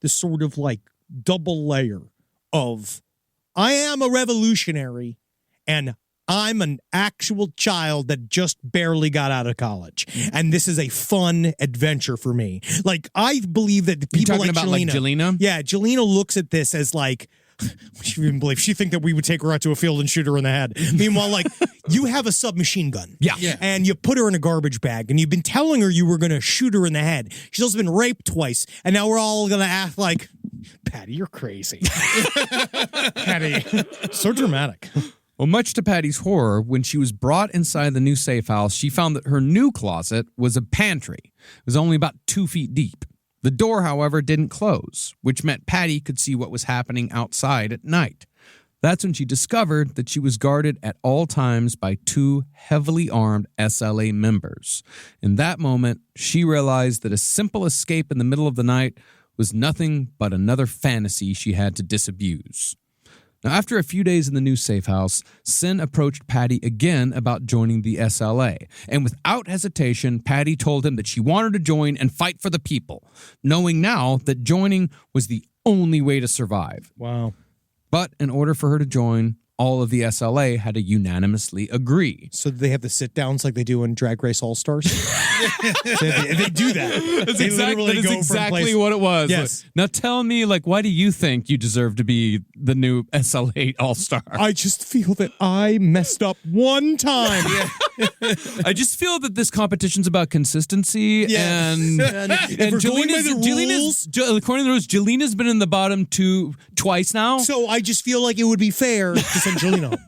this sort of like double layer of I am a revolutionary and I'm an actual child that just barely got out of college. And this is a fun adventure for me. Like, I believe that people like about Jelena. like Jelena? Yeah, Jelena looks at this as like, she even believe she think that we would take her out to a field and shoot her in the head. Meanwhile, like, you have a submachine gun. Yeah. And you put her in a garbage bag and you've been telling her you were going to shoot her in the head. She's also been raped twice. And now we're all going to act like, Patty, you're crazy. Patty, so dramatic. Well, much to Patty's horror, when she was brought inside the new safe house, she found that her new closet was a pantry. It was only about 2 feet deep. The door, however, didn't close, which meant Patty could see what was happening outside at night. That's when she discovered that she was guarded at all times by 2 heavily armed SLA members. In that moment, she realized that a simple escape in the middle of the night was nothing but another fantasy she had to disabuse. Now, after a few days in the new safe house, Sin approached Patty again about joining the SLA. And without hesitation, Patty told him that she wanted to join and fight for the people, knowing now that joining was the only way to survive. Wow. But in order for her to join, all of the SLA had to unanimously agree. So they have the sit-downs like they do in Drag Race All-Stars? they do that. That's They exactly, literally that is go from exactly place- what it was. Yes. Now tell me, like, why do you think you deserve to be the new SLA All-Star? I just feel that I messed up one time. I just feel that this competition's about consistency Yes. and If we're going by the rules- according to the rules, Jelena's been in the bottom 2 twice now. So I just feel like it would be fair to send Jelena home.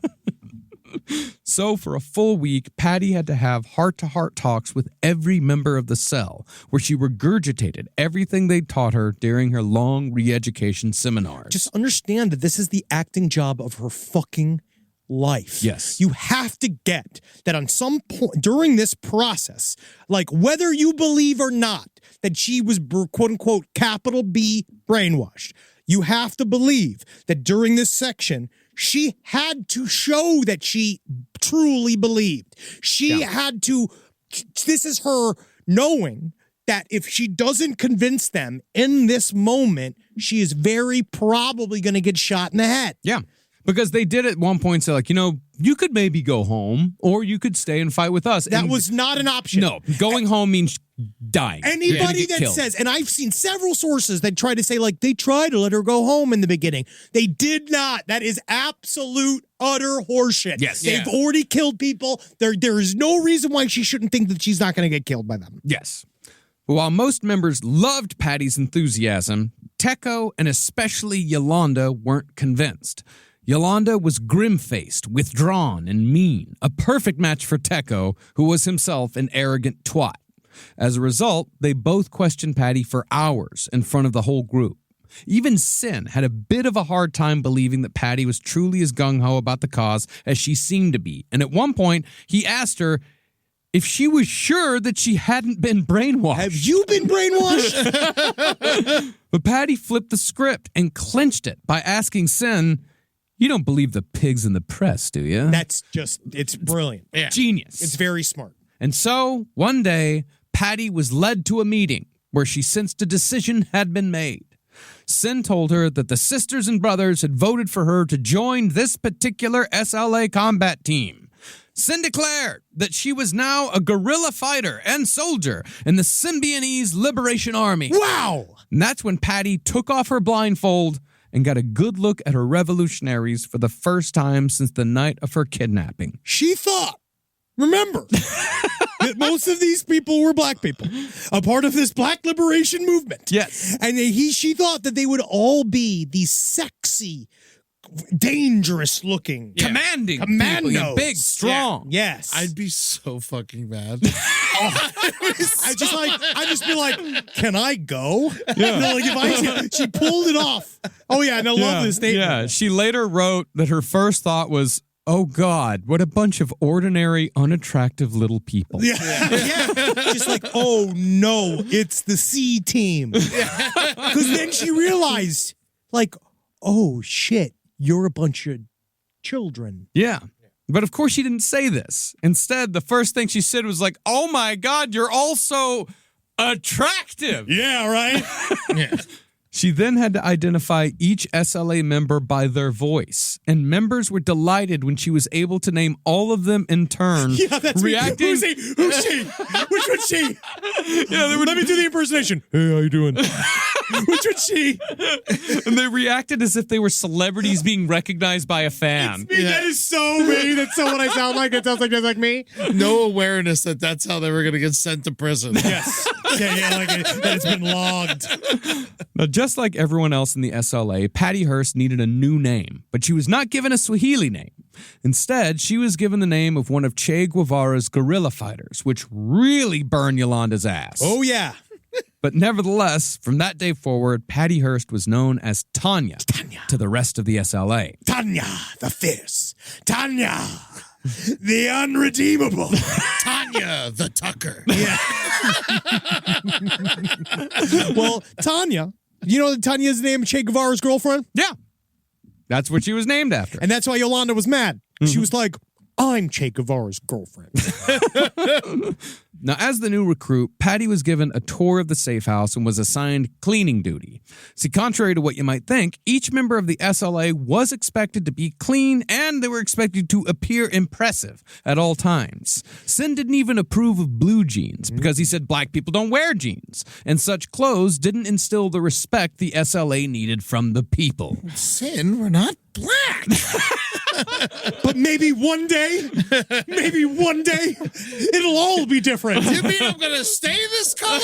So for a full week, Patty had to have heart-to-heart talks with every member of the cell, where she regurgitated everything they taught her during her long re-education seminars. Just understand that this is the acting job of her fucking life. Yes. You have to get that on some point during this process, like whether you believe or not that she was quote unquote capital B brainwashed, you have to believe that during this section, she had to show that she truly believed. She had to, this is her knowing that if she doesn't convince them in this moment, she is very probably going to get shot in the head. Yeah. Because they did at one point say, like, you could maybe go home or you could stay and fight with us. That And was not an option. No, going home means dying. Anybody that killed. says, and I've seen several sources that try to say, like, they tried to let her go home in the beginning. They did not. That is absolute, utter horseshit. Yes. They've already killed people. There is no reason why she shouldn't think that she's not going to get killed by them. Yes. But while most members loved Patty's enthusiasm, Teko and especially Yolanda weren't convinced. Yolanda was grim-faced, withdrawn, and mean, a perfect match for Teko, who was himself an arrogant twat. As a result, they both questioned Patty for hours in front of the whole group. Even Sin had a bit of a hard time believing that Patty was truly as gung-ho about the cause as she seemed to be, and at one point, he asked her if she was sure that she hadn't been brainwashed. Have you been brainwashed? But Patty flipped the script and clinched it by asking Sin, "You don't believe the pigs in the press, do you?" That's just, it's brilliant. Genius. It's very smart. And so, one day, Patty was led to a meeting where she sensed a decision had been made. Sin told her that the sisters and brothers had voted for her to join this particular SLA combat team. Sin declared that she was now a guerrilla fighter and soldier in the Symbionese Liberation Army. Wow! And that's when Patty took off her blindfold and got a good look at her revolutionaries for the first time since the night of her kidnapping. She thought, remember, that most of these people were black people, a part of this black liberation movement. Yes. And she thought that they would all be these sexy, dangerous looking, Commanding commandos. people, big, strong. Yes. I'd be so fucking mad. I'd just be like, can I go? Yeah. Like she pulled it off. Oh yeah, and I love this statement. Yeah, she later wrote that her first thought was, "Oh God, what a bunch of ordinary, unattractive little people." Yeah. Just like, oh no, it's the C team. Because then she realized, like, oh shit, you're a bunch of children. Yeah. But of course she didn't say this. Instead, the first thing she said was like, "Oh my God, you're all so attractive." Yeah, right? Yeah. She then had to identify each SLA member by their voice, and members were delighted when she was able to name all of them in turn. Yeah, that's reacting. Who's she? Which one's she? Yeah, Let me do the impersonation. Hey, how you doing? Which one's she? And they reacted as if they were celebrities being recognized by a fan. Me, that is so me. That's so what I sound like. It sounds like just like me. No awareness that that's how they were going to get sent to prison. Yes. Yeah, like that it's been logged. Now, just like everyone else in the SLA, Patty Hearst needed a new name, but she was not given a Swahili name. Instead, she was given the name of one of Che Guevara's guerrilla fighters, which really burned Yolanda's ass. Oh, yeah. But nevertheless, from that day forward, Patty Hearst was known as Tanya to the rest of the SLA. Tanya, the fierce. Tanya, the unredeemable. Tanya, the Tucker. Yeah. Well, Tanya, you know that Tanya is the name of Che Guevara's girlfriend? Yeah. That's what she was named after. And that's why Yolanda was mad. She was like, I'm Che Guevara's girlfriend. Now, as the new recruit, Patty was given a tour of the safe house and was assigned cleaning duty. See, contrary to what you might think, each member of the SLA was expected to be clean and they were expected to appear impressive at all times. Sin didn't even approve of blue jeans because he said black people don't wear jeans, and such clothes didn't instill the respect the SLA needed from the people. Sin, we're not black. But maybe one day, it'll all be different. You mean I'm going to stay this color?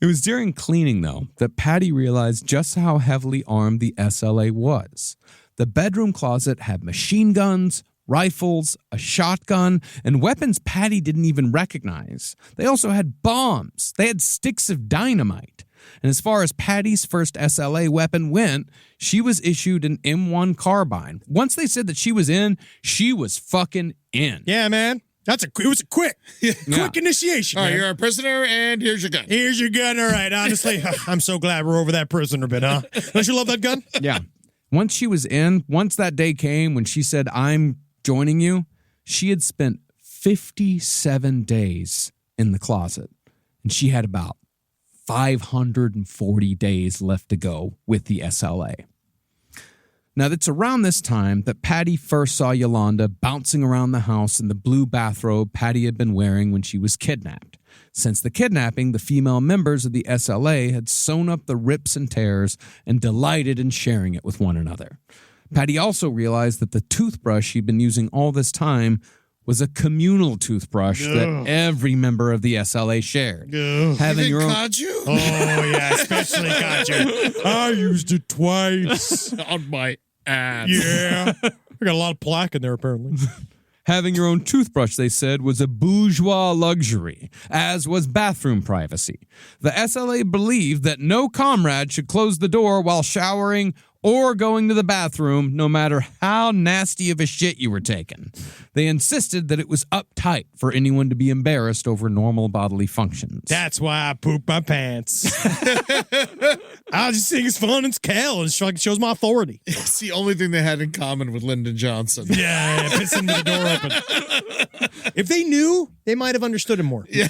It was during cleaning, though, that Patty realized just how heavily armed the SLA was. The bedroom closet had machine guns, rifles, a shotgun, and weapons Patty didn't even recognize. They also had bombs. They had sticks of dynamite. And as far as Patty's first SLA weapon went, she was issued an M1 carbine. Once they said that she was in, she was fucking in. Yeah, man. It was a quick initiation. All right, man. you're a prisoner, and here's your gun. Here's your gun. All right, honestly, I'm so glad we're over that prisoner bit, huh? Don't you love that gun? Yeah. Once she was in, once that day came when she said, I'm joining you, she had spent 57 days in the closet. And she had about 540 days left to go with the SLA. Now, it's around this time that Patty first saw Yolanda bouncing around the house in the blue bathrobe Patty had been wearing when she was kidnapped. Since the kidnapping, the female members of the SLA had sewn up the rips and tears and delighted in sharing it with one another. Patty also realized that the toothbrush she'd been using all this time was a communal toothbrush that every member of the SLA shared. Having your own Kaju? Oh, yeah, especially Kaju. I used it twice. On my ass. Yeah. I got a lot of plaque in there, apparently. Having your own toothbrush, they said, was a bourgeois luxury, as was bathroom privacy. The SLA believed that no comrade should close the door while showering or going to the bathroom, no matter how nasty of a shit you were taking. They insisted that it was uptight for anyone to be embarrassed over normal bodily functions. That's why I poop my pants. I just think it's fun. It's Cal. It shows my authority. It's the only thing they had in common with Lyndon Johnson. Yeah, pissing the door open. If they knew, they might have understood him more. Yeah.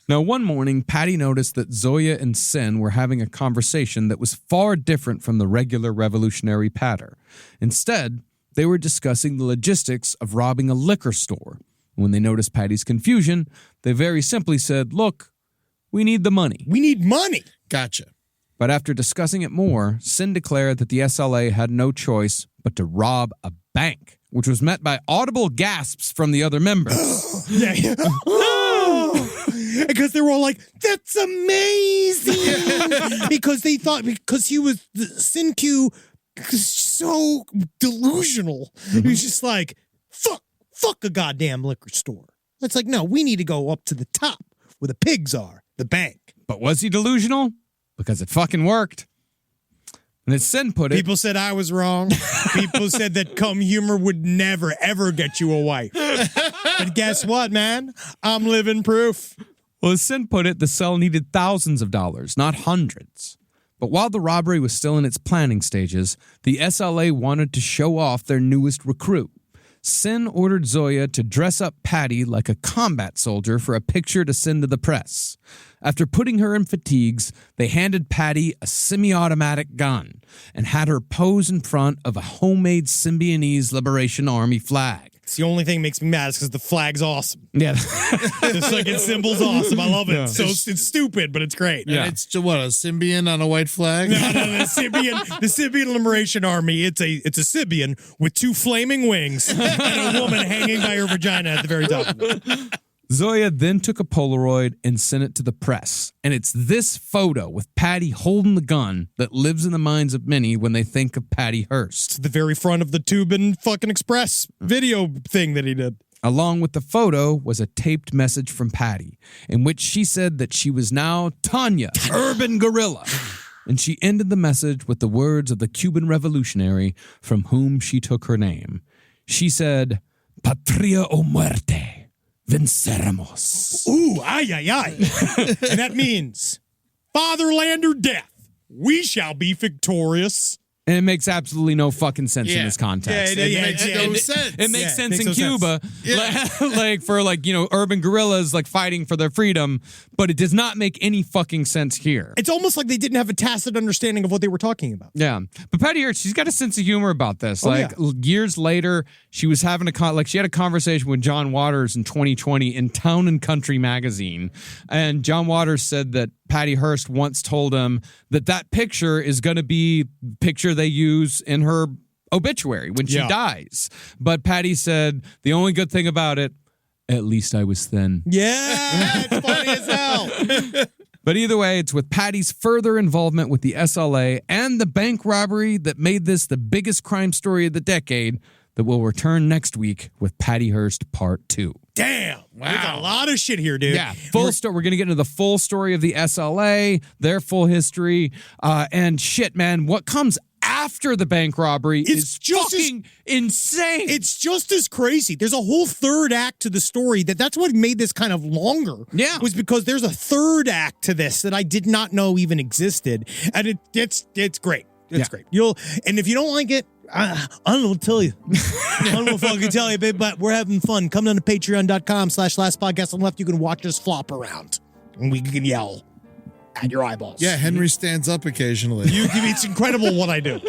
Now, one morning, Patty noticed that Zoya and Sin were having a conversation that was far different from the regular revolutionary patter. Instead, they were discussing the logistics of robbing a liquor store. When they noticed Patty's confusion, they very simply said, "Look, we need the money." We need money. Gotcha. But after discussing it more, Sin declared that the SLA had no choice but to rob a bank, which was met by audible gasps from the other members. Yeah. Because they were all like, that's amazing. Because they thought, because he was, Sin-Q, so delusional. He was just like, fuck a goddamn liquor store. It's like, no, we need to go up to the top where the pigs are, the bank. But was he delusional? Because it fucking worked. And as Sin put it, People said I was wrong. People said that cum humor would never, ever get you a wife. But guess what, man? I'm living proof. well, as Sin put it, the cell needed thousands of dollars, not hundreds. But while the robbery was still in its planning stages, the SLA wanted to show off their newest recruit. Sin ordered Zoya to dress up Patty like a combat soldier for a picture to send to the press. After putting her in fatigues, they handed Patty a semi-automatic gun and had her pose in front of a homemade Symbionese Liberation Army flag. It's the only thing that makes me mad is because the flag's awesome. Yeah. The fucking symbol's awesome. I love it. Yeah. So it's stupid, but it's great. Yeah. And it's what, a Symbian on a white flag? No, the Symbionese Liberation Army. It's a Symbian with two flaming wings and a woman hanging by her vagina at the very top of it. Zoya then took a Polaroid and sent it to the press. And it's this photo with Patty holding the gun that lives in the minds of many when they think of Patty Hearst. It's the very front of the Tubin fucking Express video thing that he did. Along with the photo was a taped message from Patty, in which she said that she was now Tanya, urban guerrilla. And she ended the message with the words of the Cuban revolutionary from whom she took her name. She said, "Patria o muerte. Venceremos." Ooh, ay, ay, ay. And that means fatherland or death. We shall be victorious. And it makes absolutely no fucking sense in Yeah. this context. Yeah, It makes no sense. It makes Yeah, sense makes in no Cuba, like for urban guerrillas like fighting for their freedom, but it does not make any fucking sense here. It's almost like they didn't have a tacit understanding of what they were talking about. Yeah, but Patty Hearst, she's got a sense of humor about this. Oh, Years later, she was having she had a conversation with John Waters in 2020 in Town and Country magazine, and John Waters said that Patty Hearst once told him that picture is going to be the picture they use in her obituary when she dies. But Patty said, the only good thing about it, at least I was thin. Yeah, it's funny as hell. But either way, it's with Patty's further involvement with the SLA and the bank robbery that made this the biggest crime story of the decade that we'll return next week with Patty Hearst Part 2. Damn. Wow. There's a lot of shit here, dude. Yeah, full story. We're going to get into the full story of the SLA, their full history, and shit, man, what comes after the bank robbery is just fucking insane. It's just as crazy. There's a whole third act to the story. That's what made this kind of longer. Yeah. Was because there's a third act to this that I did not know even existed. And it's great. It's great. And if you don't like it, I don't know what to tell you. I don't know what fucking tell you, babe, but we're having fun. Come down to patreon.com/lastpodcast on the left. You can watch us flop around and we can yell at your eyeballs. Yeah, Henry stands up occasionally. It's incredible what I do.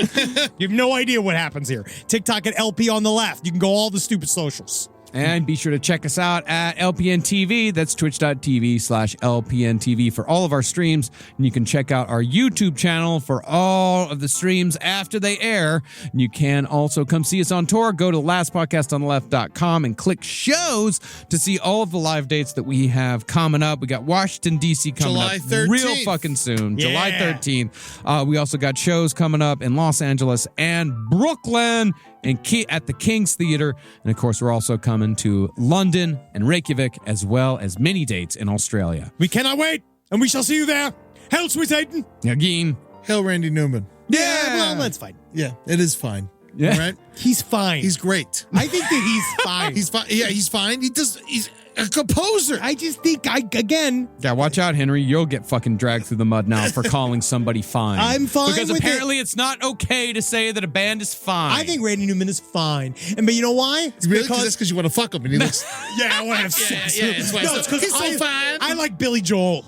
You have no idea what happens here. TikTok at LP on the left. You can go all the stupid socials. And be sure to check us out at LPN TV. That's twitch.tv/LPN TV for all of our streams. And you can check out our YouTube channel for all of the streams after they air. And you can also come see us on tour. Go to lastpodcastontheleft.com and click shows to see all of the live dates that we have coming up. We got Washington, D.C. coming July up 13th. real fucking soon. Yeah. July 13th. We also got shows coming up in Los Angeles and Brooklyn and at the King's Theater. And of course, we're also coming to London and Reykjavik, as well as many dates in Australia. We cannot wait, and we shall see you there. Hail, sweet Satan. Again. Hail Randy Newman. Yeah, well, that's fine. Yeah, it is fine. Yeah. All right? He's fine. He's great. I think that he's fine. He's fine. Yeah, he's fine. He's a composer. I just think, again, Yeah, watch out, Henry. You'll get fucking dragged through the mud now for calling somebody fine. I'm fine Because with apparently it's not okay to say that a band is fine. I think Randy Newman is fine. But you know why? It's Really? Because you want to fuck him and he looks. yeah, I want to have sex. yeah, it's why no, it's because he's so fine. I like Billy Joel.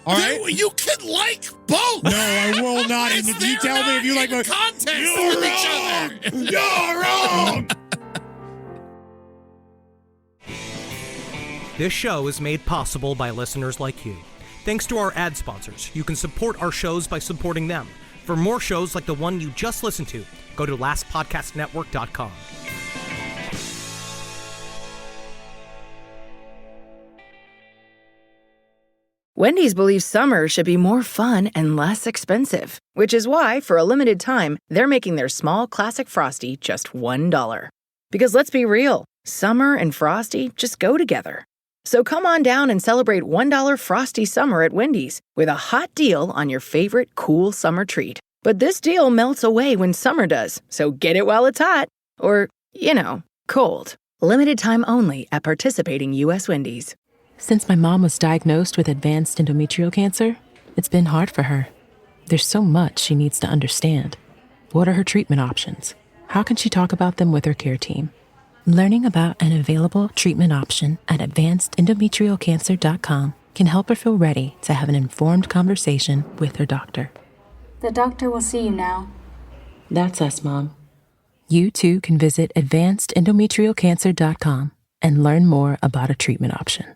All right? You can like both. No, I will not. And if you tell me if you like my context you're with wrong. each other. You're wrong. This show is made possible by listeners like you. Thanks to our ad sponsors, you can support our shows by supporting them. For more shows like the one you just listened to, go to lastpodcastnetwork.com. Wendy's believes summer should be more fun and less expensive, which is why, for a limited time, they're making their small classic Frosty just $1. Because let's be real, summer and Frosty just go together. So come on down and celebrate $1 Frosty summer at Wendy's with a hot deal on your favorite cool summer treat. But this deal melts away when summer does, so get it while it's hot. Or, cold. Limited time only at participating U.S. Wendy's. Since my mom was diagnosed with advanced endometrial cancer, it's been hard for her. There's so much she needs to understand. What are her treatment options? How can she talk about them with her care team? Learning about an available treatment option at advancedendometrialcancer.com can help her feel ready to have an informed conversation with her doctor. The doctor will see you now. That's us, Mom. You too can visit advancedendometrialcancer.com and learn more about a treatment option.